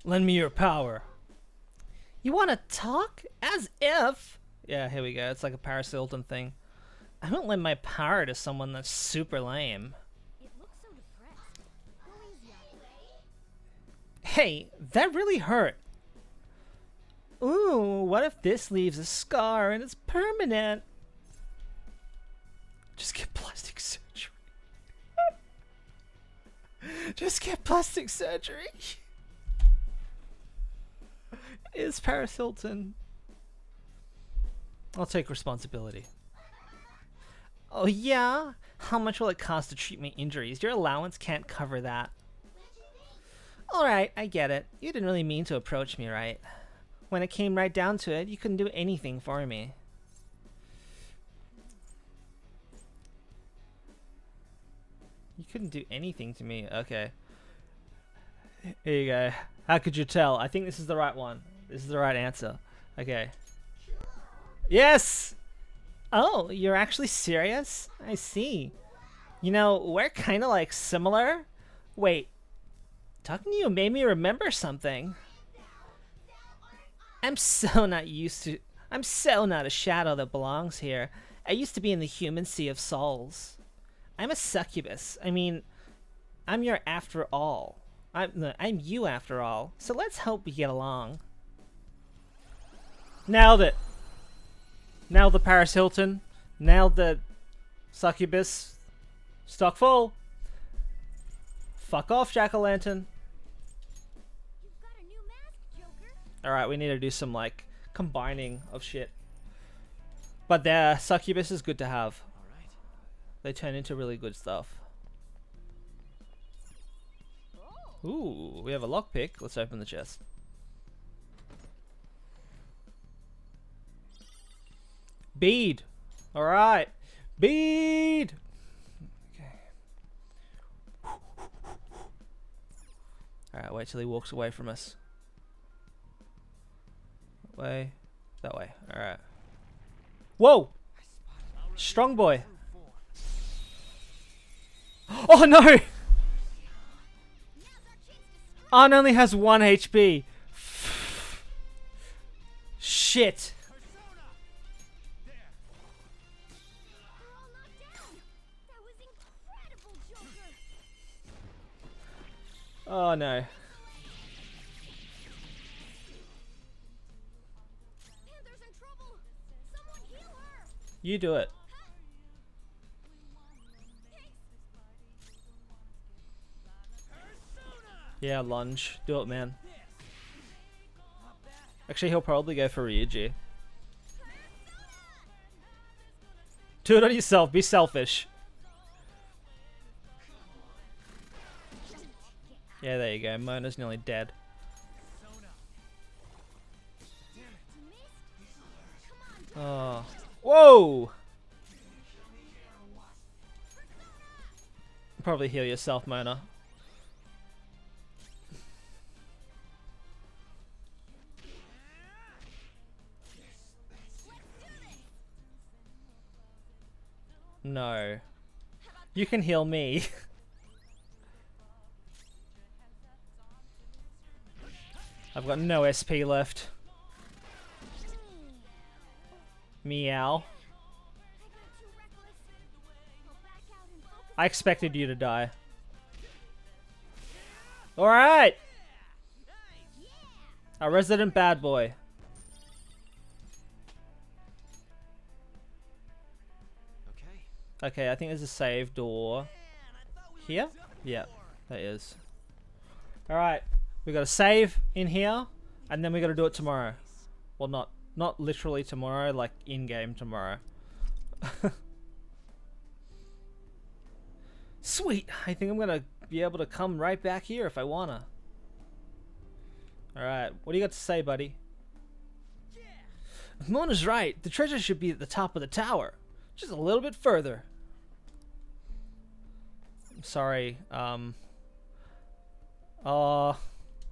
Lend me your power. You want to talk? As if. Yeah, here we go. It's like a Paris Hilton thing. I won't lend my power to someone that's super lame. It looks so depressed. Go easy on it. Hey, that really hurt. Ooh, what if this leaves a scar and it's permanent? Just get plastic surgery. Just get plastic surgery. It's Paris Hilton. I'll take responsibility. Oh yeah? How much will it cost to treat my injuries? Your allowance can't cover that. Alright, I get it. You didn't really mean to approach me, right? When it came right down to it, you couldn't do anything for me. You couldn't do anything to me. Okay. Here you go. How could you tell? I think this is the right one. This is the right answer. Okay. Yes! Oh, you're actually serious? I see. You know, we're kind of like similar. Wait. Talking to you made me remember something. I'm so not a shadow that belongs here. I used to be in the human sea of souls. I'm a succubus. I mean, I'm your after all. I'm you after all. So let's hope we get along. Nailed it. Nailed the Paris Hilton. Nailed the succubus. Stock full. Fuck off, Jack-o'-lantern. You've got a new mask, Joker. Alright, we need to do some, like, combining of shit. But the succubus is good to have. All right. They turn into really good stuff. Ooh, we have a lockpick. Let's open the chest. Bead. Alright. Bead. Okay. Alright, wait till he walks away from us. That way. That way. Alright. Whoa! Strong boy. Oh no! Arn only has 1 HP. Shit. We're all knocked down. That was incredible, Joker. Oh no. Panther's in trouble. Someone heal her. You do it. Yeah, lunge. Do it, man. Actually, he'll probably go for Ryuji. Do it on yourself. Be selfish. Yeah, there you go. Mona's nearly dead. Oh. Whoa! Probably heal yourself, Mona. No. You can heal me. I've got no SP left. Meow. I expected you to die. Alright! Our resident bad boy. Okay. Okay, I think there's a save door here. Yeah, there is. All right, we got to save in here, and then we got to do it tomorrow. Well, not literally tomorrow, like in game tomorrow. Sweet. I think I'm gonna be able to come right back here if I wanna. All right, what do you got to say, buddy? Mona's right. The treasure should be at the top of the tower, just a little bit further. I'm sorry. Oh,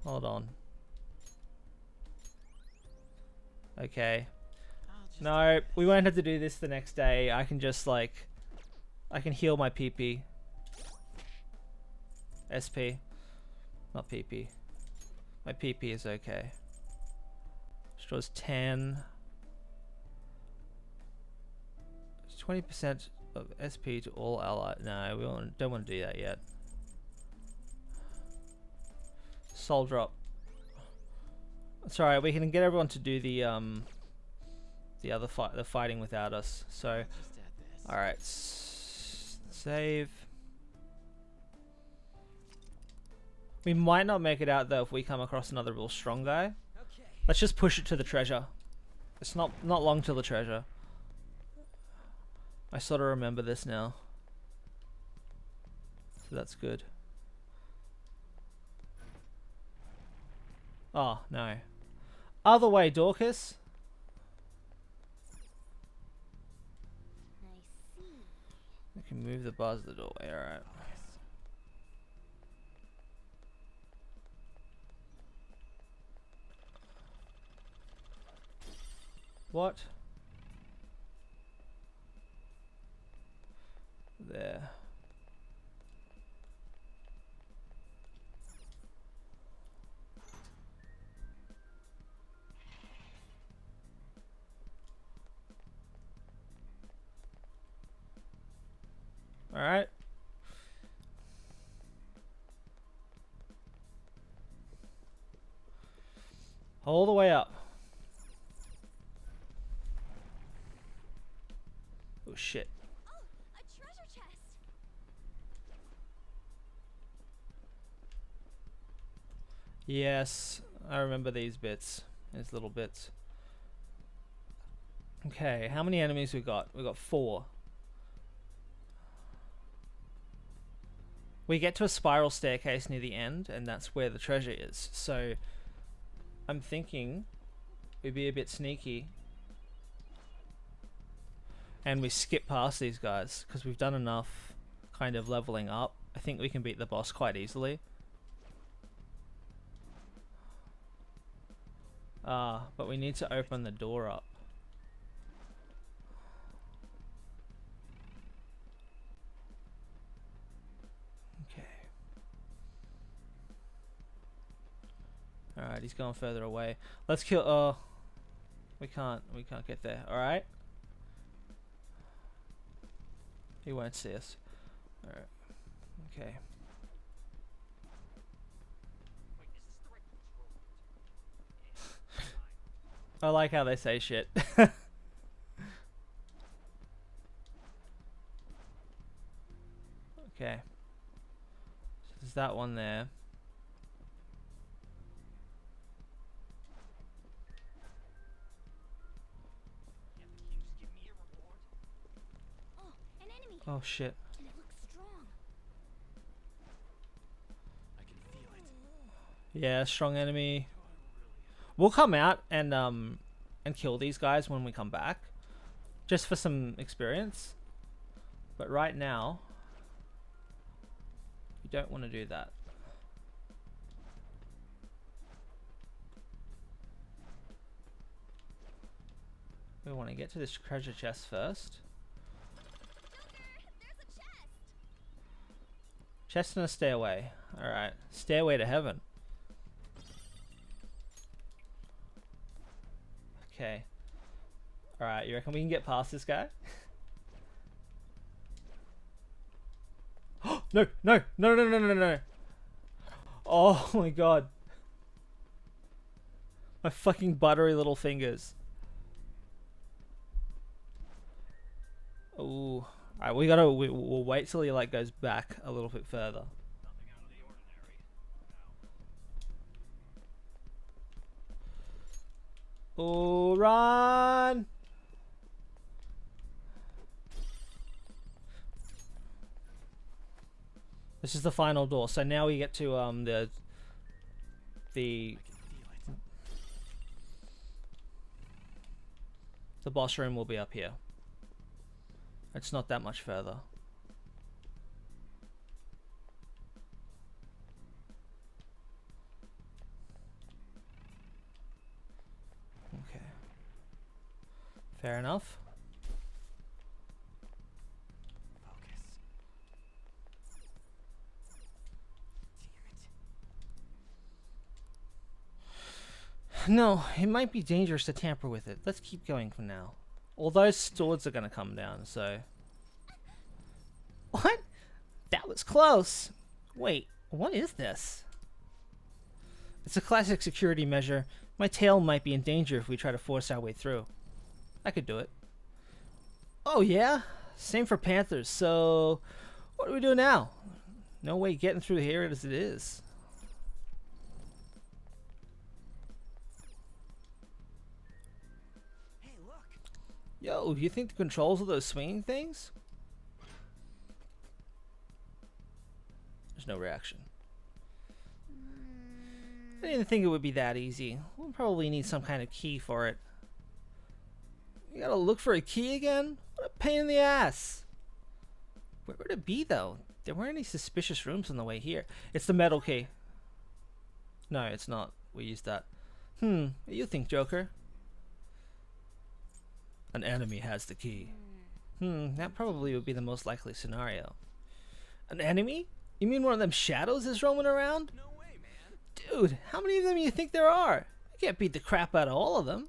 hold on. Okay. No, we won't have to do this the next day. I can just like, I can heal my PP. SP, not PP. My PP is okay. Restores 10. 20% of SP to all allies. No, we don't want to do that yet. Soul drop. It's alright, we can get everyone to do the other the fighting without us. So, alright, save. We might not make it out though if we come across another real strong guy. Let's just push it to the treasure. It's not long till the treasure. I sort of remember this now. So that's good. Oh, no. Other way, Dorcas. I see. We can move the bars of the doorway, alright. What? There. All right. All the way up. Oh shit. Oh, a treasure chest. Yes, I remember these bits. These little bits. Okay, how many enemies we got? We got 4. We get to a spiral staircase near the end, and that's where the treasure is. So, I'm thinking we'd be a bit sneaky. And we skip past these guys, because we've done enough kind of leveling up. I think we can beat the boss quite easily. But we need to open the door up. Okay. Alright, he's going further away. Let's kill, we can't get there, alright? He won't see us. Alright. Okay. I like how they say shit. Okay. So there's that one there. Oh, an enemy. Oh shit. And it looks strong. I can feel it. Yeah, strong enemy. We'll come out and kill these guys when we come back, just for some experience. But right now, you don't want to do that. We want to get to this treasure chest first. There's a chest. Chest and a stairway. Alright. Stairway to heaven. Okay. Alright, you reckon we can get past this guy? No, no, no, no, no, no, no. Oh my god. My fucking buttery little fingers. Ooh, Alright, we'll wait till he like goes back a little bit further. Oh, run! This is the final door. So now we get to the boss room will be up here. It's not that much further. Okay. Fair enough. Focus. Damn it. No, it might be dangerous to tamper with it. Let's keep going for now. All those swords are gonna come down, so... What? That was close! Wait, what is this? It's a classic security measure. My tail might be in danger if we try to force our way through. I could do it. Oh yeah? Same for panthers, so... What do we do now? No way getting through here as it is. Hey, look. Yo, do you think the controls of those swinging things? There's no reaction. I didn't think it would be that easy. We'll probably need some kind of key for it. You gotta look for a key again? What a pain in the ass! Where would it be though? There weren't any suspicious rooms on the way here. It's the metal key. No, it's not. We used that. What do you think, Joker? An enemy has the key. That probably would be the most likely scenario. An enemy? You mean one of them shadows is roaming around? No way, man. Dude, how many of them do you think there are? You can't beat the crap out of all of them.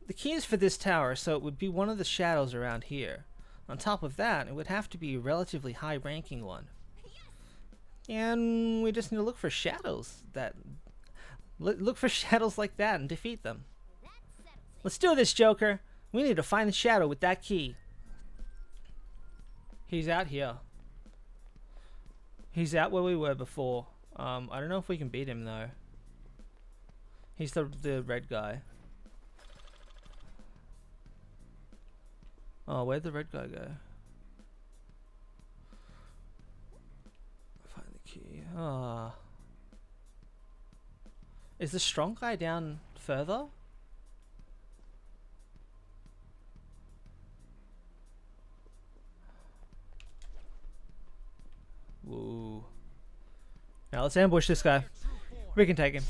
The key is for this tower, so it would be one of the shadows around here. On top of that, it would have to be a relatively high-ranking one. And we just need to look for shadows that... Look for shadows like that and defeat them. Let's do this, Joker. We need to find the shadow with that key. He's out here. He's out where we were before. I don't know if we can beat him though. He's the red guy. Oh, where'd the red guy go? Find the key. Ah. Is the strong guy down further? Woo. Now let's ambush this guy. We can take him.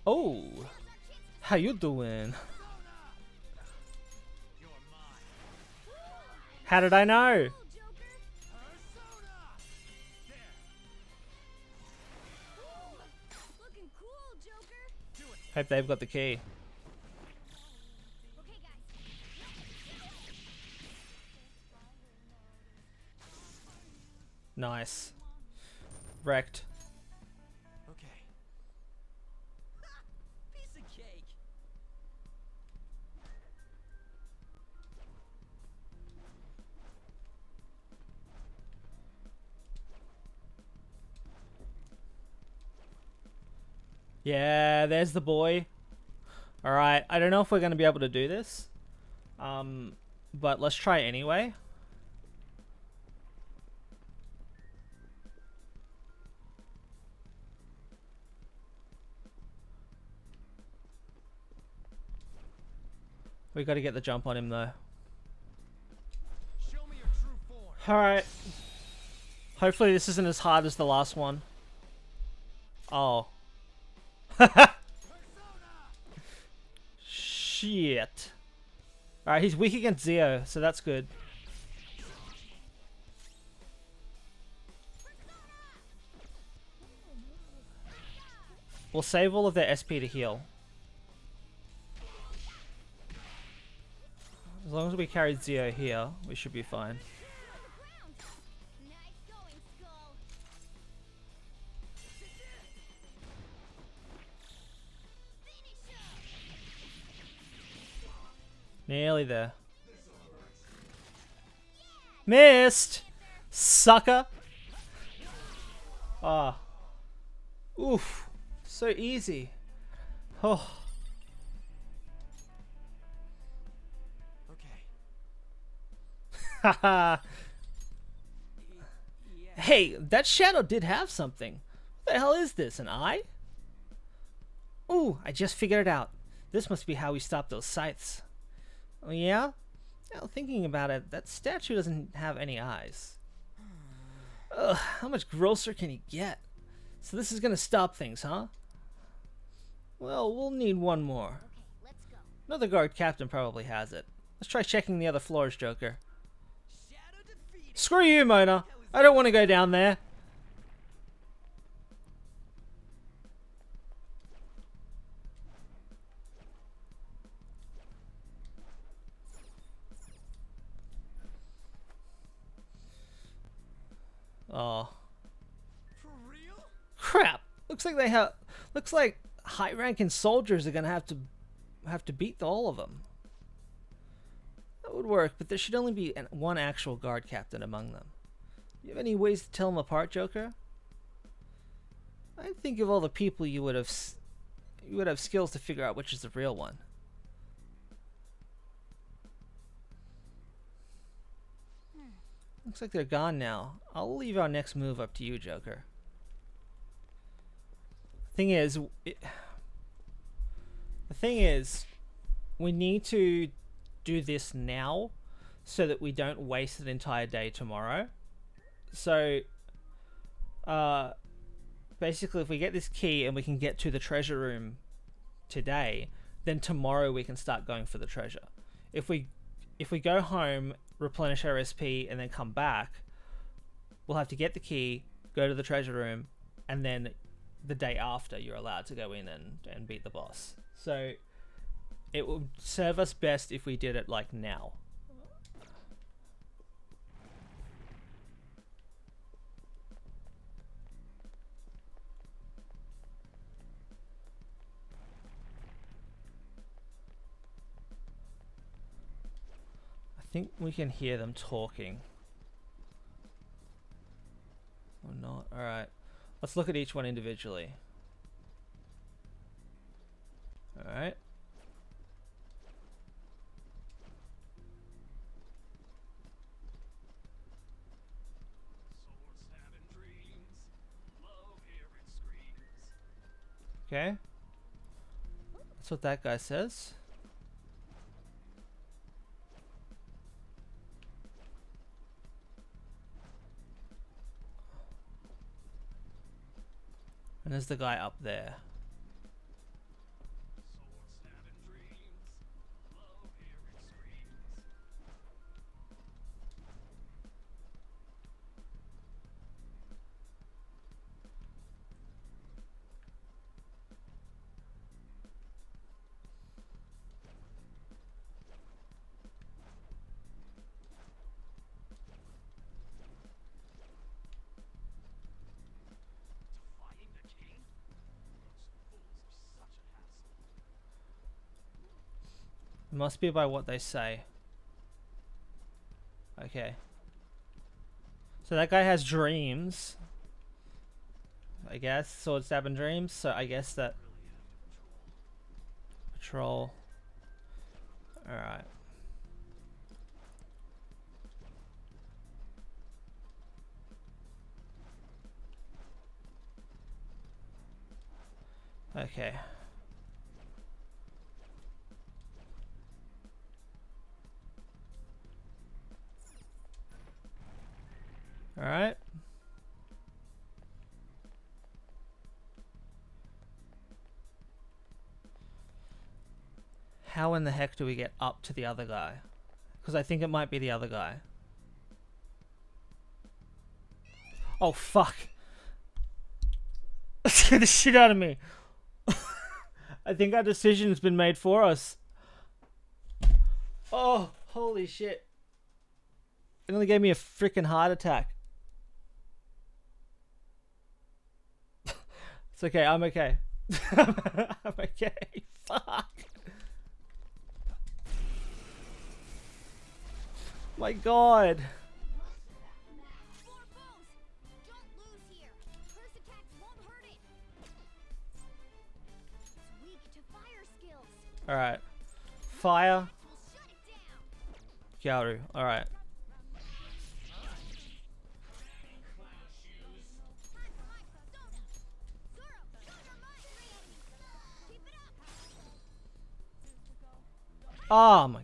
Oh. How you doing? How did I know? Looking cool, Joker. Hope they've got the key. Okay, guys. Nice. Wrecked. Okay. Piece of cake. Yeah, there's the boy. Alright, I don't know if we're going to be able to do this. But let's try anyway. We got to get the jump on him though. Show me your true form. Alright. Hopefully this isn't as hard as the last one. Oh. Shit. Alright, he's weak against Zio, so that's good. We'll save all of their SP to heal. As long as we carry Zio here, we should be fine. Nice going, Skull. Finish him. Nearly there. Missed! Sucker! Ah. Oof. So easy. Oh. Okay. Haha. Yeah. Hey, that shadow did have something. What the hell is this? An eye? Ooh, I just figured it out. This must be how we stop those scythes. Oh yeah? Well, thinking about it, that statue doesn't have any eyes. Ugh, how much grosser can you get? So this is gonna stop things, huh? Well, we'll need one more. Okay, let's go. Another guard captain probably has it. Let's try checking the other floors, Joker. Shadow defeated. Screw you, Mona. I don't want to go down there. Oh. For real? Crap! Looks like they have. Looks like high-ranking soldiers are gonna have to beat all of them. That would work, but there should only be one actual guard captain among them. Do you have any ways to tell them apart, Joker? I think of all the people you would have skills to figure out which is the real one. Looks like they're gone now. I'll leave our next move up to you, Joker. The thing is, we need to do this now so that we don't waste an entire day tomorrow. So, basically, if we get this key and we can get to the treasure room today, then tomorrow we can start going for the treasure. If we go home, replenish our SP, and then come back, we'll have to get the key, go to the treasure room, and then the day after you're allowed to go in and beat the boss. So it would serve us best if we did it like now. I think we can hear them talking. Or not. Alright. Let's look at each one individually. Alright. Sword stabbing dreams. Love hearing screams. Okay. That's what that guy says. And there's the guy up there. Sword stabbing dreams. Love hearing screams. Defying the king? Those fools are such a hassle. It must be by what they say. Okay. So that guy has dreams. I guess. Sword stabbing dreams. So I guess that... Patrol. Alright. Okay. Alright. How in the heck do we get up to the other guy? Because I think it might be the other guy. Oh, fuck. Scared the shit out of me. I think our decision's been made for us. Oh, holy shit. It only gave me a freaking heart attack. It's okay, I'm okay. I'm okay. Fuck. My God. 4 bows! Don't lose here! Curse attacks won't hurt it! It's weak to fire skills! Alright. Fire. We'll shut it down! Gyaru. Alright. Time for my persona! Zoro, show your might! 3 enemies! Keep it up! Oh my.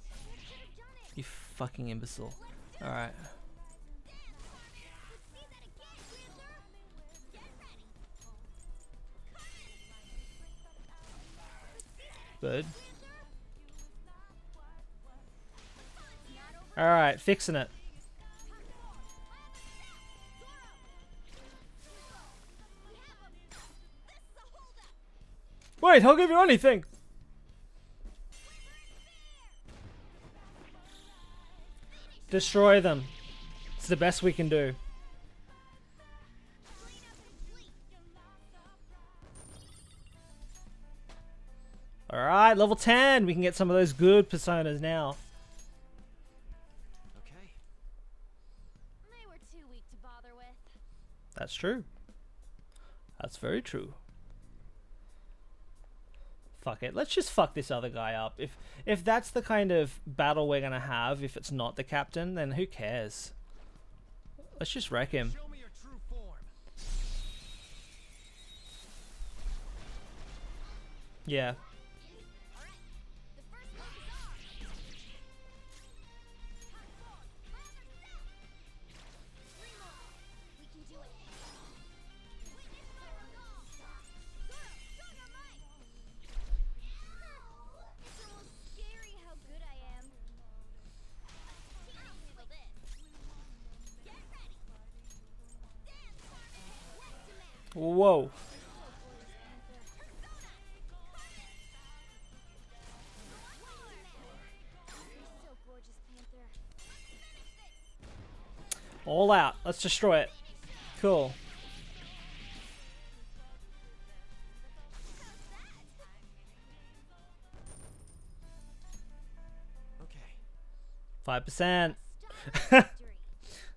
Should have done it! You fucking imbecile. Alright. Let's see that again, Panther! Get ready! Good. Panther! Alright, fixing it. Wait, I'll give you anything. Destroy them. It's the best we can do. Alright, level 10. We can get some of those good personas now. Okay. They were too weak to bother with. That's true. That's very true. Fuck it. Let's just fuck this other guy up. If that's the kind of battle we're gonna have, if it's not the captain, then who cares? Let's just wreck him. Show me your true form. Yeah. The first one is ours! Time forward! Three more! We can do it! Witness my resolve! Zoro, show your might! It's almost scary how good I am. I'll handle this! Get ready! Dance, Sonic! Let's demand! Whoa. You're so gorgeous, Panther. All out. Let's destroy it. Cool. Okay. 5%. Victory!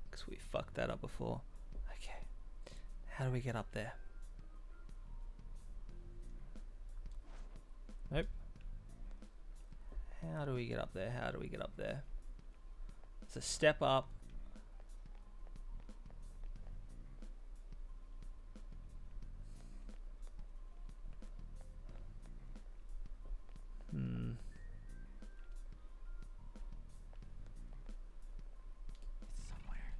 Because we fucked that up before. Okay. How do we get up there? Nope. How do we get up there? How do we get up there? It's a step up. It's somewhere.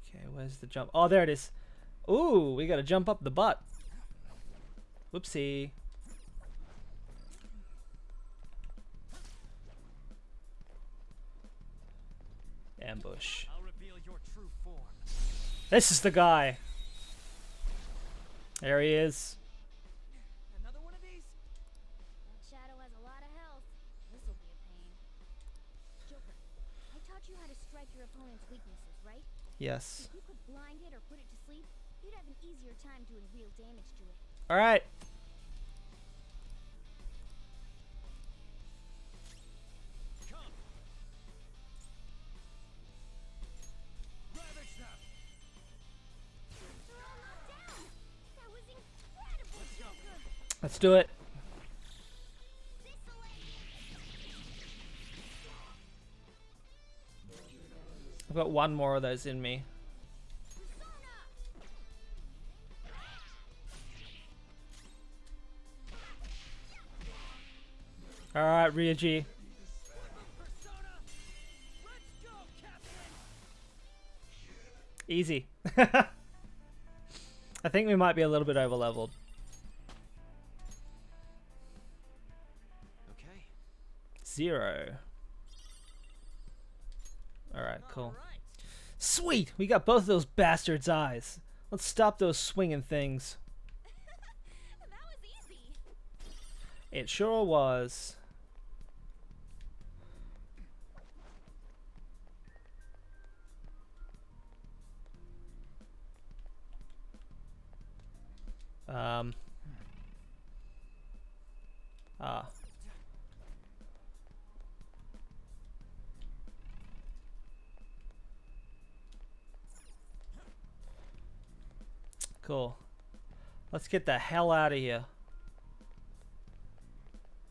Okay, where's the jump? Oh, there it is. Ooh, we gotta jump up the butt. Whoopsie. Ambush. I'll reveal your true form. This is the guy. There he is. Another one of these? That shadow has a lot of health. This'll be a pain. Joker, I taught you how to strike your opponent's weaknesses, right? Yes. If you could blind it or put it to sleep, you'd have an easier time doing real damage to it. All right. Come. Ravage them. They're all knocked down! That was incredible, Joker! Let's do it. This'll I've got one more of those in me. Persona! All right, Ryuji. Persona. Let's go, Captain. Easy. I think we might be a little bit over leveled. Okay. 0. All right, cool. All right. Sweet! We got both of those bastards' eyes. Let's stop those swinging things. That was easy. It sure was. Ah. Cool. Let's get the hell out of here.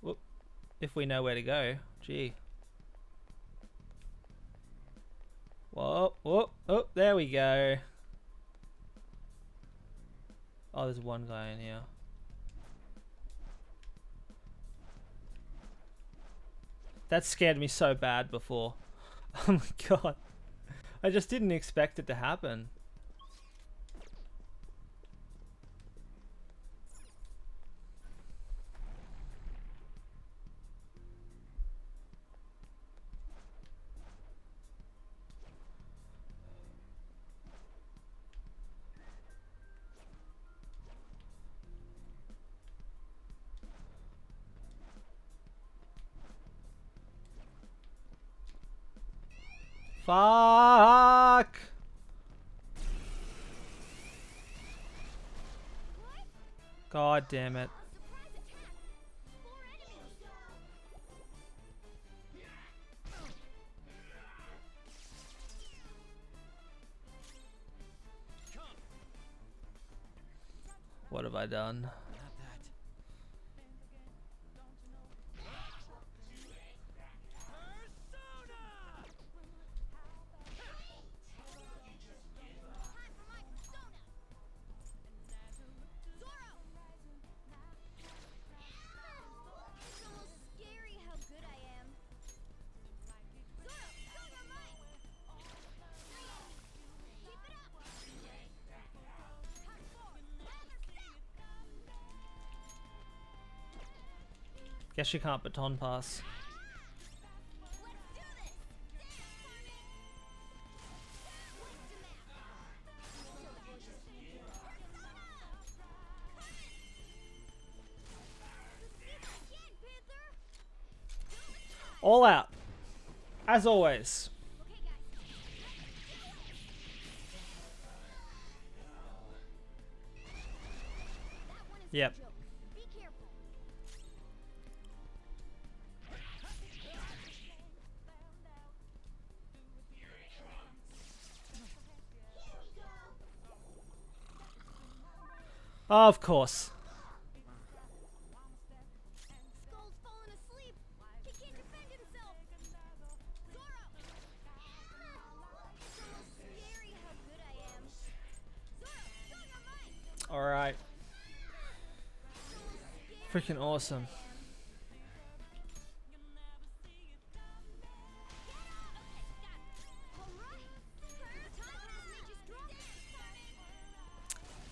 Whoop. If we know where to go. Gee. Whoa, whoa, oh, there we go. Oh, there's one guy in here. That scared me so bad before. Oh my god. I just didn't expect it to happen. Fuck! God damn it. What have I done? Not that. It's almost scary how good I am. Zoro, Zoro, mine! Keep it up! Hot four, never stop! Guess you can't baton pass. Let's do this! All out. As always. Okay, guys. That one is Yep. a joke. Be careful. Of course. Skull's fallen asleep. He can't defend himself. Zoro! It's almost scary how good I am. Zoro, Zoro, mine! Alright. Freaking awesome.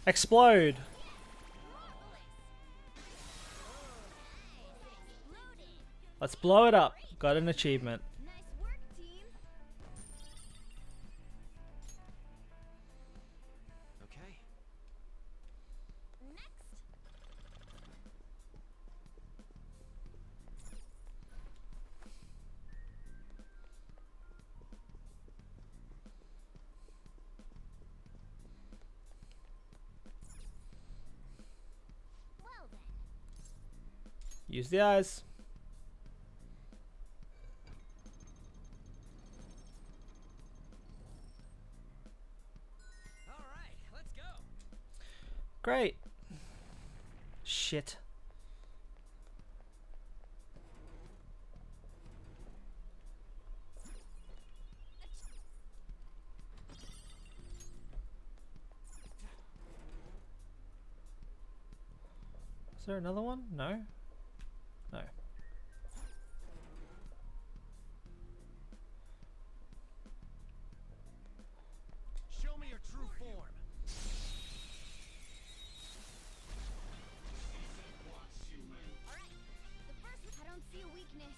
Explode! Let's blow it up. Got an achievement. Nice work, team. Okay. Next. Well then. Use the eyes. All right, let's go. Great. Shit. Is there another one? No? No. Show me your true form. Alright. The first I don't see a weakness.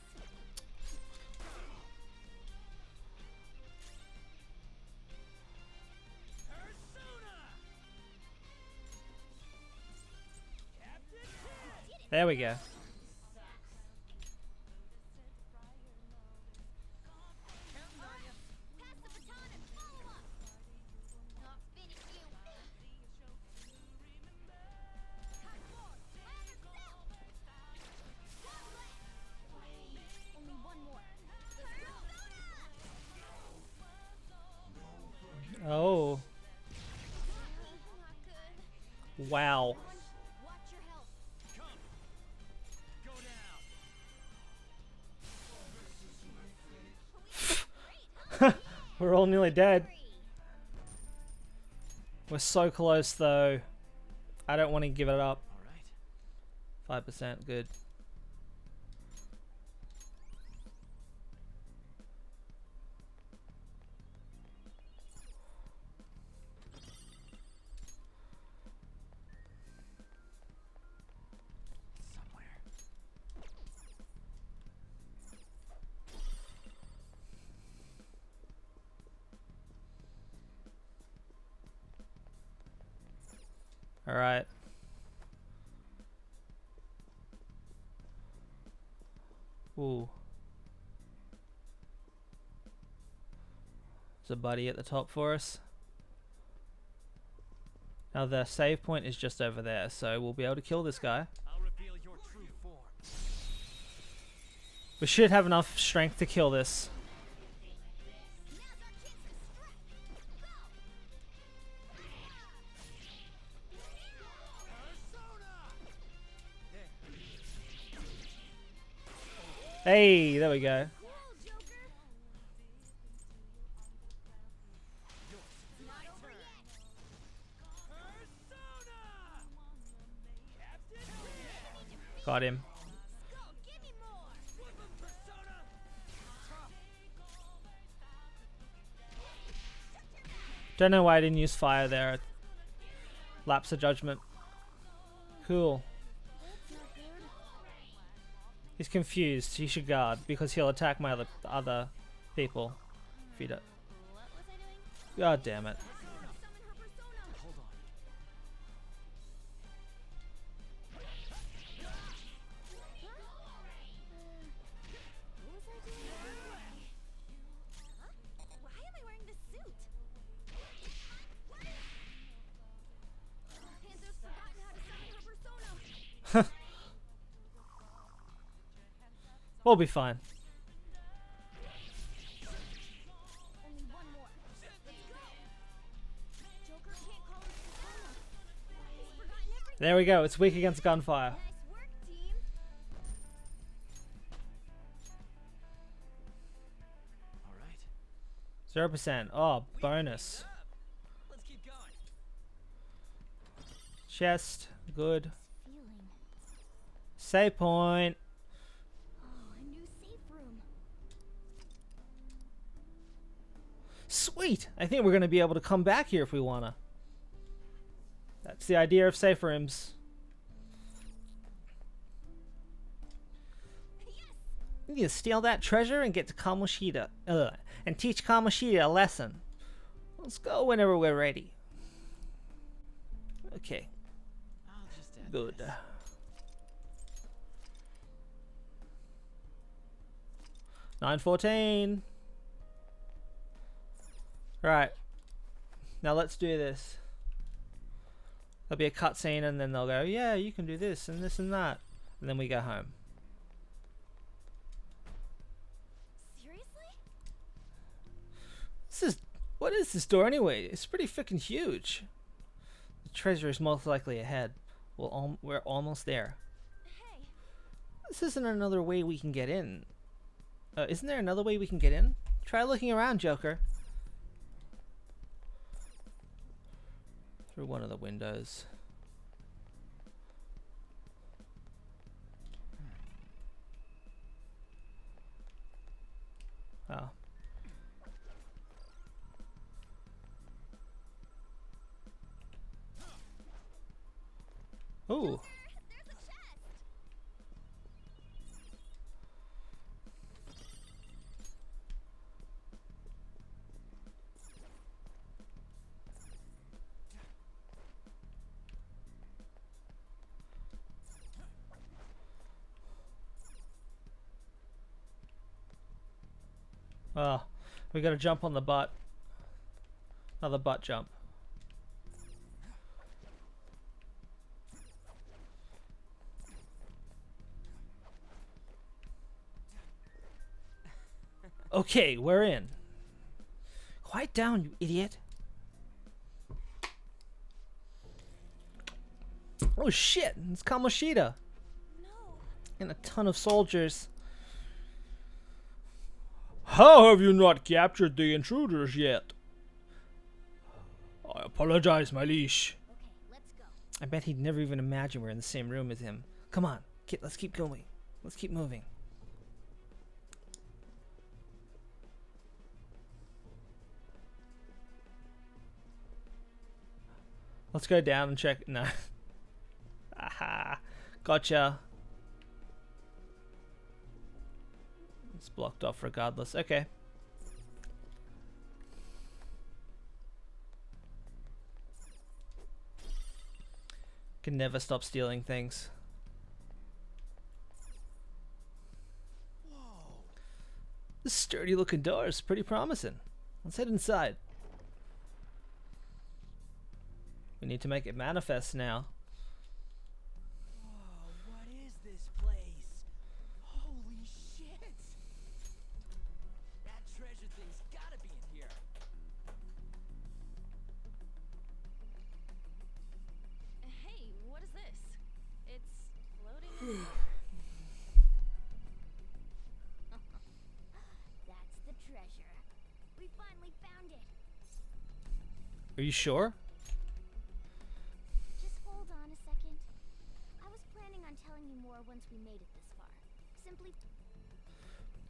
There we go. Pass the baton and follow up. I'll finish you. Hot four, never stop. Only one more. Let's go. Oh. Not good. Wow. Watch your health. Come. Go down. We're all nearly dead. We're so close though. I don't want to give it up. All right. 5%, good. Somewhere. All right. Ooh. There's a buddy at the top for us. Now the save point is just over there, so we'll be able to kill this guy. I'll reveal your true form. We should have enough strength to kill this. Now's our chance to strike. Go. Hey, there we go. Cool, Joker. Not over yet. Got him. Go, give me more. Don't know why I didn't use fire there. Lapse of judgment. Cool. That's not good. He's confused. He should guard because he'll attack my other people. If he does. What was I doing? God damn it. Summon her persona. Hold on. What was I doing? Huh? Why am I wearing this suit? Panther's forgotten how to summon her persona. We'll be fine. Only one more. Let's go. Joker can't call his persona. He's forgotten everything. There we go. It's weak against gunfire. Nice work, team. All right. 0%. Oh, bonus. Let's keep going. Chest. Good. Feeling. Save point. Oh, a new safe room. Sweet. I think we're going to be able to come back here if we want to. That's the idea of safe rooms. You need to steal that treasure and get to Kamoshida. And teach Kamoshida a lesson. Let's go whenever we're ready. Okay. I'll just add Good. this. 9:14. Right. Now let's do this. There'll be a cutscene and then they'll go, yeah, you can do this and this and that. And then we go home. Seriously? What is this door anyway? It's pretty freaking huge. The treasure is most likely ahead. We're almost there. Hey, This isn't another way we can get in. Isn't there another way we can get in? Try looking around, Joker. Through one of the windows. Oh. Ooh. there's a chest. Oh, we gotta jump on the butt. Another butt jump. Okay, we're in. Quiet down, you idiot. Oh shit, it's Kamoshida. No. And a ton of soldiers. How have you not captured the intruders yet? I apologize, my liege. Okay, let's go. I bet he'd never even imagine we're in the same room as him. Come on, kid, let's keep going. Let's keep moving. Let's go down and check. No. Aha. Gotcha. It's blocked off regardless. Okay. Can never stop stealing things. Whoa. This sturdy looking door is pretty promising. Let's head inside. We need to make it manifest now. Whoa, what is this place? Holy shit! That treasure thing's gotta be in here. Hey, what is this? It's floating in the air. That's the treasure. We finally found it. Are you sure? Just hold on a second. I was planning on telling you more once we made it this far. Simply,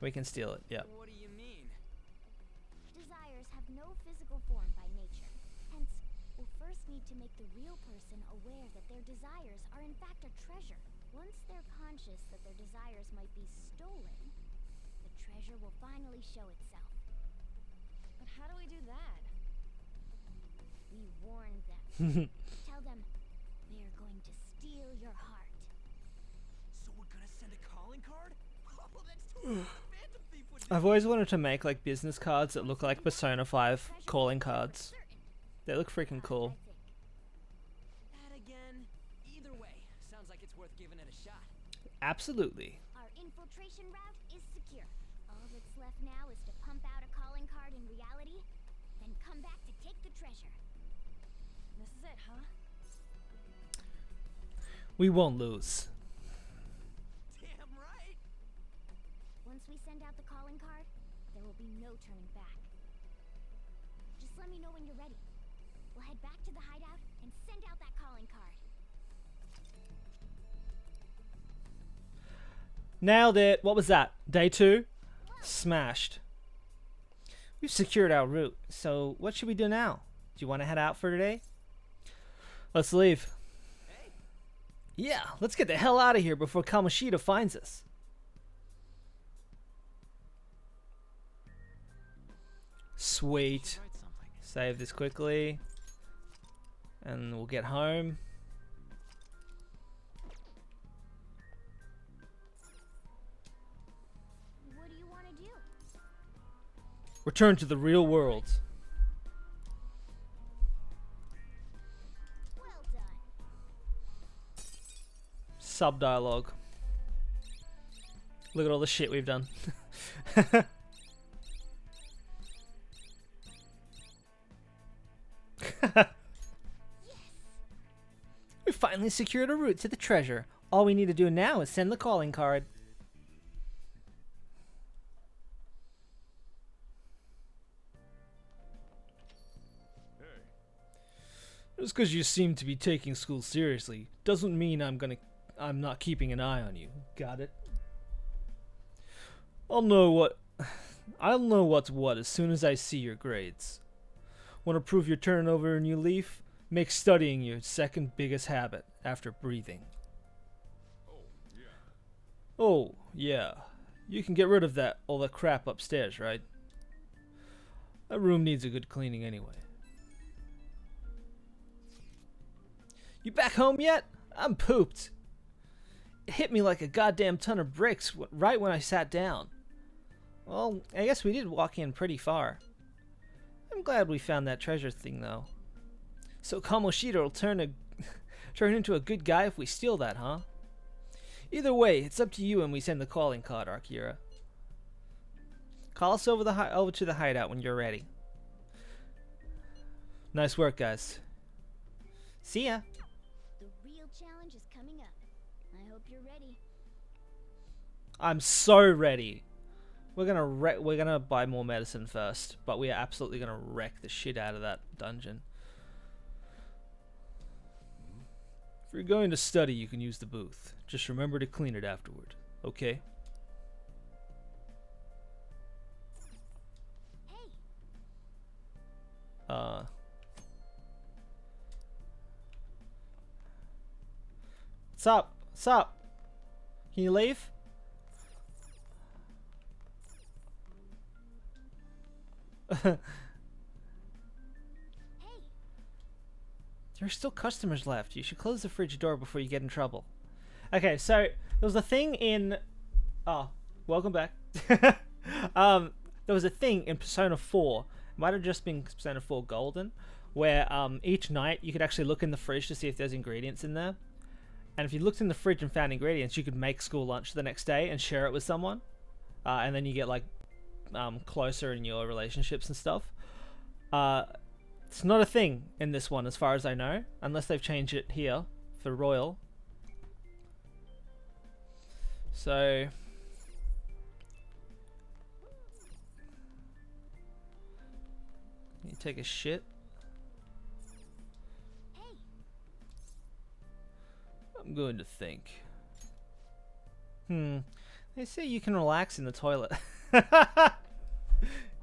We can steal it. Yeah. What do you mean? desires have no physical form by nature. Hence, we'll first need to make the real person aware that their desires are in fact a treasure. Once they're conscious that their desires might be stolen, the treasure will finally show itself. But how do we do that? We warn them. Tell them, we are going to steal your heart. So we're gonna send a calling card? Oh, that's totally what Phantom Thief would do. I've always wanted to make like business cards that look like Persona 5 calling cards. They look freaking cool. I think. That again. Either way, sounds like it's worth giving it a shot. Absolutely. Our infiltration route is secure. All that's left now is to pump out a calling card in reality, then come back to take the treasure. This is it, huh? We won't lose. Damn right. Once we send out the calling card, there will be no turning back. Just let me know when you're ready. We'll head back to the hideout and send out that calling card. Nailed it. What was that? Day 2? Smashed. We've secured our route. So what should we do now? Do you want to head out for today? Let's leave. Hey, Yeah, let's get the hell out of here before Kamoshida finds us. Sweet. write something. Save this quickly. And we'll get home. What do you want to do? Return to the real world. Well done. Sub dialogue. Look at all the shit we've done. We finally secured a route to the treasure. All we need to do now is send the calling card. Hey, Just because you seem to be taking school seriously doesn't mean I'm not keeping an eye on you. Got it? I'll know what's what as soon as I see your grades. Want to prove you're turning over a new leaf? Make studying your second biggest habit after breathing. oh, yeah. Oh, yeah. You can get rid of all the crap upstairs, right? That room needs a good cleaning anyway. You back home yet? I'm pooped. It hit me like a goddamn ton of bricks right when I sat down. Well, I guess we did walk in pretty far. I'm glad we found that treasure thing, though. So Kamoshida will turn into a good guy if we steal that, huh? Either way, it's up to you when we send the calling card, Akira. Call us over to the hideout when you're ready. Nice work, guys. See ya. The real challenge is coming up. I hope you're ready. I'm so ready. We're gonna buy more medicine first, but we are absolutely gonna wreck the shit out of that dungeon. If you're going to study, you can use the booth. Just remember to clean it afterward, okay? Hey, What's up? What's up? Can you leave? hey, There are still customers left. You should close the fridge door before you get in trouble. Okay, so there was a thing in... Oh, welcome back. There was a thing in Persona 4. It might have just been Persona 4 Golden, where each night you could actually look in the fridge to see if there's ingredients in there. And if you looked in the fridge and found ingredients, you could make school lunch the next day and share it with someone. And then you get like closer in your relationships and stuff. It's not a thing in this one as far as I know, unless they've changed it here for Royal. So you take a shit. hey. I'm going to think. They say you can relax in the toilet.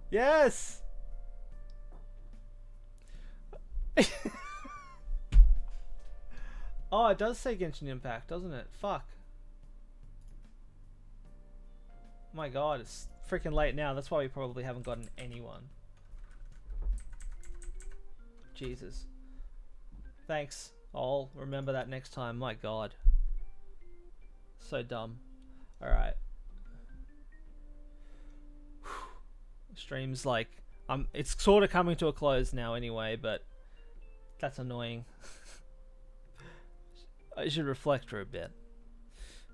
Yes! Oh, it does say Genshin Impact, doesn't it? Fuck. My god, it's freaking late now. That's why we probably haven't gotten anyone. Jesus. Thanks. I'll remember that next time. My god. So dumb. Alright. Stream's like... it's sort of coming to a close now anyway, but... That's annoying. I should reflect for a bit.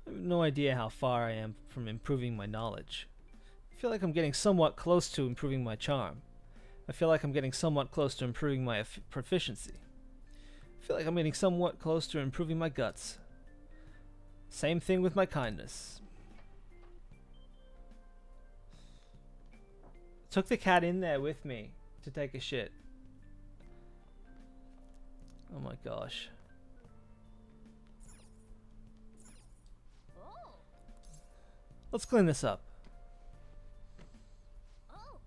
I have no idea how far I am from improving my knowledge. I feel like I'm getting somewhat close to improving my charm. I feel like I'm getting somewhat close to improving my proficiency. I feel like I'm getting somewhat close to improving my guts. Same thing with my kindness. Took the cat in there with me to take a shit. Oh my gosh. Oh, Let's clean this up. oh.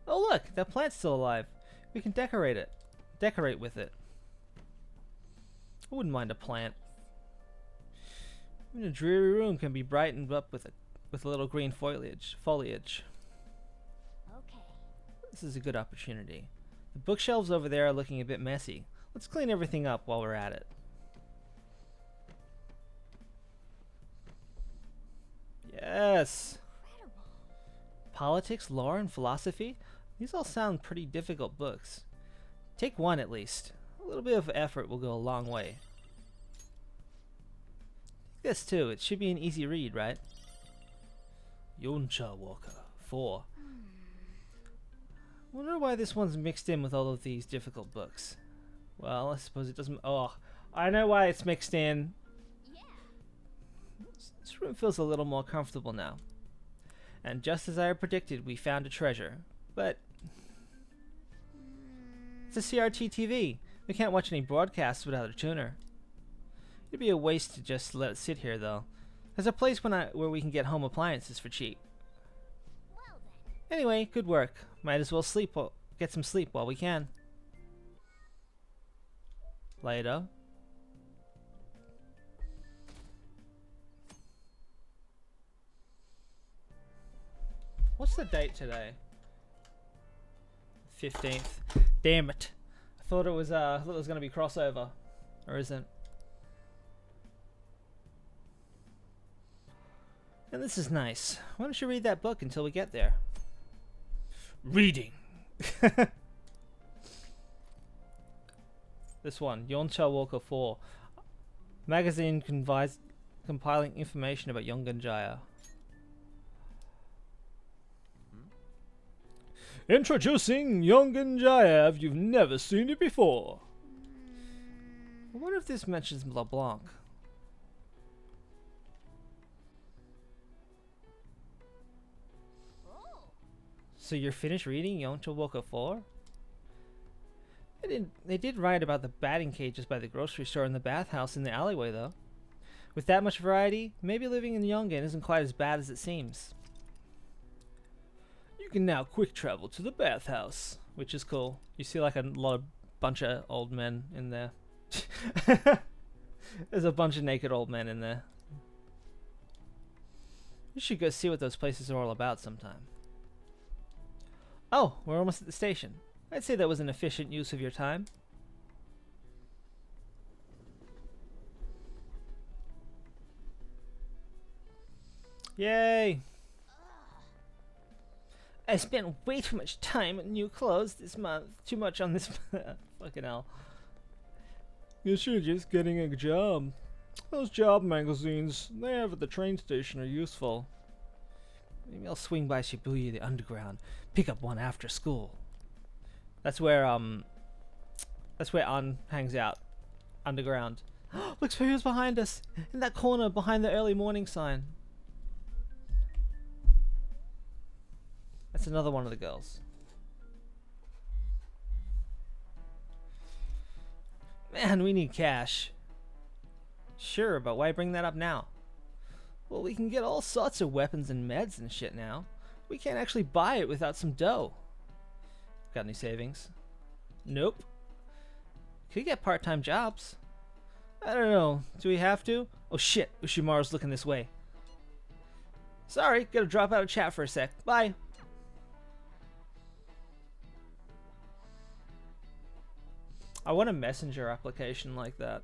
Oh look, that plant's still alive. We can decorate it. Decorate with it. I wouldn't mind a plant. Even a dreary room can be brightened up with a little green foliage. Okay. This is a good opportunity. The bookshelves over there are looking a bit messy. Let's clean everything up while we're at it. Yes! Incredible. Politics, law, and philosophy? These all sound pretty difficult books. Take one at least. A little bit of effort will go a long way. This too, it should be an easy read, right? Yoncha Walker 4. Wonder why this one's mixed in with all of these difficult books. Well, I suppose it doesn't... Oh, I know why it's mixed in. Yeah. This room feels a little more comfortable now. And just as I had predicted, we found a treasure. But... it's a CRT TV. We can't watch any broadcasts without a tuner. It'd be a waste to just let it sit here, though. There's a place where we can get home appliances for cheap. Well then. Anyway, good work. Might as well get some sleep while we can. Later. What's the date today? 15th. Damn it. I thought it was gonna be crossover. Or isn't. And this is nice. Why don't you read that book until we get there? Reading. This one, Yoncha Walker 4. Magazine compiling information about Yonganjaya. Introducing Yonganjaya if you've never seen it before. I wonder if this mentions LeBlanc. Oh, So you're finished reading Yonto Woka 4? They did write about the batting cages by the grocery store and the bathhouse in the alleyway, though. With that much variety, maybe living in Yongen isn't quite as bad as it seems. You can now quick travel to the bathhouse, which is cool. You see like a bunch of old men in there. There's a bunch of naked old men in there. You should go see what those places are all about sometime. Oh, we're almost at the station. I'd say that was an efficient use of your time. Yay! I spent way too much time on new clothes this month. Too much on this. Fucking hell. You should just getting a job. Those job magazines they have at the train station are useful. Maybe I'll swing by Shibuya, the underground, pick up one after school. That's where An hangs out. Underground. Look who's behind us! In that corner behind the early morning sign. That's another one of the girls. Man, we need cash. Sure, but why bring that up now? Well, we can get all sorts of weapons and meds and shit now. We can't actually buy it without some dough. Got any savings? Nope. Could get part-time jobs. I don't know. Do we have to? Oh shit, Ushimaru's looking this way. Sorry, gotta drop out of chat for a sec. Bye. I want a messenger application like that.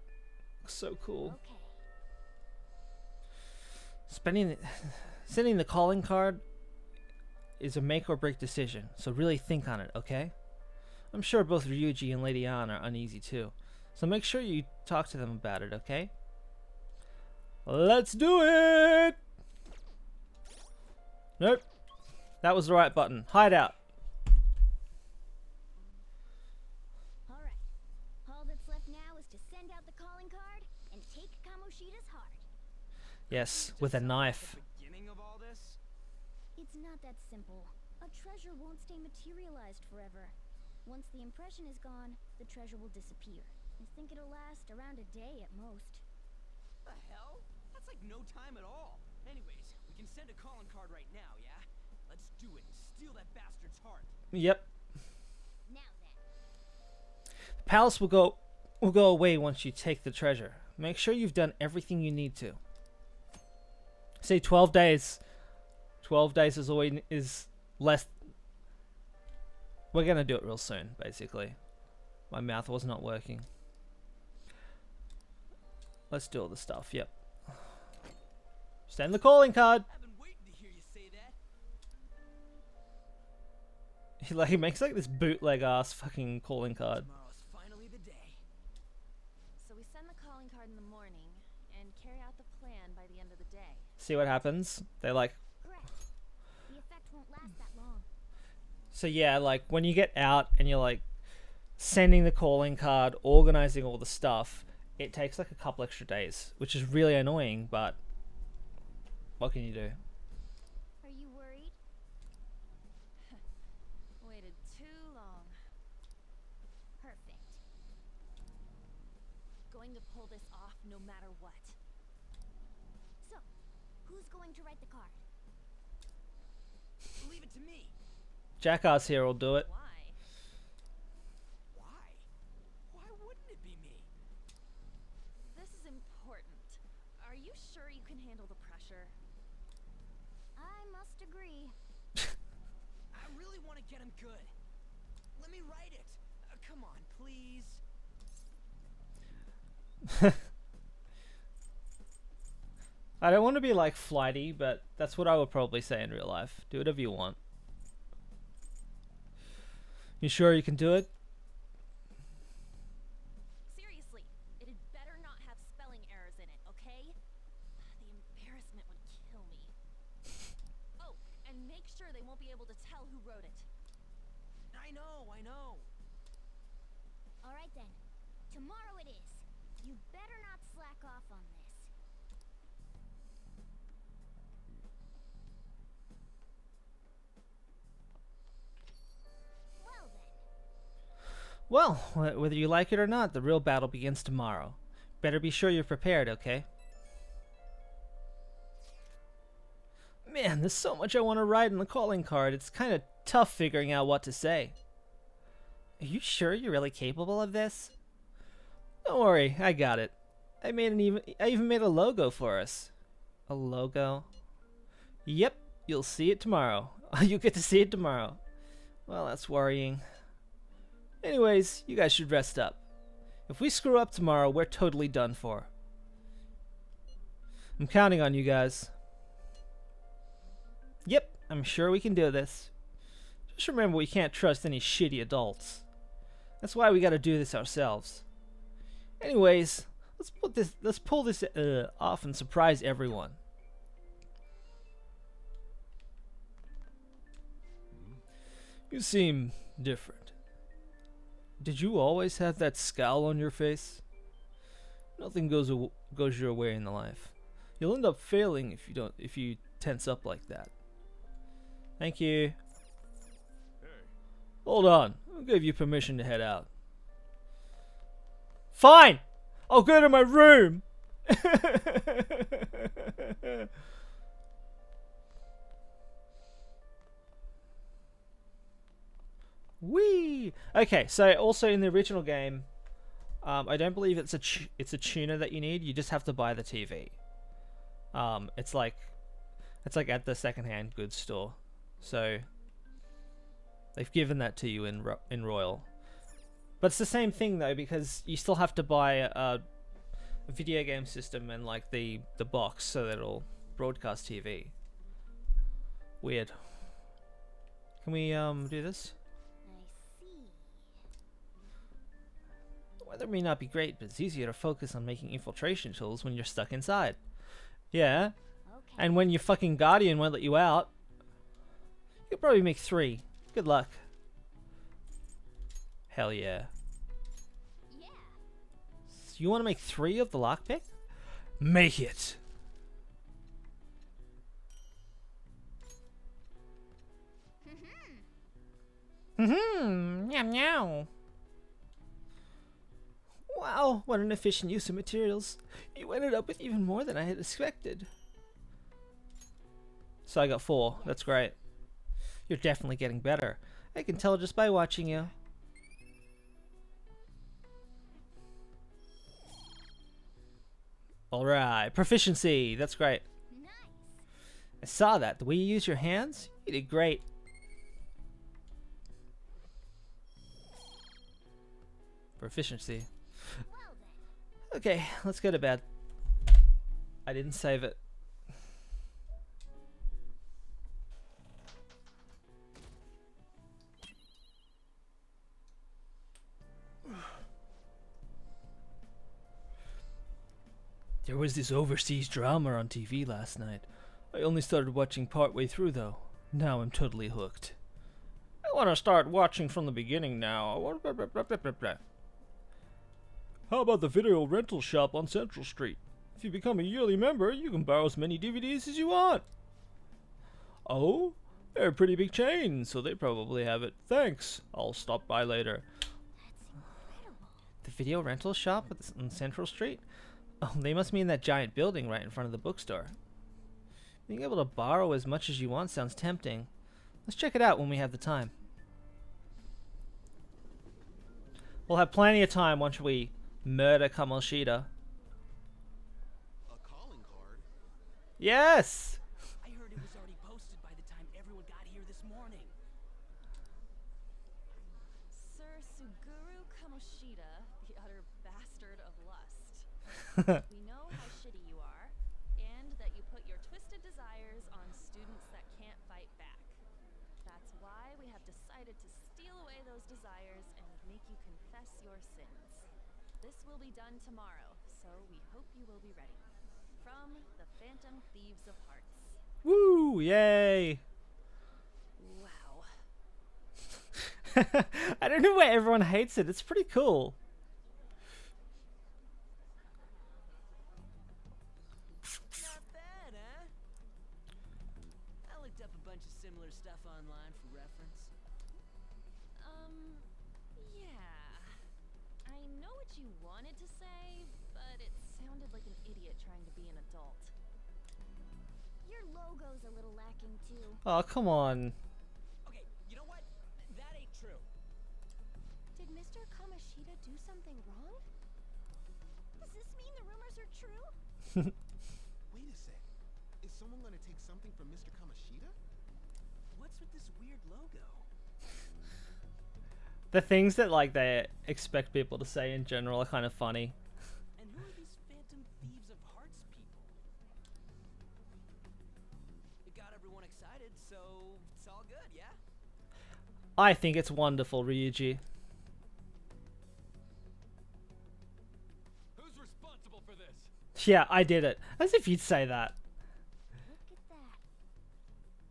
Looks so cool. okay. Sending the calling card is a make or break decision, so really think on it, okay? I'm sure both Ryuji and Lady Ann are uneasy too, so make sure you talk to them about it, okay? Let's do it! Nope. That was the right button. Hideout. Alright. All that's left now is to send out the calling card and take Kamoshida's heart. Yes, with a knife. Beginning of all this? It's not that simple. A treasure won't stay materialized forever. Once the impression is gone, the treasure will disappear. I think it'll last around a day at most. The hell? That's like no time at all. Anyways, we can send a calling card right now, yeah? Let's do it and steal that bastard's heart. Yep. Now then. The palace will go away once you take the treasure. Make sure you've done everything you need to. Say 12 days. 12 days is less. We're gonna do it real soon, basically. My mouth was not working. Let's do all the stuff, yep. Send the calling card! I've been waiting to hear you say that. He makes like this bootleg ass fucking calling card. Tomorrow's finally the day. So we send the calling card in the morning and carry out the plan by the end of the day. See what happens? They like. Correct. The effect won't last that long. So yeah, like when you get out and you're like sending the calling card, organizing all the stuff, it takes like a couple extra days, which is really annoying, but what can you do? Are you worried? Waited too long. Perfect. Going to pull this off no matter what. So, who's going to write the card? Leave it to me. Jackass here will do it. Why? Why? Why wouldn't it be me? This is important. Are you sure you can handle the pressure? I must agree. I really want to get him good. Let me write it. Come on, please. I don't want to be like flighty, but that's what I would probably say in real life. Do whatever you want. You sure you can do it? Seriously, it had better not have spelling errors in it, okay? The embarrassment would kill me. Oh, and make sure they won't be able to tell who wrote it. I know. Alright then. Tomorrow it is. You better not slack off on this. Well then. Well, whether you like it or not, the real battle begins tomorrow. Better be sure you're prepared, okay? Man, there's so much I want to write in the calling card. It's kind of tough figuring out what to say. Are you sure you're really capable of this? Don't worry, I got it. I even made a logo for us. A logo? Yep, you'll see it tomorrow. You'll get to see it tomorrow. Well, that's worrying. Anyways, you guys should rest up. If we screw up tomorrow, we're totally done for. I'm counting on you guys. Yep, I'm sure we can do this. Just remember we can't trust any shitty adults. That's why we gotta do this ourselves. Anyways, let's pull this off and surprise everyone. You seem different. Did you always have that scowl on your face? Nothing goes your way in the life. You'll end up failing if you tense up like that. Thank you. Hey. Hold on. Who gave you permission to head out? Fine! I'll go to my room! Whee! Okay, so also in the original game, I don't believe it's a tuner that you need. You just have to buy the TV. It's like at the secondhand goods store. So they've given that to you in Royal. But it's the same thing though, because you still have to buy a video game system and like the box so that it'll broadcast TV. Weird. Can we do this? I see. The weather may not be great, but it's easier to focus on making infiltration tools when you're stuck inside. Yeah. Okay. And when your fucking guardian won't let you out, you could probably make 3. Good luck. Hell yeah. Yeah. So you want to make 3 of the lockpick? Make it. Meow meow. Wow, what an efficient use of materials. You ended up with even more than I had expected. So I got 4. That's great. You're definitely getting better. I can tell just by watching you. Alright, proficiency. That's great. Nice. I saw that. The way you use your hands, you did great. Proficiency. Well then. Okay, let's go to bed. I didn't save it. There was this overseas drama on TV last night. I only started watching partway through though. Now I'm totally hooked. I want to start watching from the beginning now. How about the video rental shop on Central Street? If you become a yearly member, you can borrow as many DVDs as you want. Oh? They're a pretty big chain, so they probably have it. Thanks. I'll stop by later. That's incredible. The video rental shop on Central Street? Oh, they must mean that giant building right in front of the bookstore. Being able to borrow as much as you want sounds tempting. Let's check it out when we have the time. We'll have plenty of time once we murder Kamoshida. A calling card? Yes! I heard it was already posted by the time everyone got here this morning. Sir Suguru Kamoshida, the utter bastard of lust. We know how shitty you are, and that you put your twisted desires on students that can't fight back. That's why we have decided to steal away those desires and make you confess your sins. This will be done tomorrow, so we hope you will be ready. From the Phantom Thieves of Hearts. Woo! Yay! Wow. I don't know why everyone hates it. It's pretty cool. bunch of similar stuff online for reference? Yeah. I know what you wanted to say, but it sounded like an idiot trying to be an adult. Your logo's a little lacking too. Oh, come on. Okay, you know what? That ain't true. Did Mr. Kamoshida do something wrong? Does this mean the rumors are true? Wait a sec. Is someone gonna take something from Mr. Kamoshida? What's with this weird logo? The things that like they expect people to say in general are kind of funny. And who are these Phantom Thieves of Hearts people? It got everyone excited, so it's all good, yeah? I think it's wonderful, Ryuji. Who's responsible for this? Yeah, I did it. As if you'd say that. Look at that.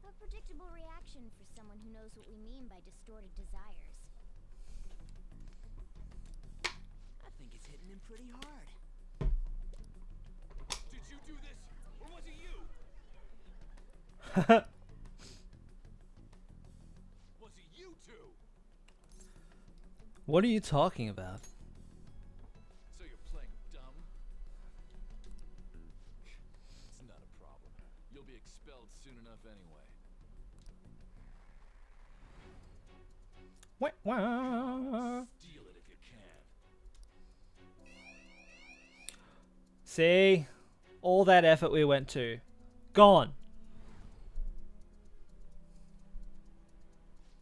A predictable reaction for someone who knows what we mean by distorted desires. I think it's hitting him pretty hard. Did you do this, or was it you? Was it you two? What are you talking about? So you're playing dumb? It's not a problem. You'll be expelled soon enough anyway. Wah, wah. Steal it if you can. See? All that effort we went to. Gone.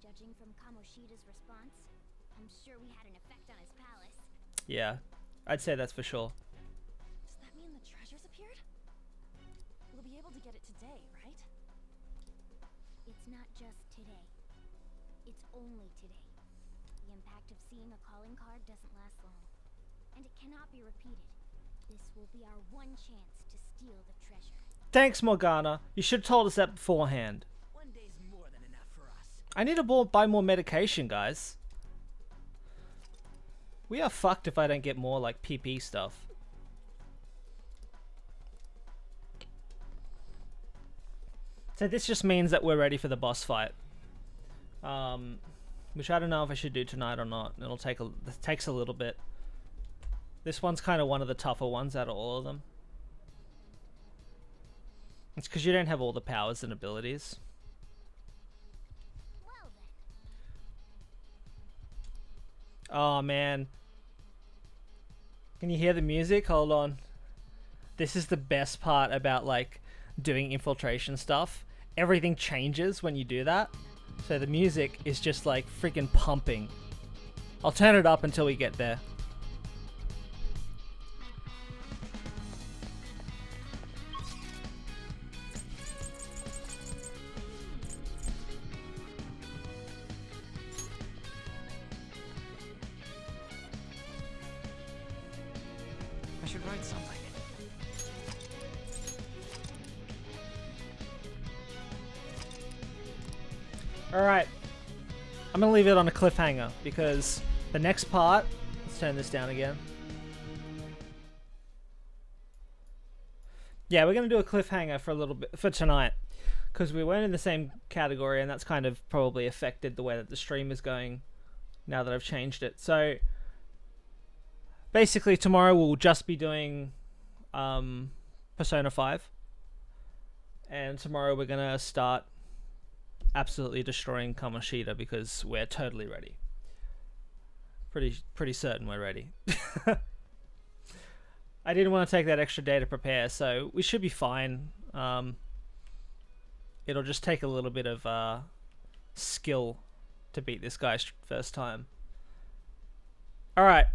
Judging from Kamoshida's response, I'm sure we had an effect on his palace. Yeah, I'd say that's for sure. Does that mean the treasures appeared? We'll be able to get it today, right? It's not just today. It's only today. The impact of seeing a calling card doesn't last long. And it cannot be repeated. This will be our one chance to steal the treasure. Thanks, Morgana. You should have told us that beforehand. One day's more than enough for us. I need to buy more medication, guys. We are fucked if I don't get more, like, PP stuff. So this just means that we're ready for the boss fight. Which I don't know if I should do tonight or not. It takes a little bit. This one's kind of one of the tougher ones out of all of them. It's because you don't have all the powers and abilities. Well then. Oh man. Can you hear the music? Hold on. This is the best part about like doing infiltration stuff. Everything changes when you do that. So the music is just like freaking pumping. I'll turn it up until we get there. I should write something. Alright. I'm gonna leave it on a cliffhanger because the next part, let's turn this down again. Yeah, we're gonna do a cliffhanger for a little bit for tonight because we weren't in the same category and that's kind of probably affected the way that the stream is going now that I've changed it. So basically tomorrow we'll just be doing Persona 5 and tomorrow we're gonna start absolutely destroying Kamoshida because we're totally ready. Pretty certain we're ready. I didn't want to take that extra day to prepare, so we should be fine. It'll just take a little bit of skill to beat this guy's first time. Alright,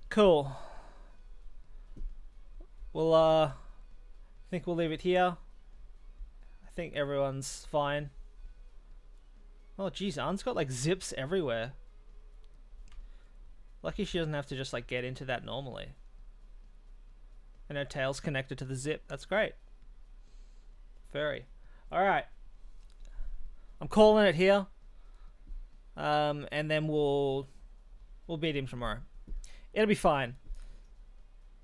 cool. We'll I think we'll leave it here. I think everyone's fine. Oh geez, Anne's got like zips everywhere. Lucky she doesn't have to just like get into that normally. And her tail's connected to the zip. That's great. Furry. Alright. I'm calling it here. And then we'll beat him tomorrow. It'll be fine.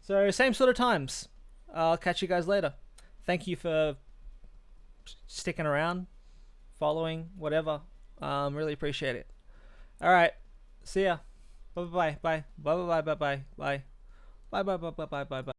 So same sort of times. I'll catch you guys later. Thank you for sticking around, following, whatever. Really appreciate it. All right, see ya. Bye bye bye bye bye bye bye bye bye bye bye bye bye bye bye bye.